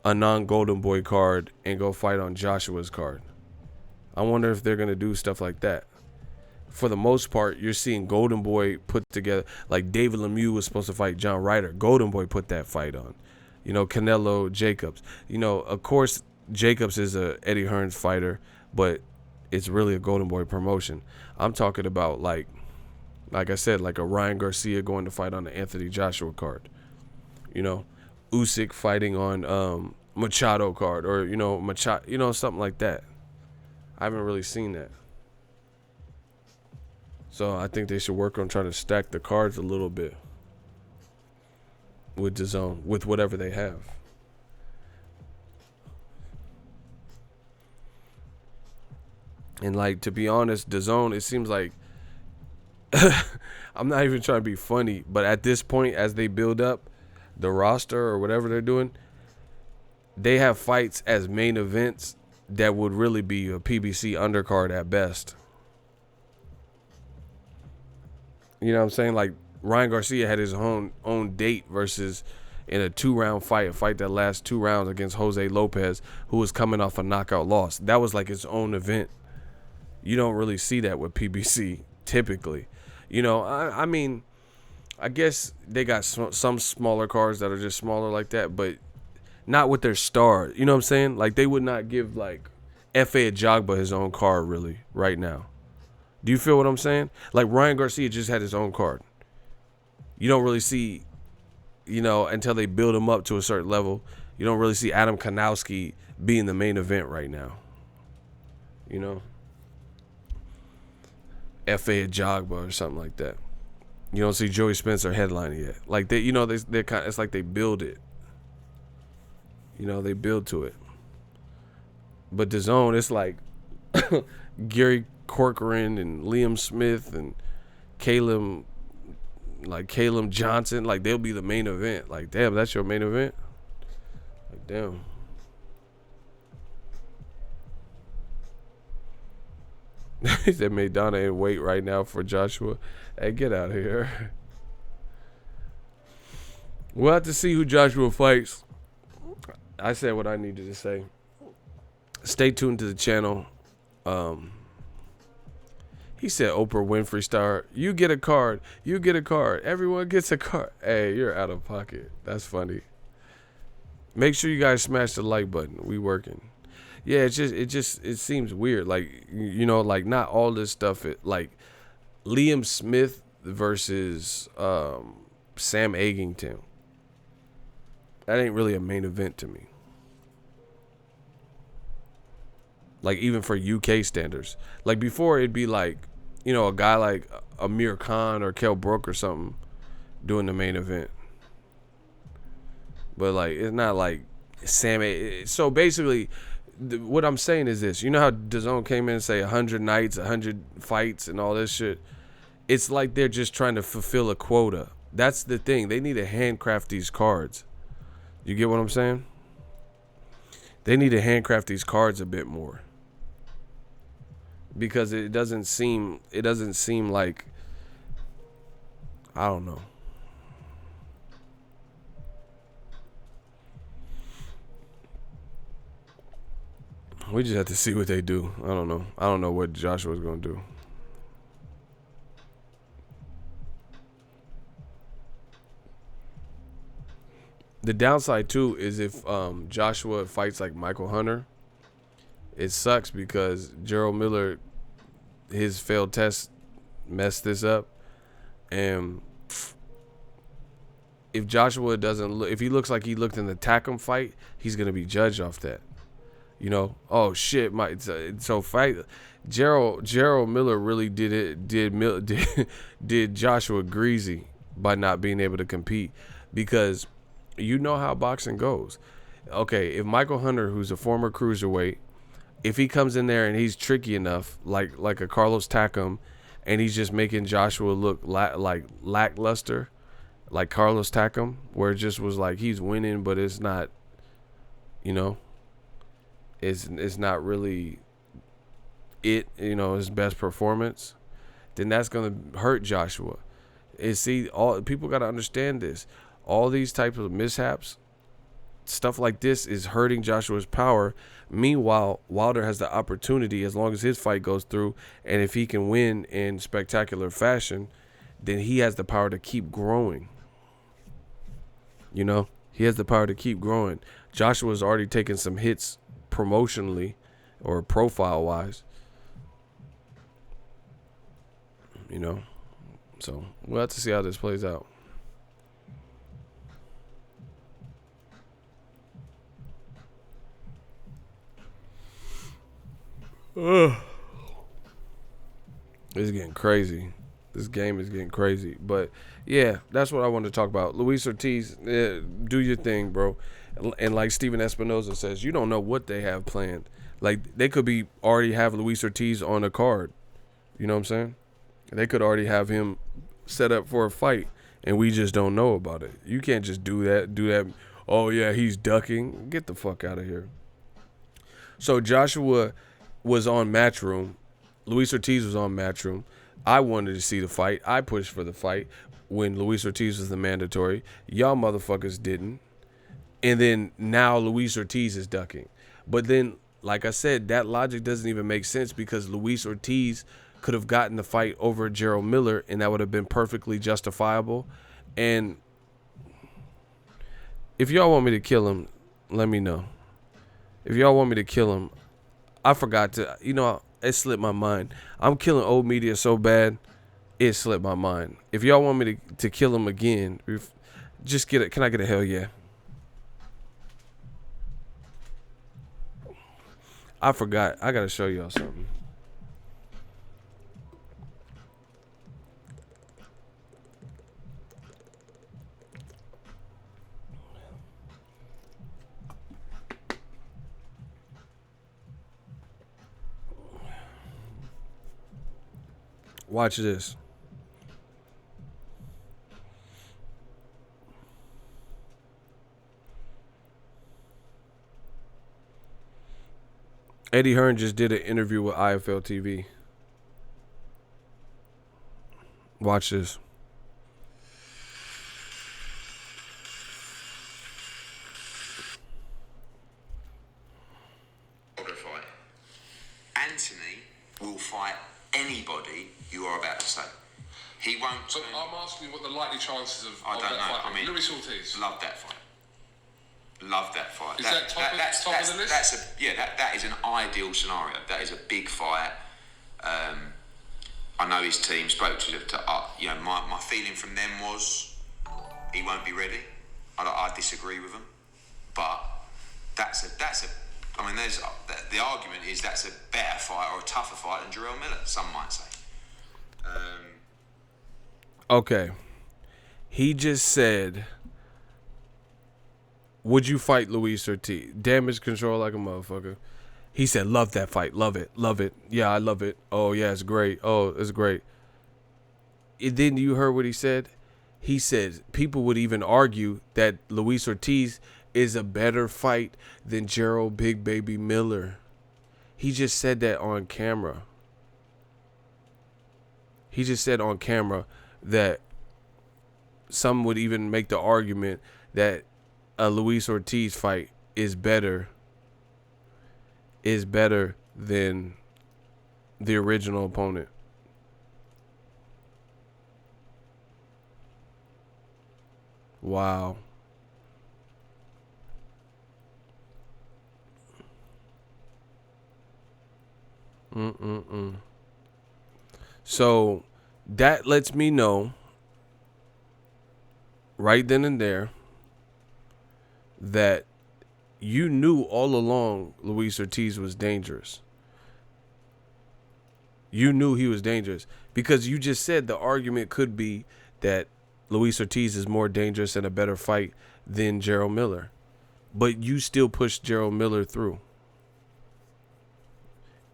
a non-Golden Boy card and go fight on Joshua's card. I wonder if they're going to do stuff like that. For the most part, you're seeing Golden Boy put together, like David Lemieux was supposed to fight John Ryder. Golden Boy put that fight on. Canelo Jacobs. Of course, Jacobs is a Eddie Hearns fighter, but it's really a Golden Boy promotion. I'm talking about, like I said, like a Ryan Garcia going to fight on the Anthony Joshua card. Usyk fighting on Machado card, or Machado, something like that. I haven't really seen that. So I think they should work on trying to stack the cards a little bit with DAZN, with whatever they have. And, like, to be honest, DAZN, it seems like I'm not even trying to be funny, but at this point, as they build up the roster or whatever they're doing, they have fights as main events that would really be a PBC undercard at best. You know what I'm saying? Like, Ryan Garcia had his own date versus in a 2-round fight, a fight that lasts 2 rounds against Jose Lopez, who was coming off a knockout loss. That was like its own event. You don't really see that with PBC typically. I mean, I guess they got some smaller cards that are just smaller like that, but not with their star. You know what I'm saying? Like, they would not give, like, F.A. Ajagba his own card really right now. Do you feel what I'm saying? Like, Ryan Garcia just had his own card. You don't really see, until they build him up to a certain level, you don't really see Adam Kanowski being the main event right now. F.A. Ajagba or something like that. You don't see Joey Spencer headlining yet. Like, they're kind of, it's like they build it. They build to it. But DAZN, it's like Gary Corcoran and Liam Smith and Caleb Johnson, like they'll be the main event. Like, damn, that's your main event? Like, damn. He said Maidana in wait right now for Joshua. Hey, get out of here. We'll have to see who Joshua fights. I said what I needed to say. Stay tuned to the channel. He said Oprah Winfrey star. You get a card. You get a card. Everyone gets a card. Hey, you're out of pocket. That's funny. Make sure you guys smash the like button. We working. Yeah, it seems weird. Like, you know, like not all this stuff. Like Liam Smith versus Sam Egington. That ain't really a main event to me. Like, even for UK standards. Like, before it'd be like, you know, a guy like Amir Khan or Kell Brook or something doing the main event. But, like, it's not like So, basically, what I'm saying is this. You know how DAZN came in and say 100 nights, 100 fights and all this shit? It's like they're just trying to fulfill a quota. That's the thing. They need to handcraft these cards. You get what I'm saying? They need to handcraft these cards a bit more. Because it doesn't seem like, I don't know. We just have to see what they do. I don't know. I don't know what Joshua's going to do. The downside, too, is if Joshua fights like Michael Hunter, it sucks because Gerald Miller, his failed test messed this up. And if Joshua doesn't look, if he looks like he looked in the Tackham fight, he's going to be judged off that. You know, oh shit, so fight Gerald Miller really did Joshua greasy by not being able to compete, because you know how boxing goes. Okay, if Michael Hunter, who's a former cruiserweight, if he comes in there and he's tricky enough, like a Carlos Tackham, and he's just making Joshua look like lackluster, like Carlos Tackham, where it just was like he's winning, but it's not, you know, it's not really his best performance, then that's gonna hurt Joshua. All people gotta understand this. All these types of mishaps, stuff like this is hurting Joshua's power. Meanwhile, Wilder has the opportunity, as long as his fight goes through, and if he can win in spectacular fashion, then he has the power to keep growing. You know, he has the power to keep growing. Joshua's already taken some hits promotionally or profile wise. You know, so we'll have to see how this plays out. It's getting crazy. This game is getting crazy. But yeah, that's what I wanted to talk about. Luis Ortiz, do your thing, bro. And like Steven Espinoza says, you don't know what they have planned. Like, they could be already have Luis Ortiz on a card. You know what I'm saying? They could already have him set up for a fight, and we just don't know about it. You can't just do that. Oh yeah, he's ducking. Get the fuck out of here. So Joshua was on Matchroom. Luis Ortiz was on Matchroom. I wanted to see the fight. I pushed for the fight when Luis Ortiz was the mandatory. Y'all motherfuckers didn't. And then now Luis Ortiz is ducking. But then, like I said, that logic doesn't even make sense, because Luis Ortiz could have gotten the fight over Gerald Miller, and that would have been perfectly justifiable. And if y'all want me to kill him, let me know. If y'all want me to kill him, I forgot to, it slipped my mind. I'm killing old media so bad, it slipped my mind. If y'all want me to kill him again, just get it. Can I get a hell yeah? I forgot. I gotta show y'all something. Watch this. Eddie Hearn just did an interview with IFL TV. Watch this. Fight. Anthony will fight anybody you are about to say. He won't. So I'm asking you what the likely chances of I don't that know. fight. I mean, Luis Ortiz. Love that fight. Love that fight. Is that top of the list? That is an ideal scenario. That is a big fight. I know his team spoke to my feeling from them was he won't be ready. I disagree with them, but that's a. I mean, there's the argument is that's a better fight or a tougher fight than Jarrell Miller. Some might say. Okay, he just said, would you fight Luis Ortiz? Damage control like a motherfucker. He said, love that fight. Love it. Love it. Yeah, I love it. Oh, yeah, it's great. Oh, it's great. Then you heard what he said? He said people would even argue that Luis Ortiz is a better fight than Gerald Big Baby Miller. He just said that on camera. He just said on camera that some would even make the argument that a Luis Ortiz fight is better than the original opponent. Wow. So that lets me know right then and there that you knew all along Luis Ortiz was dangerous. You knew he was dangerous because you just said the argument could be that Luis Ortiz is more dangerous and a better fight than Gerald Miller. But you still pushed Gerald Miller through.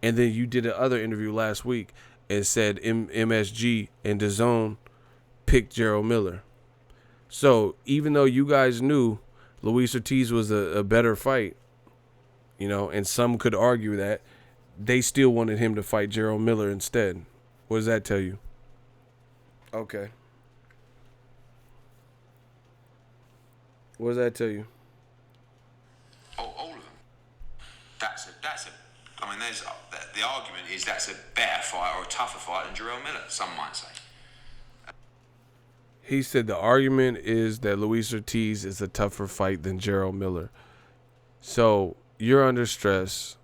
And then you did another interview last week and said MSG and DAZN picked Gerald Miller. So even though you guys knew Luis Ortiz was a better fight, and some could argue that, they still wanted him to fight Gerald Miller instead. What does that tell you? Okay. What does that tell you? All of them. I mean, there's the argument is that's a better fight or a tougher fight than Jarrell Miller. Some might say. He said the argument is that Luis Ortiz is a tougher fight than Gerald Miller. So you're under stress,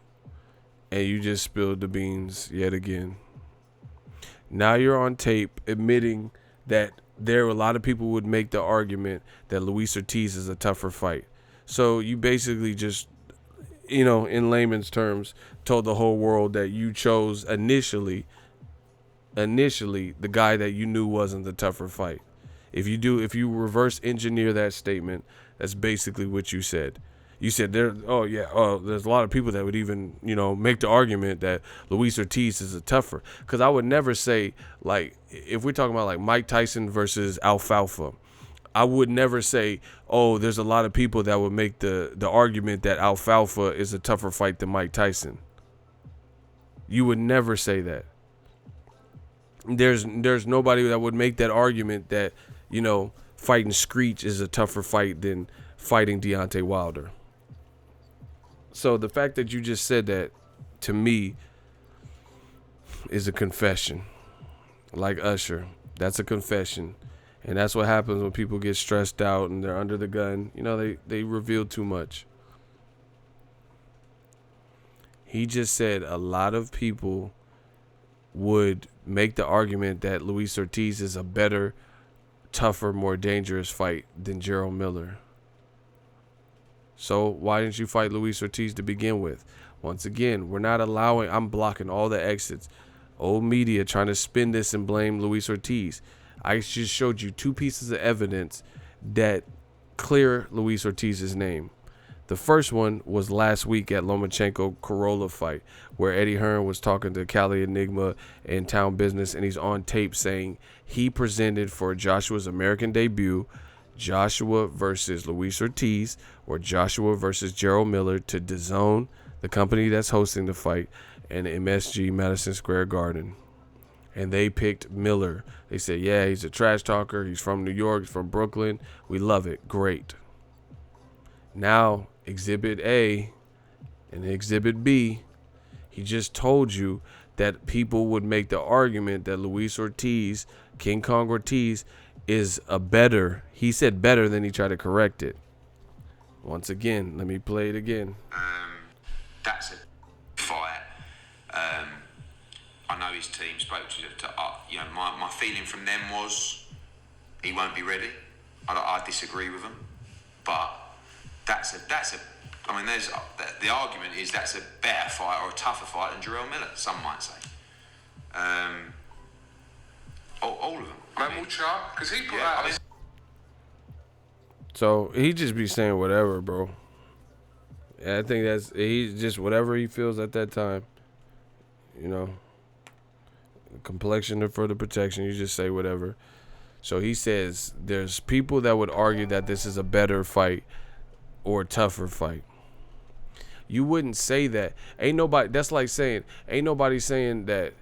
and you just spilled the beans yet again. Now you're on tape admitting that a lot of people would make the argument that Luis Ortiz is a tougher fight. So you basically just, in layman's terms, told the whole world that you chose initially the guy that you knew wasn't the tougher fight. If you reverse engineer that statement, that's basically what you said. You said there's a lot of people that would even, make the argument that Luis Ortiz is a tougher. Because I would never say, like, if we're talking about like Mike Tyson versus Alfalfa, I would never say, there's a lot of people that would make the argument that Alfalfa is a tougher fight than Mike Tyson. You would never say that. There's nobody that would make that argument that, fighting Screech is a tougher fight than fighting Deontay Wilder. So the fact that you just said that, to me, is a confession. Like Usher, that's a confession. And that's what happens when people get stressed out and they're under the gun. They reveal too much. He just said a lot of people would make the argument that Luis Ortiz is a better, tougher, more dangerous fight than Gerald Miller. So why didn't you fight Luis Ortiz to begin with? Once again, I'm blocking all the exits. Old media trying to spin this and blame Luis Ortiz. I just showed you 2 pieces of evidence that clear Luis Ortiz's name. The first one was last week at Lomachenko Corolla fight, where Eddie Hearn was talking to Cali Enigma and Town Business, and he's on tape saying he presented for Joshua's American debut, Joshua versus Luis Ortiz, or Joshua versus Gerald Miller, to DAZN, the company that's hosting the fight, and MSG, Madison Square Garden. And they picked Miller. They said, yeah, he's a trash talker. He's from New York. He's from Brooklyn. We love it. Great. Now, Exhibit A and Exhibit B, he just told you that people would make the argument that Luis Ortiz, King Kong Ortiz, is a better. He said better, then he tried to correct it. Once again, let me play it again. That's a fight. I know his team spoke to my feeling from them was he won't be ready. I disagree with them, but that's a. I mean, there's the argument is that's a better fight or a tougher fight than Jarrell Miller. Some might say. All of them. Because he put out. So he just be saying whatever, bro. I think he's just whatever he feels at that time. You know, complexion for the protection. You just say whatever. So he says there's people that would argue that this is a better fight or a tougher fight. You wouldn't say that. Ain't nobody. That's like saying ain't nobody saying that,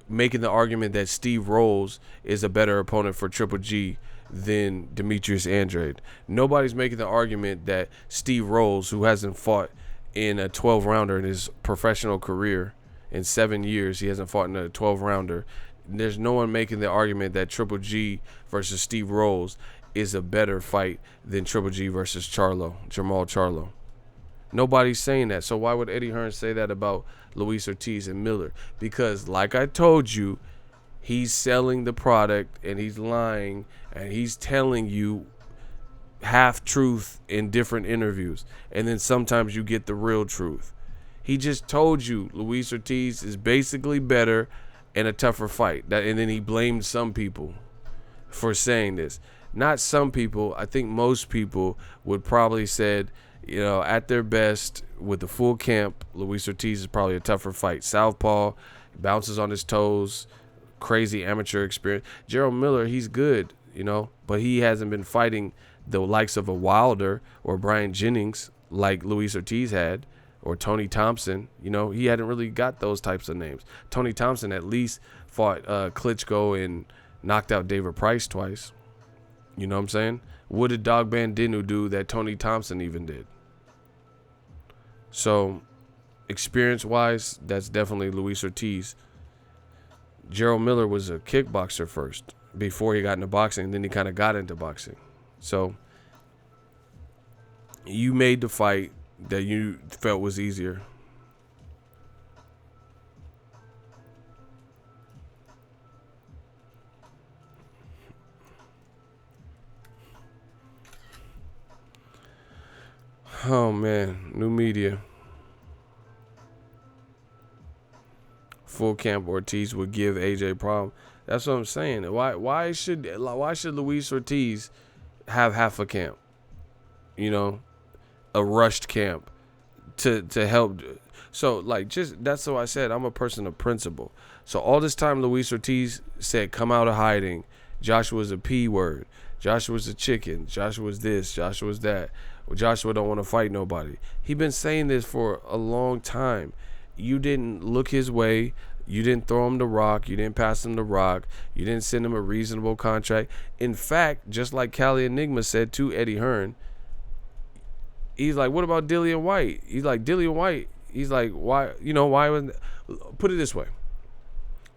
making the argument that Steve Rolls is a better opponent for Triple G than Demetrius Andrade. Nobody's making the argument that Steve Rolls, who hasn't fought in a 12-rounder in his professional career in 7 years, he hasn't fought in a 12-rounder. There's no one making the argument that Triple G versus Steve Rolls is a better fight than Triple G versus Jamal Charlo. Nobody's saying that. So why would Eddie Hearn say that about Luis Ortiz and Miller? Because, like I told you, he's selling the product and he's lying and he's telling you half truth in different interviews. And then sometimes you get the real truth. He just told you Luis Ortiz is basically better and a tougher fight. And then he blamed some people for saying this. Not some people. I think most people would probably said, you know, at their best with the full camp, Luis Ortiz is probably a tougher fight. Southpaw, bounces on his toes, crazy amateur experience. Jarrell Miller, he's good, you know, but he hasn't been fighting the likes of a Wilder or Brian Jennings like Luis Ortiz had, or Tony Thompson. You know, he hadn't really got those types of names. Tony Thompson at least fought Klitschko and knocked out David Price twice. You know what I'm saying? What did Dog Bandinu do that Tony Thompson even did? So, experience-wise, that's definitely Luis Ortiz. Jarrell Miller was a kickboxer first before he got into boxing, and then he kind of got into boxing. So, you made the fight that you felt was easier. Oh, man. New media. Full camp Ortiz would give AJ problem. That's what I'm saying. Why should Luis Ortiz have half a camp? You know, a rushed camp to help. So, like, just that's what I said. I'm a person of principle. So all this time Luis Ortiz said, come out of hiding. Joshua's a P word. Joshua's a chicken. Joshua's this. Joshua's that. Joshua don't want to fight nobody. He been saying this for a long time. You didn't look his way. You didn't throw him the rock. You didn't pass him the rock. You didn't send him a reasonable contract. In fact, just like Cali Enigma said to Eddie Hearn, he's like, what about Dillian Whyte? He's like, Dillian Whyte. He's like, why? You know, why? Put it this way.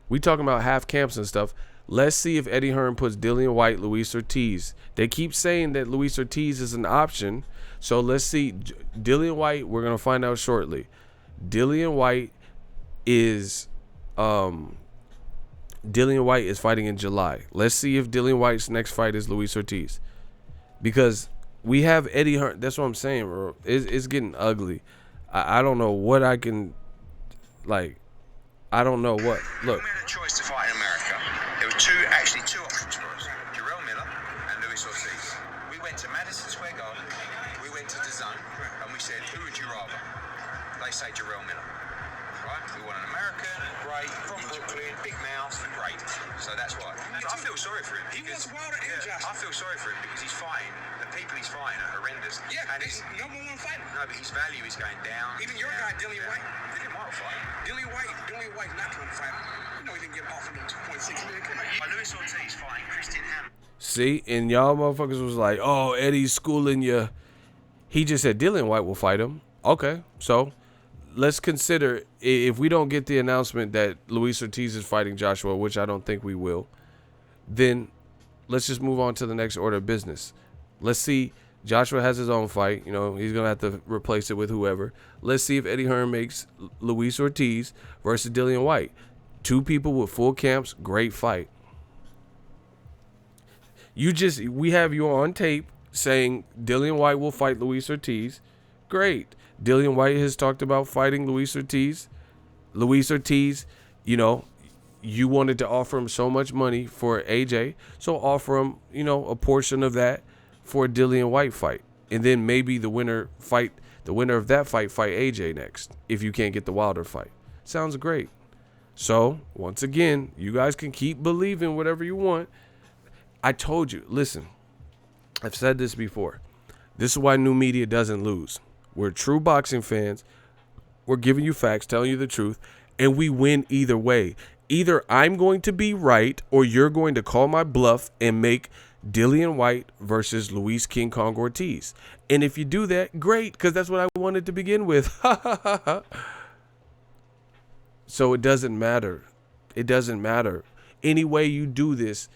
We talking about half camps and stuff. Let's see if Eddie Hearn puts Dillian Whyte, Luis Ortiz. They keep saying that Luis Ortiz is an option. So let's see. Dillian Whyte, we're going to find out shortly. Dillian Whyte is fighting in July. Let's see if Dillian Whyte's next fight is Luis Ortiz. Because we have Eddie Hearn. That's what I'm saying, bro. It's getting ugly. I don't know what I can, like, I don't know what. Look. We made a choice to fight in America. There were two options for us. Jarrell Miller and Luis Ortiz. We went to Madison Square Garden. We went to DAZN, and we said, who would you rather? They say Jarrell Miller. Right? We want an American, great, from Brooklyn, big mouth, great. So that's why. I feel sorry for him. He was Wilder and Joshua. I feel sorry for him because he's fighting the people he's fighting are horrendous. Yeah, and he's number one fighter. no, but his value is going down. Even your guy, Dillian Whyte. Dillian Whyte will fight. Dillian Whyte's not going to fight him. You know he didn't get offered no 2.6 million. Come on. Luis Ortiz fighting Christian Ham. See, and y'all motherfuckers was like, oh, Eddie's schooling you. He just said Dillian Whyte will fight him. Okay, so let's consider, if we don't get the announcement that Luis Ortiz is fighting Joshua, which I don't think we will, then let's just move on to the next order of business. Let's see. Joshua has his own fight. You know, he's going to have to replace it with whoever. Let's see if Eddie Hearn makes Luis Ortiz versus Dillian Whyte. Two people with full camps, great fight. We have you on tape saying Dillian Whyte will fight Luis Ortiz. Great. Dillian Whyte has talked about fighting Luis Ortiz. Luis Ortiz, you know, you wanted to offer him so much money for AJ, so offer him, you know, a portion of that for a Dillian Whyte fight. And then maybe the winner of that fight AJ next, if you can't get the Wilder fight. Sounds great. So, once again, you guys can keep believing whatever you want. I told you, listen, I've said this before. This is why new media doesn't lose. We're true boxing fans. We're giving you facts, telling you the truth, and we win either way. Either I'm going to be right or you're going to call my bluff and make Dillian Whyte versus Luis King Kong Ortiz. And if you do that, great, because that's what I wanted to begin with. So it doesn't matter. It doesn't matter. Any way you do this,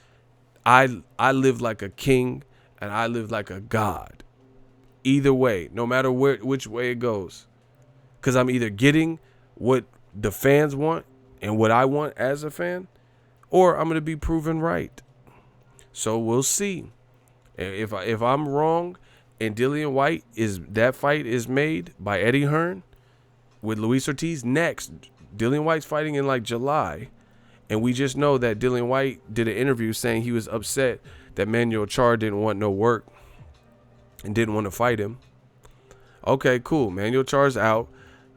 I live like a king and I live like a god. Either way, no matter which way it goes. Because I'm either getting what the fans want and what I want as a fan, or I'm going to be proven right. So we'll see. If I'm wrong and Dillian Whyte that fight is made by Eddie Hearn with Luis Ortiz next. Dillian Whyte's fighting in like July. And we just know that Dillian Whyte did an interview saying he was upset that Manuel Charr didn't want no work and didn't want to fight him. Okay, cool. Manuel Charr's out.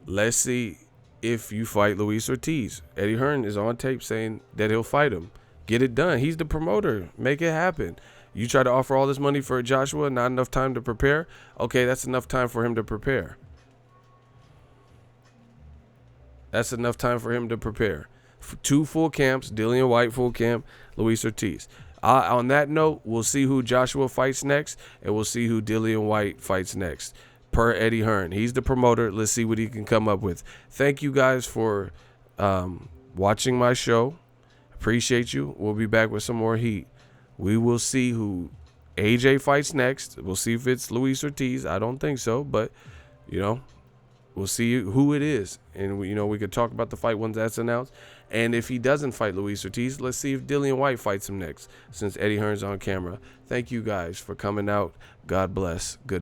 Let's see if you fight Luis Ortiz. Eddie Hearn is on tape saying that he'll fight him. Get it done. He's the promoter. Make it happen. You try to offer all this money for Joshua, not enough time to prepare? Okay, that's enough time for him to prepare. That's enough time for him to prepare. 2 full camps, Dillian Whyte full camp, Luis Ortiz. On that note, we'll see who Joshua fights next, and we'll see who Dillian Whyte fights next. Per Eddie Hearn. He's the promoter. Let's see what he can come up with. Thank you guys for watching my show. Appreciate you. We'll be back with some more heat. We will see who AJ fights next. We'll see if it's Luis Ortiz. I don't think so, but, you know, we'll see who it is. And, you know, we could talk about the fight once that's announced. And if he doesn't fight Luis Ortiz, let's see if Dillian Whyte fights him next, since Eddie Hearn's on camera. Thank you guys for coming out. God bless. Good.